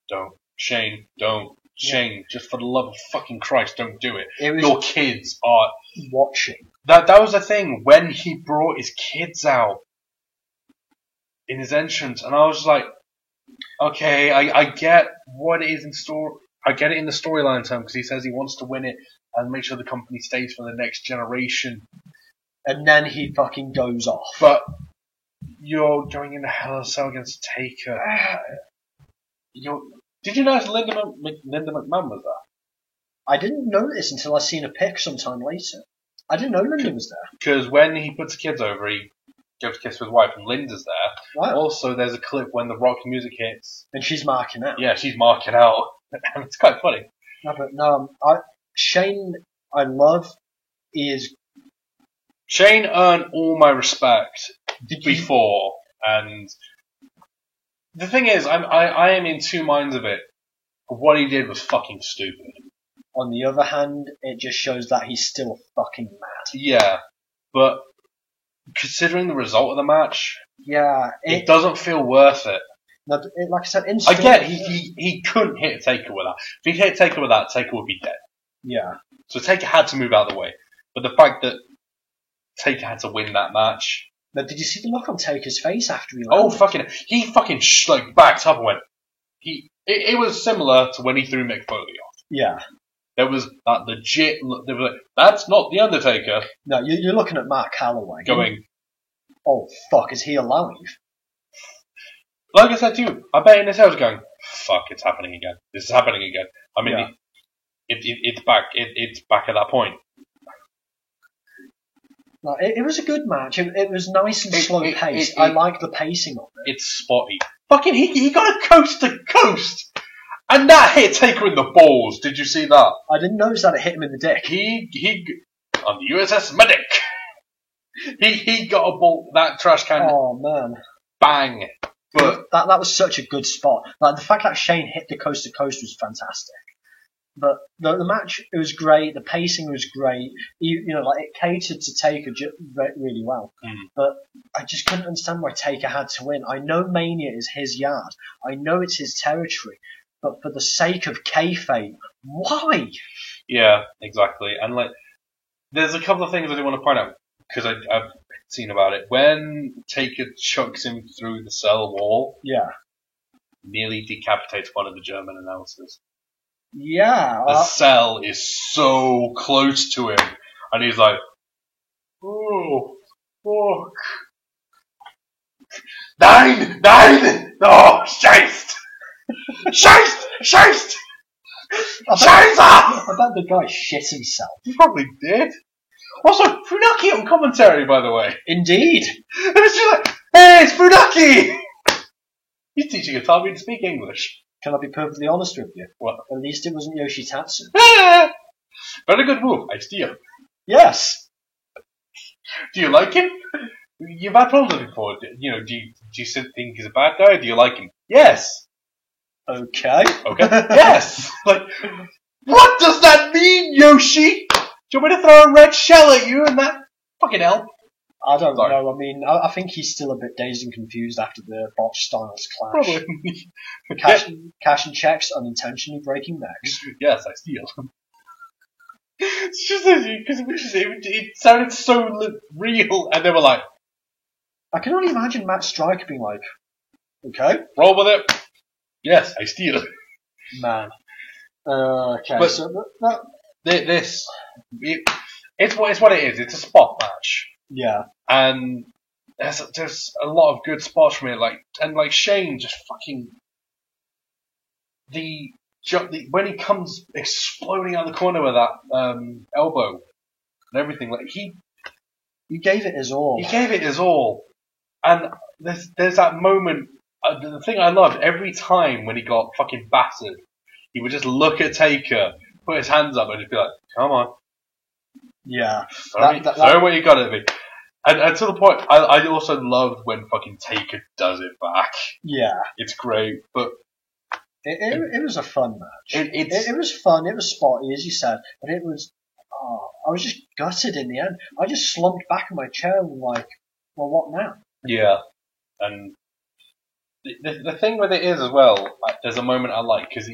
don't, Shane, don't. Shane, just for the love of fucking Christ, don't do it. Your kids are watching. That was the thing when he brought his kids out in his entrance, and I was like, okay, I get what it is in store. I get it in the storyline term because he says he wants to win it and make sure the company stays for the next generation. And then he fucking goes off. But you're going into Hell in a Cell against Taker. Did you notice Linda McMahon was there? I didn't notice until I seen a pic sometime later. I didn't know Linda was there. Because when he puts the kids over, he gives a kiss to his wife, and Linda's there. Wow. Also, there's a clip when the rock music hits. And she's marking out. Yeah, she's marking out. It's quite funny. Shane, I love, is... Shane earned all my respect before, and... The thing is, I am in two minds of it. What he did was fucking stupid. On the other hand, it just shows that he's still fucking mad. Yeah, but considering the result of the match, yeah, it doesn't feel worth it. No, like I said, I get he couldn't hit Taker with that. If he hit Taker with that, Taker would be dead. Yeah. So Taker had to move out of the way. But the fact that Taker had to win that match. But did you see the look on Taker's face after he landed? Oh, he backed up and went. It was similar to when he threw Mick Foley off. Yeah. There was that legit look. They were like, that's not the Undertaker. No, you're looking at Mark Calloway. Going, oh fuck, is he alive? Like I said to you, I bet in his head was going, fuck, it's happening again. This is happening again. I mean, yeah. It's back. It's back at that point. No, it was a good match. It was nice and slow paced. I like the pacing of it. It's spotty. Fucking, he got a coast to coast! And that hit Taker in the balls. Did you see that? I didn't notice that it hit him in the dick. He on the USS Medic. He got a ball, that trash can. Oh man. Bang. But that was such a good spot. Like, the fact that Shane hit the coast to coast was fantastic. But the match, it was great. The pacing was great. It catered to Taker really well. But I just couldn't understand why Taker had to win. I know Mania is his yard. I know it's his territory. But for the sake of kayfabe, why? Yeah, exactly. And there's a couple of things I do want to point out because I've seen about it. When Taker chucks him through the cell wall, yeah, nearly decapitates one of the German announcers. Yeah. The cell is so close to him. And he's like, oh, fuck. 9! Oh, scheist! Scheist! Scheist! I bet the guy shit himself. He probably did. Also, Funaki on commentary, by the way. Indeed. And it's just like, hey, it's Funaki! He's teaching Italian to speak English. Can I be perfectly honest with you? What? At least it wasn't Yoshitatsu. Very good move. I steal. Yes. Do you like him? You've had problems before. Do you think he's a bad guy? Do you like him? Yes. Okay. Okay. Yes. Like, what does that mean, Yoshi? Do you want me to throw a red shell at you and that fucking help? I don't Sorry. know. I mean, I think he's still a bit dazed and confused after the botch styles clash. Probably. Cash and checks unintentionally breaking necks. Yes, I steal. It's just because it sounded so real, and they were like, I can only imagine Matt Stryker being like, okay, roll with it. Yes, I steal. man. Okay, But- so that It's what it is. It's a spot match. yeah, And there's a lot of good spots from it, like Shane just fucking when he comes exploding out the corner with that elbow and everything, like he gave it his all. gave it his all. And there's that moment. The thing I loved every time when he got fucking battered, he would just look at Taker, put his hands up, and just be like, "Come on, Yeah, throw what you got at me." And to the point, I also loved when fucking Taker does it back. yeah. It's great, but It was a fun match. it's It was fun. It was spotty, as you said, but it was. Oh, I was just gutted in the end. I just slumped back in my chair and like, well, what now? yeah. And the thing with it is as well, there's a moment I like because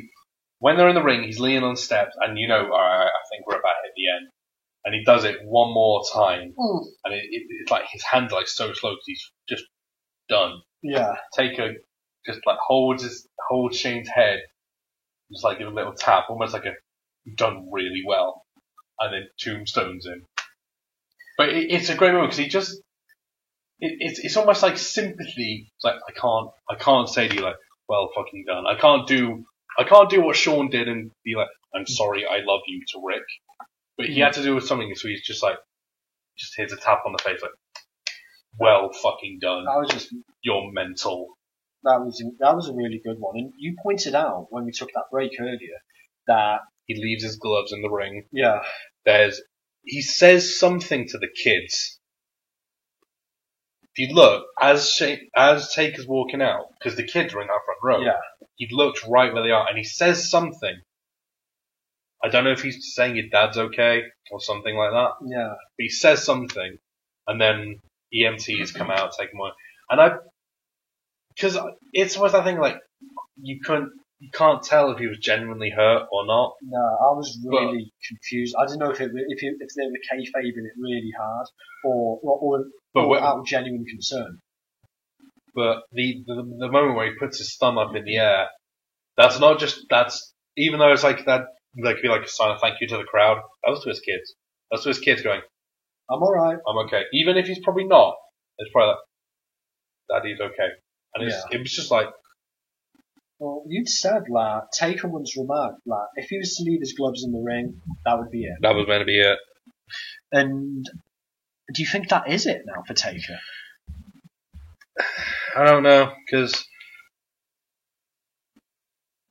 when they're in the ring, he's leaning on steps, and alright, I think we're about at the end, and he does it one more time, and it's like his hands are like so slow because he's just done. Yeah, Taker just like holds Shane's head, just like give a little tap, almost like you've done really well, and then tombstones him. But it's a great moment because he just it's almost like sympathy. It's like I can't say to you like, well fucking done. I can't do what Sean did and be like, I'm sorry, I love you to Rick. But he had to do with something, so he's just like, just here's a tap on the face, like, well fucking done. You're mental. that was a really good one. And you pointed out when we took that break earlier that He leaves his gloves in the ring. yeah, He says something to the kids. If you look, as Taker's walking out, because the kids are in that front row, yeah, he looks right where they are, and he says something. I don't know if he's saying your dad's okay, or something like that, yeah. but he says something, and then EMTs come out, take him away. Because it's always that thing, like, you can't tell if he was genuinely hurt or not. No, I was really confused. I didn't know if they were kayfabing it really hard or out of genuine concern. But the moment where he puts his thumb up in the air, that's even though it's like that, like be like a sign of thank you to the crowd. That was to his kids. That's to his kids going, I'm alright. I'm okay. Even if he's probably not, it's probably like, Daddy's okay. And it was just like, Well, you'd said, Taker once remarked, if he was to leave his gloves in the ring, that would be it. that was meant to be it. And do you think that is it now for Taker? I don't know, because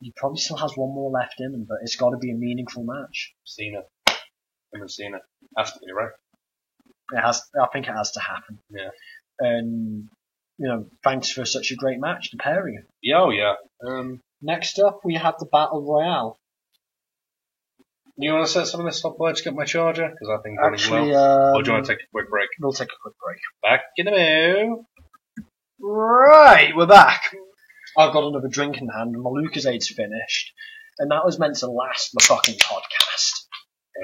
He probably still has one more left in him, but it's got to be a meaningful match. Cena. Him and Cena. Has to be, right? I think it has to happen. Yeah. And, thanks for such a great match, the pairing. Yeah, oh yeah. Next up, we had the Battle Royale. You want to set some of this up while I just get my charger? Because I think running Actually, well. Or do you want to take a quick break? We'll take a quick break. Back in a minute. Right, we're back. I've got another drink in hand, and my Lucasade's finished. And that was meant to last the fucking podcast.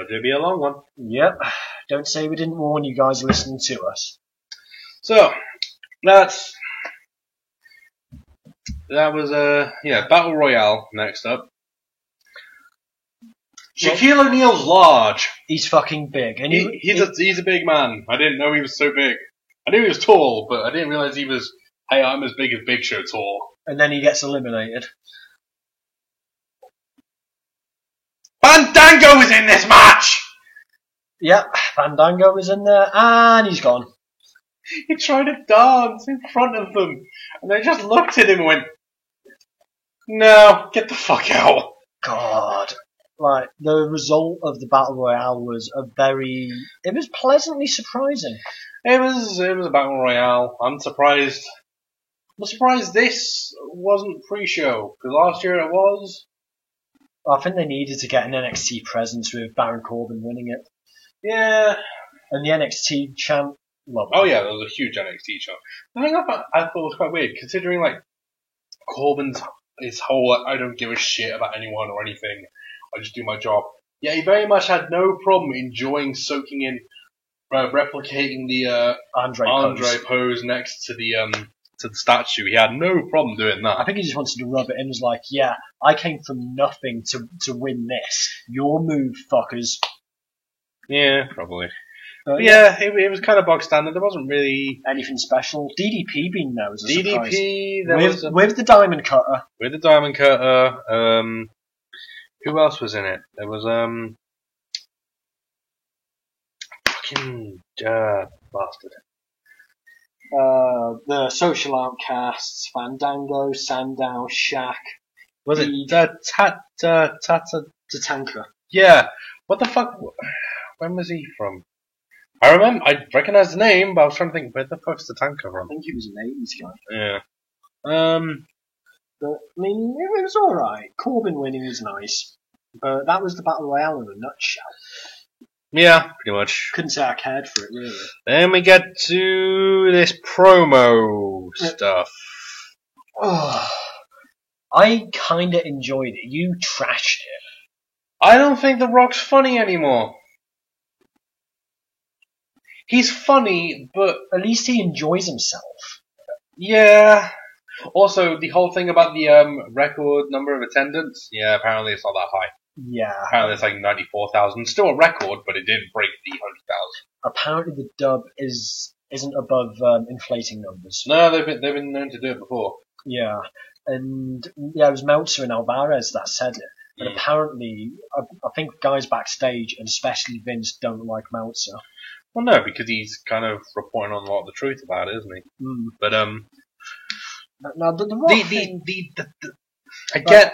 It'll be a long one. Yep. Don't say we didn't warn you guys listening to us. So, that was Battle Royale next up. Shaquille O'Neal's large. He's fucking big. And He's a big man. I didn't know he was so big. I knew he was tall, but I didn't realize he was, hey, I'm as big as Big Show tall. And then he gets eliminated. Fandango is in this match! Yep, Fandango was in there, and he's gone. He tried to dance in front of them, and they just looked at him and went, No, get the fuck out. God. Like, the result of the Battle Royale was it was pleasantly surprising. It was a battle royale. I'm surprised this wasn't pre-show, because last year it was. I think they needed to get an NXT presence with Baron Corbin winning it. Yeah. And the NXT champ, loved it. Oh yeah, there was a huge NXT show. The thing I thought was quite weird, considering like Corbin's his whole I don't give a shit about anyone or anything, I just do my job. Yeah, he very much had no problem enjoying soaking in, replicating the Andre pose next to the statue. He had no problem doing that. I think he just wanted to rub it in. He was like, yeah, I came from nothing to win this. Your move, fuckers. Yeah, probably. Yeah, it was kind of bog standard. There wasn't really anything special. DDP being there was a surprise. DDP, with the Diamond Cutter. With the Diamond Cutter. Who else was in it? There was fucking bastard. The Social Outcasts, Fandango, Sandow, Shaq. Was it Tatanka? Yeah. What the fuck? When was he from? I recognise the name, but I was trying to think, where the fuck's the tanker from? I think he was an 80s guy. Yeah. But, I mean, it was alright. Corbin winning was nice. But that was the Battle Royale in a nutshell. Yeah, pretty much. Couldn't say I cared for it, really. Then we get to this promo stuff. Oh, I kinda enjoyed it. You trashed it. I don't think The Rock's funny anymore. He's funny, but at least he enjoys himself. Yeah. Also, the whole thing about the record number of attendance, yeah, apparently it's not that high. Yeah. Apparently it's like 94,000. Still a record, but it didn't break the 100,000. Apparently the dub isn't above inflating numbers. No, they've been known to do it before. Yeah. And yeah, it was Meltzer and Alvarez that said it. But apparently, I think guys backstage, and especially Vince, don't like Meltzer. Well, no, because he's kind of reporting on a lot of the truth about it, isn't he? Mm. But now the Rock thing, I get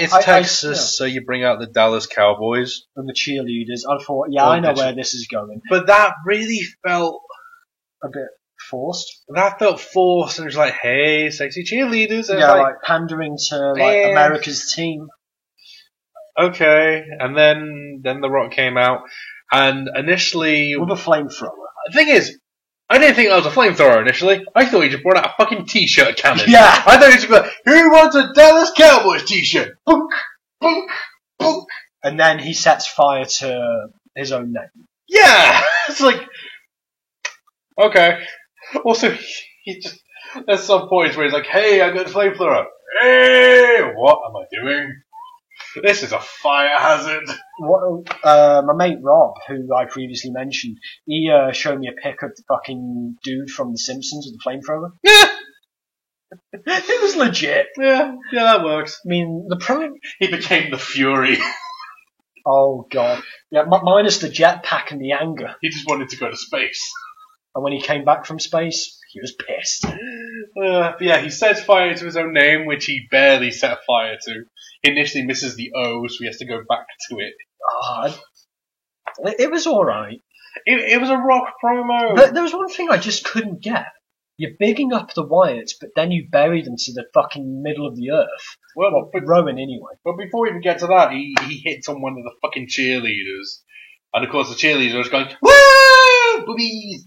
it's Texas, so you bring out the Dallas Cowboys and the cheerleaders. I thought, I know where this is going. But that really felt a bit forced. That felt forced, and it was like, hey, sexy cheerleaders, and like pandering to like America's team. Okay, and then The Rock came out, and initially with a flamethrower. The thing is, I didn't think that was a flamethrower initially. I thought he just brought out a fucking t-shirt cannon. Yeah, I thought he just like, who wants a Dallas Cowboys t-shirt? Book, book, book. And then he sets fire to his own name. Yeah, it's like, okay. Also, he just there's some points where he's like, hey, I got a flamethrower. Hey, what am I doing? This is a fire hazard. My mate Rob, who I previously mentioned, he showed me a pic of the fucking dude from The Simpsons with the flamethrower. Yeah. It was legit. Yeah, that works. I mean, he became the Fury. Oh god. Yeah, minus the jetpack and the anger. He just wanted to go to space. And when he came back from space, he was pissed. Yeah, he sets fire to his own name, which he barely set fire to. He initially misses the O, so he has to go back to it. It was alright. It was a Rock promo. But there was one thing I just couldn't get. You're bigging up the Wyatts, but then you bury them to the fucking middle of the earth. Well, Rowan anyway. But before we even get to that, he hits on one of the fucking cheerleaders. And of course the cheerleaders are just going, woo! Boobies!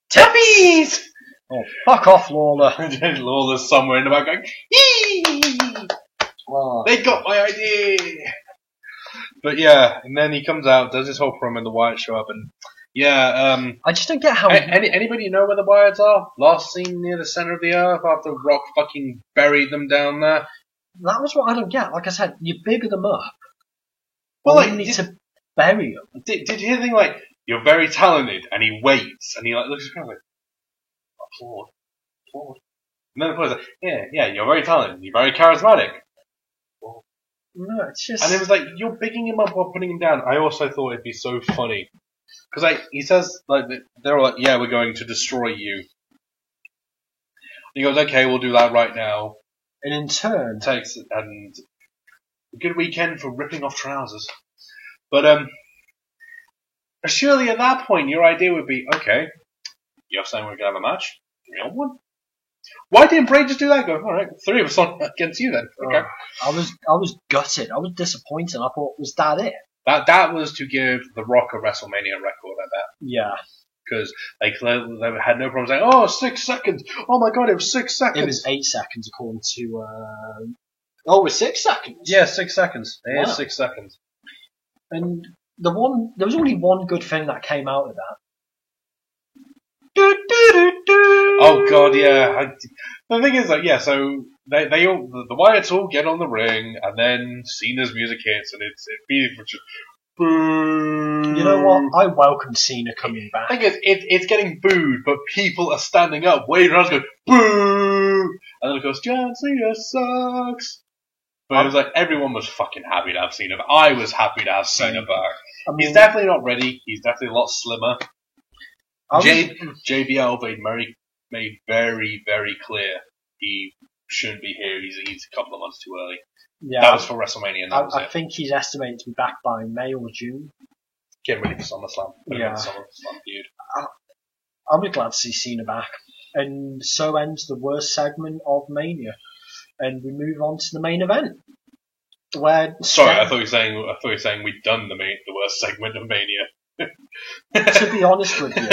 Tuppies! Oh, fuck off, Lawler. Lawler's somewhere in the back going, eee! Oh. They got my idea! But yeah, and then he comes out, does his whole promo, and the Wyatts show up, and I just don't get how... Anybody know where the Wyatts are? Last seen near the center of the earth after Rock fucking buried them down there? That was what I don't get. Like I said, you bigger them up. Well, you need to bury them. Did you hear the thing like, you're very talented, and he waits, and he like looks kind of like, applaud. And then the player's like, yeah, you're very talented, you're very charismatic. No, it's just... And it was like, you're bigging him up while putting him down. I also thought it'd be so funny. Because like, he says, like, they're like, yeah, we're going to destroy you. And he goes, okay, we'll do that right now. And in turn, takes and a good weekend for ripping off trousers. But surely at that point your idea would be, okay, you're saying we're gonna have a match? We on one. Why didn't Bray just do that? Go, all right, 3 of us on against you then. Okay. I was gutted. I was disappointed. I thought, was that it? That was to give The Rock a WrestleMania record, I bet. Yeah. Because they had no problem saying, oh, 6 seconds. Oh my god, it was 6 seconds. It was 8 seconds according to. Oh, it was 6 seconds. Yeah, 6 seconds. It is Wow. 6 seconds. And there was only one good thing that came out of that. Oh god, yeah. The thing is, like, yeah. So they all the Wyatts all get on the ring, and then Cena's music hits, and it's just boo. You know what? I welcome Cena coming I back. think it's getting booed, but people are standing up, waving around, going boo, and then it goes, John Cena sucks. But it was like everyone was fucking happy to have Cena back. I was happy to have Cena back. I mean, He's definitely not ready. He's definitely a lot slimmer. I was- JBL made very, very clear he shouldn't be here. He's a couple of months too early. yeah, That was for WrestleMania, and that was I it. think he's estimated to be back by May or June. Getting ready for SummerSlam. Yeah. SummerSlam feud. I'll be glad to see Cena back. And so ends the worst segment of Mania. And we move on to the main event. Where Sorry, I thought you were saying we'd done the worst segment of Mania. to be honest with you,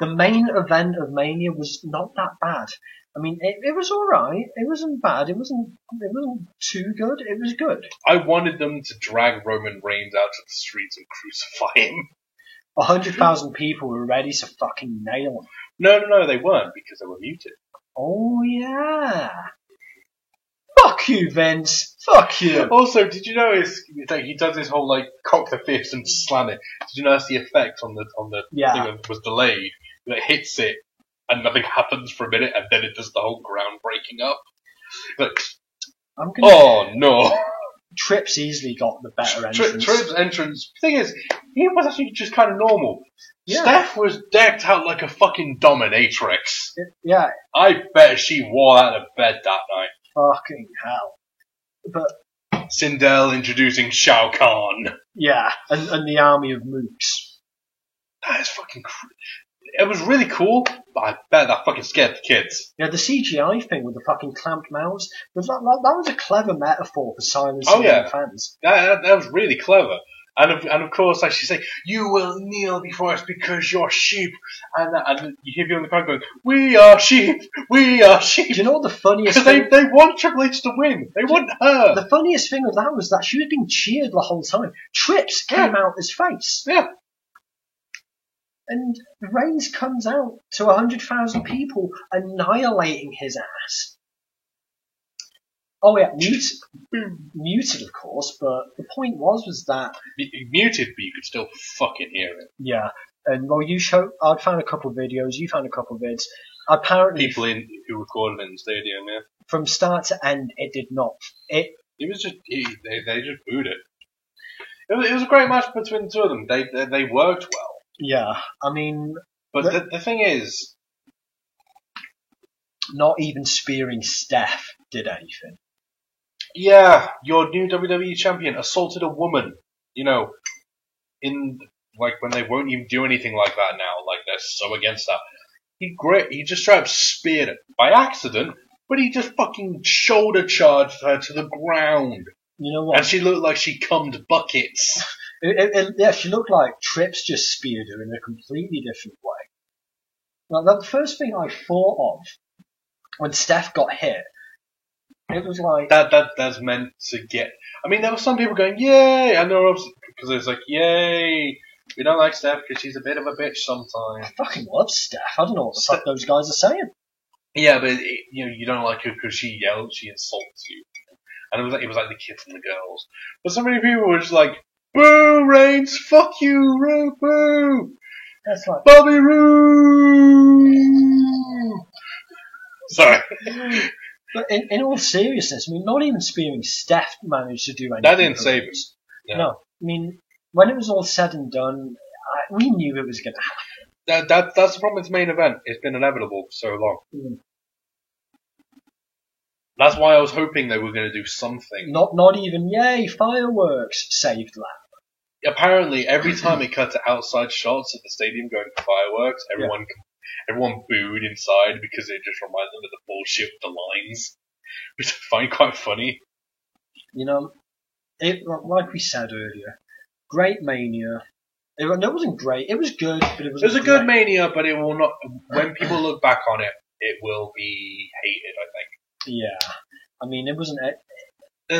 the main event of Mania was not that bad. I mean, it was alright. It wasn't bad. It wasn't too good. It was good. I wanted them to drag Roman Reigns out to the streets and crucify him. 100,000 people were ready to fucking nail him. No, they weren't because they were muted. Oh yeah. Fuck you, Vince. Fuck you. Also, did you notice like, he does this whole like cock the fist and slam it? Did you notice the effect on the Yeah. thing that was delayed? That hits it and nothing happens for a minute, and then it does the whole ground breaking up. Like, I'm gonna. oh no! Trips easily got the better entrance. Tripp's entrance. Thing is, he was actually just kind of normal. Yeah. Steph was decked out like a fucking dominatrix. Yeah, I bet she wore that to bed that night. fucking hell. But Sindel introducing Shao Kahn. yeah, and the army of mooks. That is fucking. It was really cool, but I bet that fucking scared the kids. Yeah, the CGI thing with the fucking clamped mouths that was a clever metaphor for silencing Oh, yeah. fans. That was really clever. And of course, like she say, you will kneel before us because you're sheep. And you hear people in the crowd going, we are sheep, we are sheep. Do you know what the funniest Because thing? they want Triple H to win. They want her. The funniest thing of that was that she had been cheered the whole time. Trips came out as face. Yeah. And Reigns comes out to 100,000 people annihilating his ass. Oh yeah, muted of course, but the point was that Muted, but you could still fucking hear it. yeah, and well, I'd found a couple of videos, you found a couple of vids. Apparently, People who recorded in the stadium, yeah. from start to end, it did not. It was just they just booed it. It was a great match between the two of them. They worked well. Yeah, I mean, But the thing is, not even spearing Steph did anything. yeah, your new WWE champion assaulted a woman. You know, in like when they won't even do anything like that now. Like they're so against that. He just straight up speared it by accident, but he just fucking shoulder charged her to the ground, You know what? and she looked like she cummed buckets. Yeah, she looked like Trips just speared her in a completely different way. Well, the first thing I thought of when Steph got hit, it was like, That's meant to get. I mean, there were some people going, "Yay!" and there were because it was like, "Yay!" We don't like Steph because she's a bit of a bitch sometimes. I fucking love Steph. I don't know what the fuck those guys are saying. Yeah, but you don't like her because she yells, she insults you, and it was like the kids and the girls. But so many people were just like, "Boo, Reigns! Fuck you, boo! That's like, Bobby Roode!" Sorry, but in all seriousness, I mean, not even spearing Steph managed to do anything. that didn't for save us. it. No, I mean, when it was all said and done, we knew it was going to happen. That's the problem with the main event. It's been inevitable for so long. That's why I was hoping they were going to do something. Not even, yay, fireworks saved that. Apparently, every time it cut to outside shots of the stadium going for fireworks, everyone booed inside because it just reminded them of the bullshit with the lines, which I find quite funny. You know, like we said earlier, great Mania. It wasn't great. It was good, but it was. It was a good Mania, but it will not. When people look back on it, it will be hated. I think. Yeah, I mean, it wasn't. There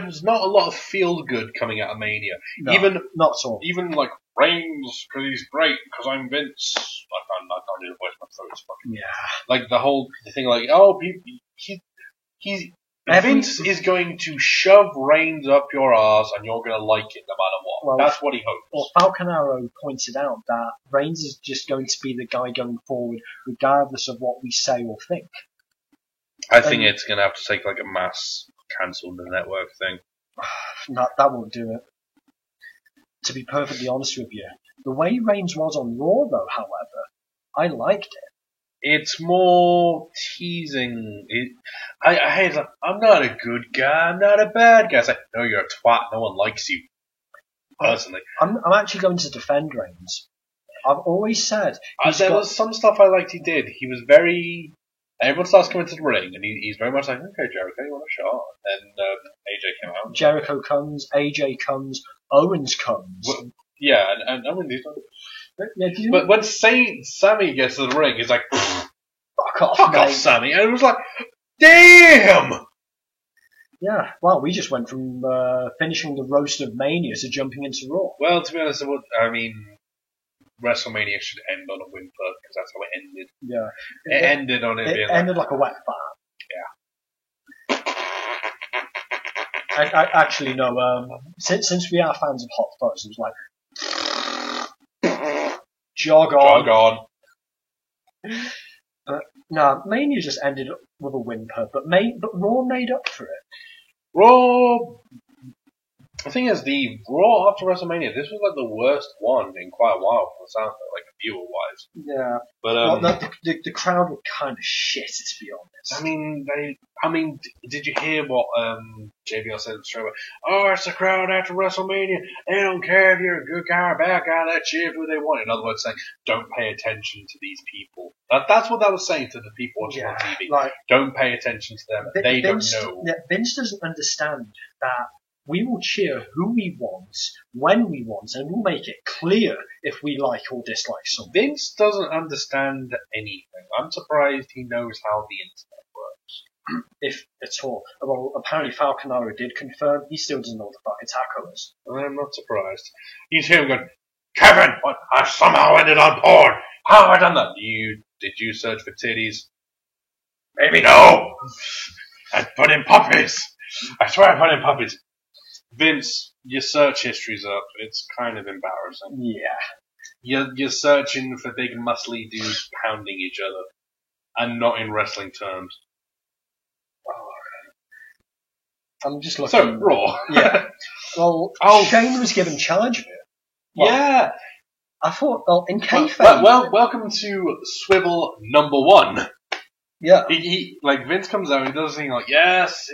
was not a lot of feel good coming out of Mania. No, Even not at all. Even like Reigns because he's great because I'm Vince. I can't do the voice. My throat is fucking. Yeah. Like the thing, like Vince is going to shove Reigns up your arse and you're going to like it no matter what. That's what he hopes. Well, Falcon Arrow pointed out that Reigns is just going to be the guy going forward, regardless of what we say or think. I think it's going to have to take like a mass cancel the network thing. That won't do it. To be perfectly honest with you, the way Reigns was on Raw, though, however, I liked it. It's more teasing. I hate it. I'm not a good guy. I'm not a bad guy. It's like, no, you're a twat. No one likes you. Personally. I'm actually going to defend Reigns. I've always said... there was some stuff I liked he did. He was very... Everyone starts coming to the ring, and he's very much like, okay, Jericho, you want a shot? And AJ came out. Jericho comes, AJ comes, Owens comes. Well, yeah, and Owens... Yeah, but when Sammy gets to the ring, he's like, fuck off, fuck off, Sammy. And it was like, damn! Yeah, well, we just went from finishing the roast of Mania to jumping into Raw. Well, to be honest, I mean, WrestleMania should end on a whimper, because that's how it ended. Yeah. It ended on it being ended like a wet fart. Yeah. Actually, no, since we are fans of Hot Fuzz, it was like... Jog on. No, Mania just ended up with a whimper, but Raw made up for it. Raw. The thing is, the Raw after WrestleMania, this was like the worst one in quite a while for the sound, like viewer wise. Yeah, but the crowd were kind of shit, to be honest. I mean, did you hear what JBL said in the show? Oh, it's the crowd after WrestleMania. They don't care if you're a good guy or a bad guy. They cheer who they want. In other words, saying don't pay attention to these people. That's what that was saying to the people watching on TV. Like, don't pay attention to them. They Vince, don't know. Yeah, Vince doesn't understand that. We will cheer who we want, when we want, and we'll make it clear if we like or dislike something. Vince doesn't understand anything. I'm surprised he knows how the internet works. If at all. Well, apparently Falcon Arrow did confirm he still doesn't know what the fuck a taco is. I'm not surprised. He's here going, Kevin, what? I've somehow ended on porn. How have I done that? Did you search for titties? Maybe no. I put in puppies. I swear I put in puppies. Vince, your search history's up. It's kind of embarrassing. Yeah. You're searching for big muscly dudes pounding each other, and not in wrestling terms. I'm just looking. So, Raw. Yeah. Well, Shane was given charge of it. Well, yeah. I thought, in kayfabe. Well, welcome to Swivel number 1. Yeah. He Vince comes out and he does a thing like, yes.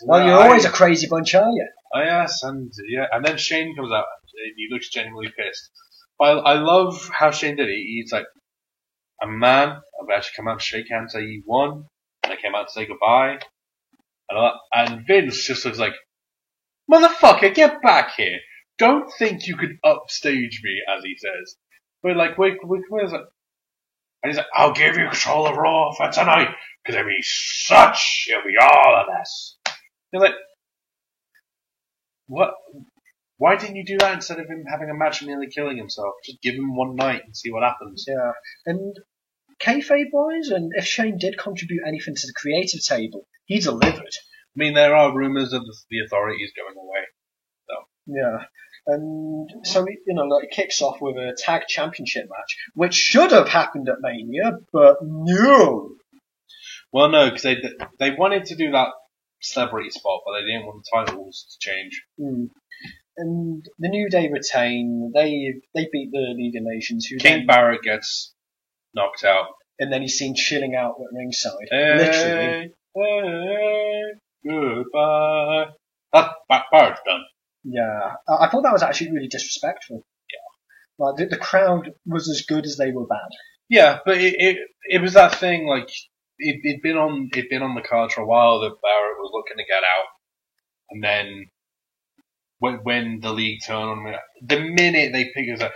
Well, you're always a crazy bunch, are you? Oh, yes, and then Shane comes out and he looks genuinely pissed. But I love how Shane did it. He's like, I'm a man, I've actually come out to shake hands, say you won, and I came out to say goodbye. And Vince just looks like, motherfucker, get back here. Don't think you could upstage me, as he says. But wait, and he's like, I'll give you control of Raw for tonight, because it'll be all of us. You're like, what? Why didn't you do that instead of him having a match and nearly killing himself? Just give him one night and see what happens. Yeah, and kayfabe-wise, and if Shane did contribute anything to the creative table, he delivered. I mean, there are rumours of the authorities going away. So. Yeah. And so, it kicks off with a tag championship match, which should have happened at Mania, but no. Well, no, because they wanted to do that celebrity spot, but they didn't want the titles to change. Mm. And the New Day retain. They beat the League of Nations. King Barrett gets knocked out. And then he's seen chilling out at ringside. Literally. I thought that was actually really disrespectful. Yeah. Like, the crowd was as good as they were bad. Yeah, but it was that thing, like, it'd been on the cards for a while that Barrett was looking to get out. And then, when the league turned on me, the minute they picked us up,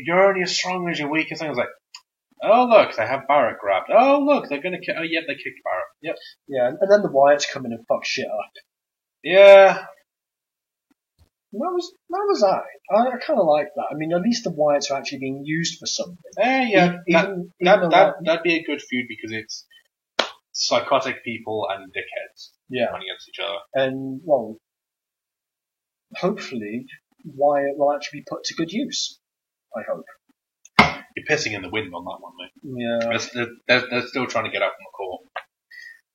you're only as strong as your weakest thing. I was like, oh look, they have Barrett grabbed. Oh look, they're gonna kick. Oh yep, they kicked Barrett. Yep. Yeah, and then the Wyatts come in and fuck shit up. Yeah. That was I kind of like that. I mean, at least the Wyatts are actually being used for something. Yeah. Even That'd be a good feud because it's psychotic people and dickheads running against each other. And, well, hopefully Wyatt will actually be put to good use. I hope. You're pissing in the wind on that one, mate. Yeah. They're still trying to get out from the core.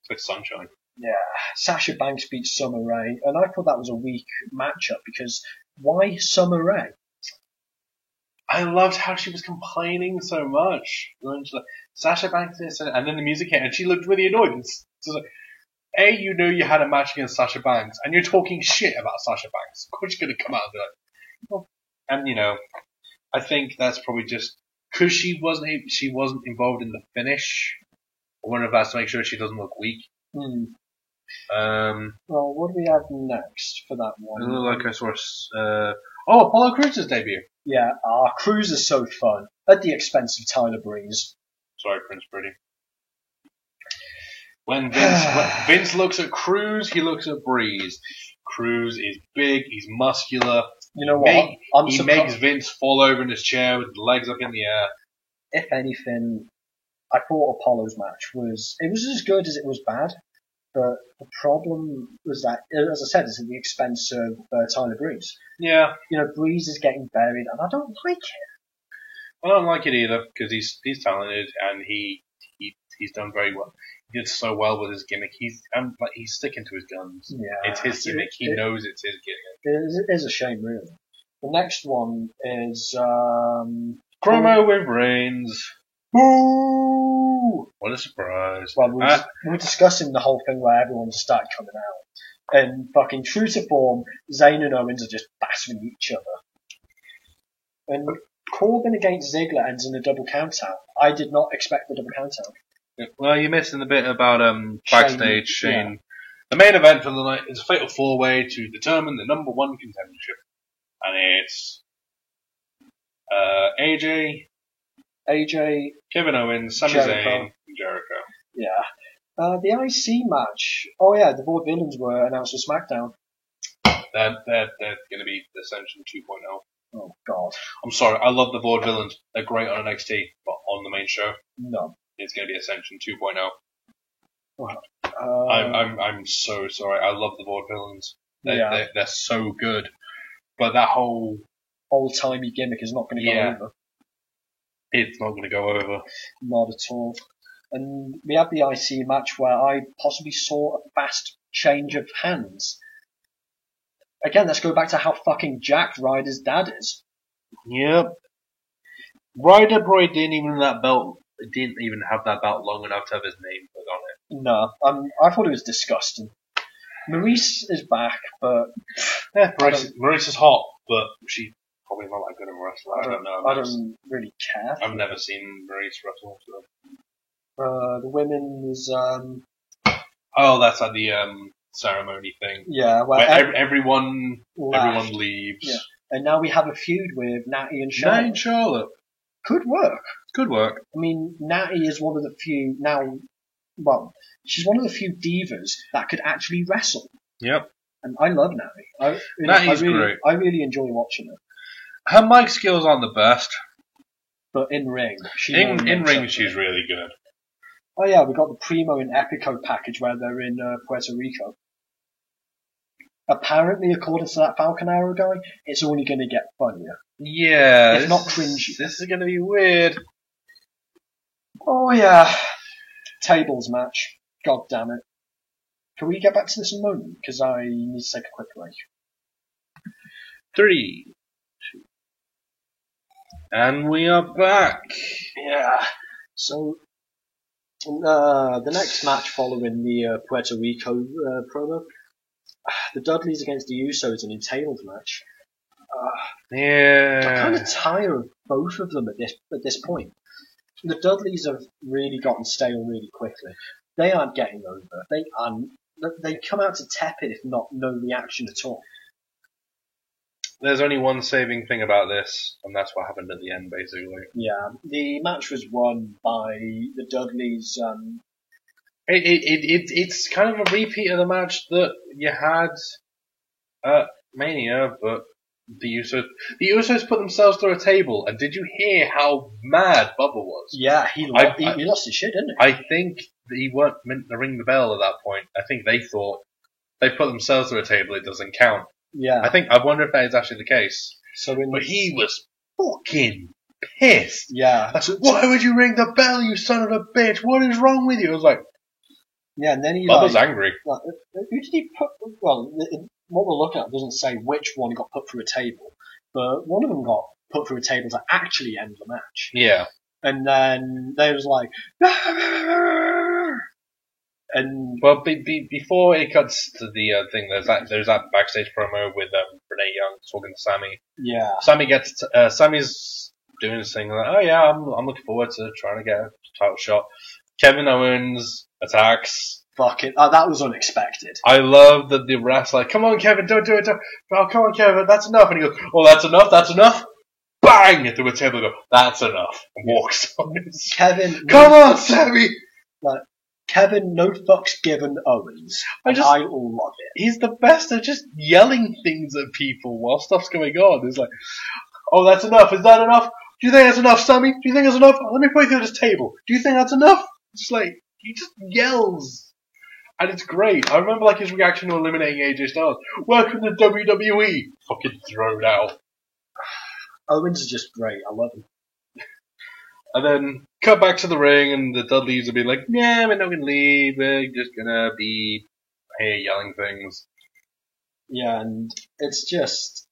It's like sunshine. Yeah. Sasha Banks beats Summer Rae, and I thought that was a weak matchup because why Summer Rae? I loved how she was complaining so much. And she's like, Sasha Banks this, and then the music hit, and she looked really annoyed. And so like, you know you had a match against Sasha Banks, and you're talking shit about Sasha Banks. Of course you're going to come out and be like, well, and you know, I think that's probably just because she wasn't involved in the finish. One of us to make sure she doesn't look weak. Well, what do we have next for that one? It looked like I saw Apollo Crews' debut. Yeah, Crews is so fun. At the expense of Tyler Breeze. Sorry, Prince Pretty. When Vince looks at Crews, he looks at Breeze. Crews is big, he's muscular. You know what? He makes Vince fall over in his chair with the legs up in the air. If anything, I thought Apollo's match was as good as it was bad. But the problem was that, as I said, it's at the expense of Tyler Breeze. Yeah. You know, Breeze is getting buried, and I don't like it. I don't like it either, because he's talented, and he's done very well. He did so well with his gimmick. He's sticking to his guns. Yeah. It's his gimmick. He knows it's his gimmick. It is a shame, really. The next one is... Promo with Reigns. Woo! What a surprise. Well, we were discussing the whole thing where everyone started coming out. And fucking true to form, Zayn and Owens are just battering each other. And Corbin against Ziggler ends in a double countout. I did not expect the double countout. Well, you're missing the bit about backstage Shane. Yeah. The main event for the night is a fatal four-way to determine the number one contendership. And it's AJ, Kevin Owens, Sami Zayn, and Jericho. Yeah. The IC match. Oh yeah, the Vaudevillains were announced for SmackDown. They're going to be Ascension 2.0. Oh god. I'm sorry, I love the Vaudevillains. They're great on NXT, but on the main show, no. It's going to be Ascension 2.0. Well, I'm so sorry. I love the Vaudevillains. They're so good. But that whole old-timey gimmick is not going to go over. It's not going to go over. Not at all. And we had the IC match where I possibly saw a fast change of hands. Again, let's go back to how fucking jacked Ryder's dad is. Yep. Ryder Boy didn't even have that belt long enough to have his name put on it. No, I thought it was disgusting. Maurice is back, but... Yeah, Maurice is hot, but she's probably not that good of a wrestler. I don't know. I don't really care. I've never seen Maurice wrestle. So. The women's... Oh, that's at the ceremony thing. Yeah, where everyone leaves. Yeah. And now we have a feud with Natty and Charlotte. Natty and Charlotte. Could work. Could work. I mean, Natty is one of the few she's one of the few divas that could actually wrestle. Yep. And I love Natty. Natty's great. I really enjoy watching her. Her mic skills aren't the best. But in ring, she's really good. Oh yeah, we got the Primo and Epico package where they're in Puerto Rico. Apparently, according to that Falcon Arrow guy, it's only going to get funnier. Yeah. It's not cringy. This is going to be weird. Oh yeah. Tables match. God damn it. Can we get back to this in a moment? Because I need to take a quick break. 3, 2. And we are back. Yeah. So, the next match following the Puerto Rico promo, the Dudleys against the Usos, an entailed match. Yeah. I'm kind of tired of both of them at this point. The Dudleys have really gotten stale really quickly. They aren't getting over. They come out to tepid, if not no reaction at all. There's only one saving thing about this, and that's what happened at the end, basically. Yeah, the match was won by the Dudleys. It's kind of a repeat of the match that you had at Mania, but the Usos put themselves through a table, and did you hear how mad Bubba was? Yeah, he lost his shit, didn't he? I think he weren't meant to ring the bell at that point. I think they thought they put themselves through a table, it doesn't count. Yeah. I wonder if that is actually the case. But he was fucking pissed. Yeah. Why would you ring the bell, you son of a bitch? What is wrong with you? I was like, yeah, and then Bubba's angry. Like, who did he put? Well, what we're looking at doesn't say which one got put through a table, but one of them got put through a table to actually end the match. Yeah. And then they was like, and well, before it cuts to the thing, there's that backstage promo with Renee Young talking to Sammy. Yeah. Sammy's doing this thing like, oh yeah, I'm looking forward to trying to get a title shot. Kevin Owens attacks. Fuck it. That was unexpected. I love that the ref's like, come on, Kevin, don't do it. Oh, come on, Kevin, that's enough. And he goes, oh, that's enough. Bang! Through a table, go, that's enough. And walks on. Kevin, come on, Sammy. Like, Kevin, no fucks given Owens. I love it. He's the best at just yelling things at people while stuff's going on. It's like, oh, that's enough. Is that enough? Do you think that's enough, Sammy? Do you think that's enough? Let me put you through this table. Do you think that's enough? It's like, he just yells. And it's great. I remember like his reaction to eliminating AJ Styles. Welcome to WWE. Fucking thrown out. Owens is just great. I love him. And then cut back to the ring, and the Dudleys will be like, "Yeah, we're not gonna leave. We're just gonna be here yelling things." Yeah, and it's just,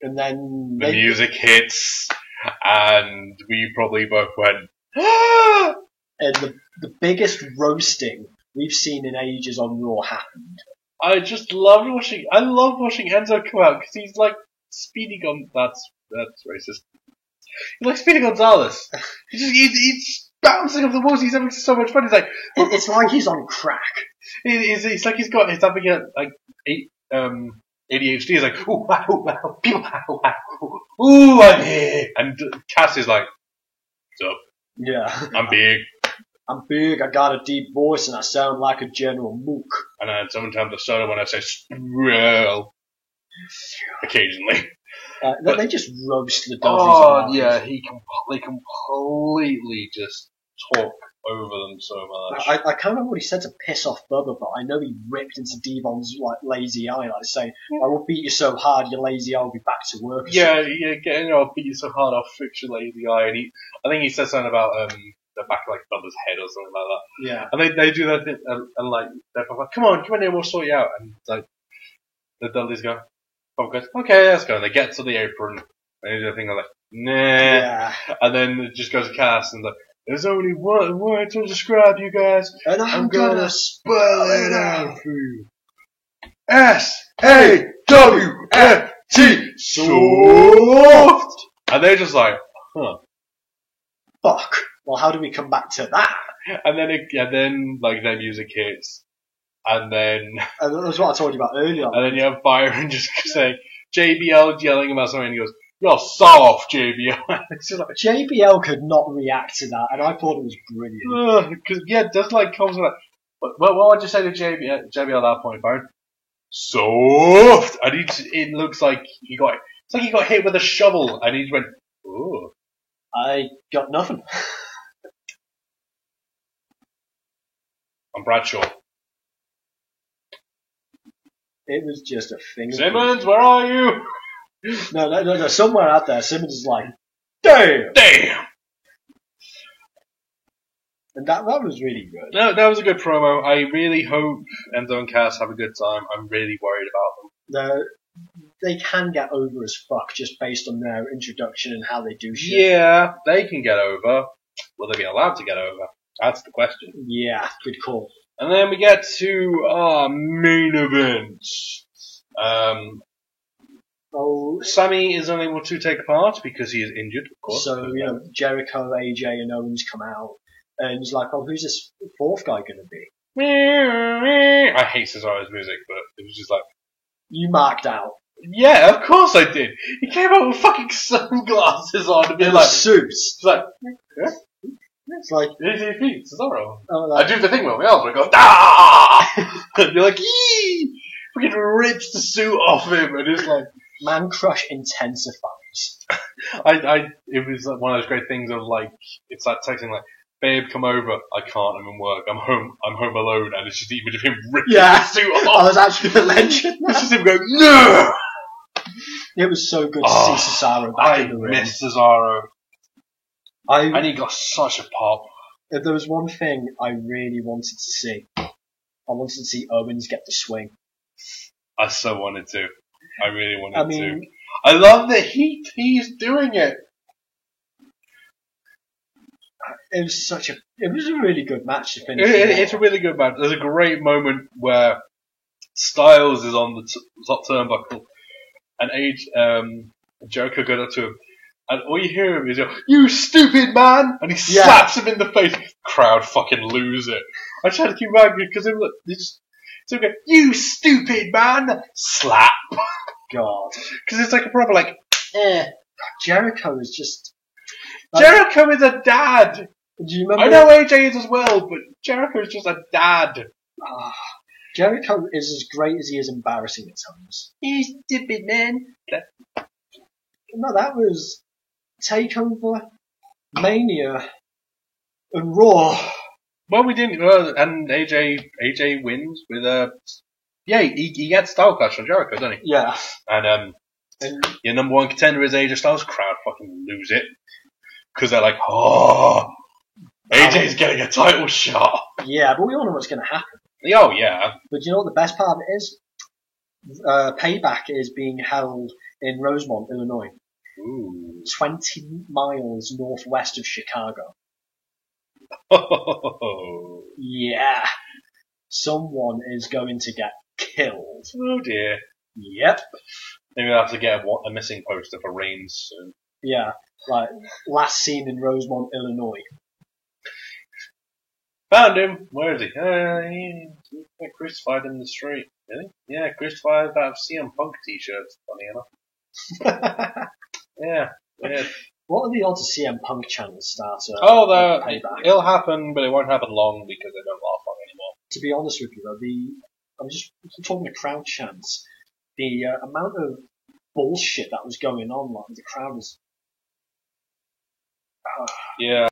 and then the music hits, and we probably both went, "Ah!" And the biggest roasting we've seen in ages on Raw happened. I love watching Enzo come out because he's like Speedy That's racist. He's like Speedy Gonzalez. He's bouncing off the walls. He's having so much fun. He's like, it's like he's on crack. It's like he's having ADHD. He's like, ooh, wow, people, wow, ooh, I'm here. And Cass is like, what's up? Yeah. I'm big. I'm big, I got a deep voice, and I sound like a General Mook. And then sometimes the soda when I say swell. Occasionally. They just roast the Dudleys. Oh, yeah, they completely just talk over them so much. I can't remember what he said to piss off Bubba, but I know he ripped into Devon's like lazy eye, like saying, I will beat you so hard, your lazy eye will be back to work. I'll beat you so hard, I'll fix your lazy eye. And I think he said something about the back of like Bubba's head or something like that. Yeah. And they do that thing, and like, they're like, come on here, we'll sort you out. And like, the Dudleys go, Bubba goes, okay, let's go. And they get to the apron, and they do the thing, they're like, nah. Yeah. And then it just goes to Cass, and like, there's only one word to describe you guys, and I'm gonna spell it out for you. SAWFT, soft. And they're just like, huh. Fuck. Well, how do we come back to that? And then like their music hits, and then that's what I told you about earlier. And then you have Byron just saying JBL yelling about something, and he goes, "You're soft, JBL." It's just like, JBL could not react to that, and I thought it was brilliant. Because just like comes like, what would you say to JBL at that point, Byron? Soft, and it looks like he got hit with a shovel, and he just went, "Ooh." I got nothing. I'm Bradshaw. It was just a thing. Simmons, where are you? No. Somewhere out there, Simmons is like, damn. And that was really good. No, that was a good promo. I really hope Enzo and Cass have a good time. I'm really worried about them. They can get over as fuck just based on their introduction and how they do shit. Yeah, they can get over. Will they be allowed to get over? That's the question. Yeah, good call. And then we get to our main event. Oh, Sammy is unable to take part because he is injured, of course. so, Jericho, AJ, and Owens come out, and he's like, oh, who's this fourth guy going to be? I hate Cesaro's music, but it was just like, You marked out. yeah, of course I did. He came out with fucking sunglasses on and be In like, suits. it's like, It's like, AJP, Cesaro. oh, I like, do the thing with my elbow and go, ah! And you're like, yee! Fucking rips the suit off him, and it's like, Man Crush intensifies. it was like one of those great things of like, it's like texting like, babe, come over. I can't, I'm in work. I'm home alone, and it's just even of him ripping the suit I off. was actually the legend. It's just him going, no! It was so good to see Cesaro back I in the ring. miss Cesaro. And I, he got such a pop. if there was one thing I really wanted to see, I wanted to see Owens get the swing. I so wanted to. I really wanted I mean, to. I love that he's doing it. it was a really good match to finish. It's a really good match. There's a great moment where Styles is on the top turnbuckle, and Jericho goes up to him, and all you hear him is, "You stupid man!" and he slaps him in the face. Crowd fucking lose it. I tried to keep angry because they just go, "You stupid man!" Slap. God. Because it's like a proper like, Jericho is just... Jericho is a dad! Do you remember... I know AJ is as well, but Jericho is just a dad. Jericho is as great as he is embarrassing at times. You stupid man. No, that was TakeOver, Mania, and Raw. Well, we didn't, and AJ wins with he gets Style Clash on Jericho, doesn't he? Yeah. And your number one contender is AJ Styles. Crowd fucking lose it. Because they're like, oh, AJ's getting a title shot. Yeah, but we all know what's going to happen. Oh, yeah. But you know what the best part of it is? Payback is being held in Rosemont, Illinois. Ooh. 20 miles northwest of Chicago. Oh, Yeah. Someone is going to get killed. dear. Yep. Maybe we'll have to get a missing poster for Reigns soon. Yeah. Like, last seen in Rosemont, Illinois. Found him. Where is he? He got crucified in the street. Really? Yeah, crucified out of CM Punk t-shirts, funny enough. Yeah. What are the odds of CM Punk channels start? Payback. It'll happen, but it won't happen long because they don't last long anymore. To be honest with you, though, I'm just talking to crowd chants. The amount of bullshit that was going on, like the crowd was. Yeah.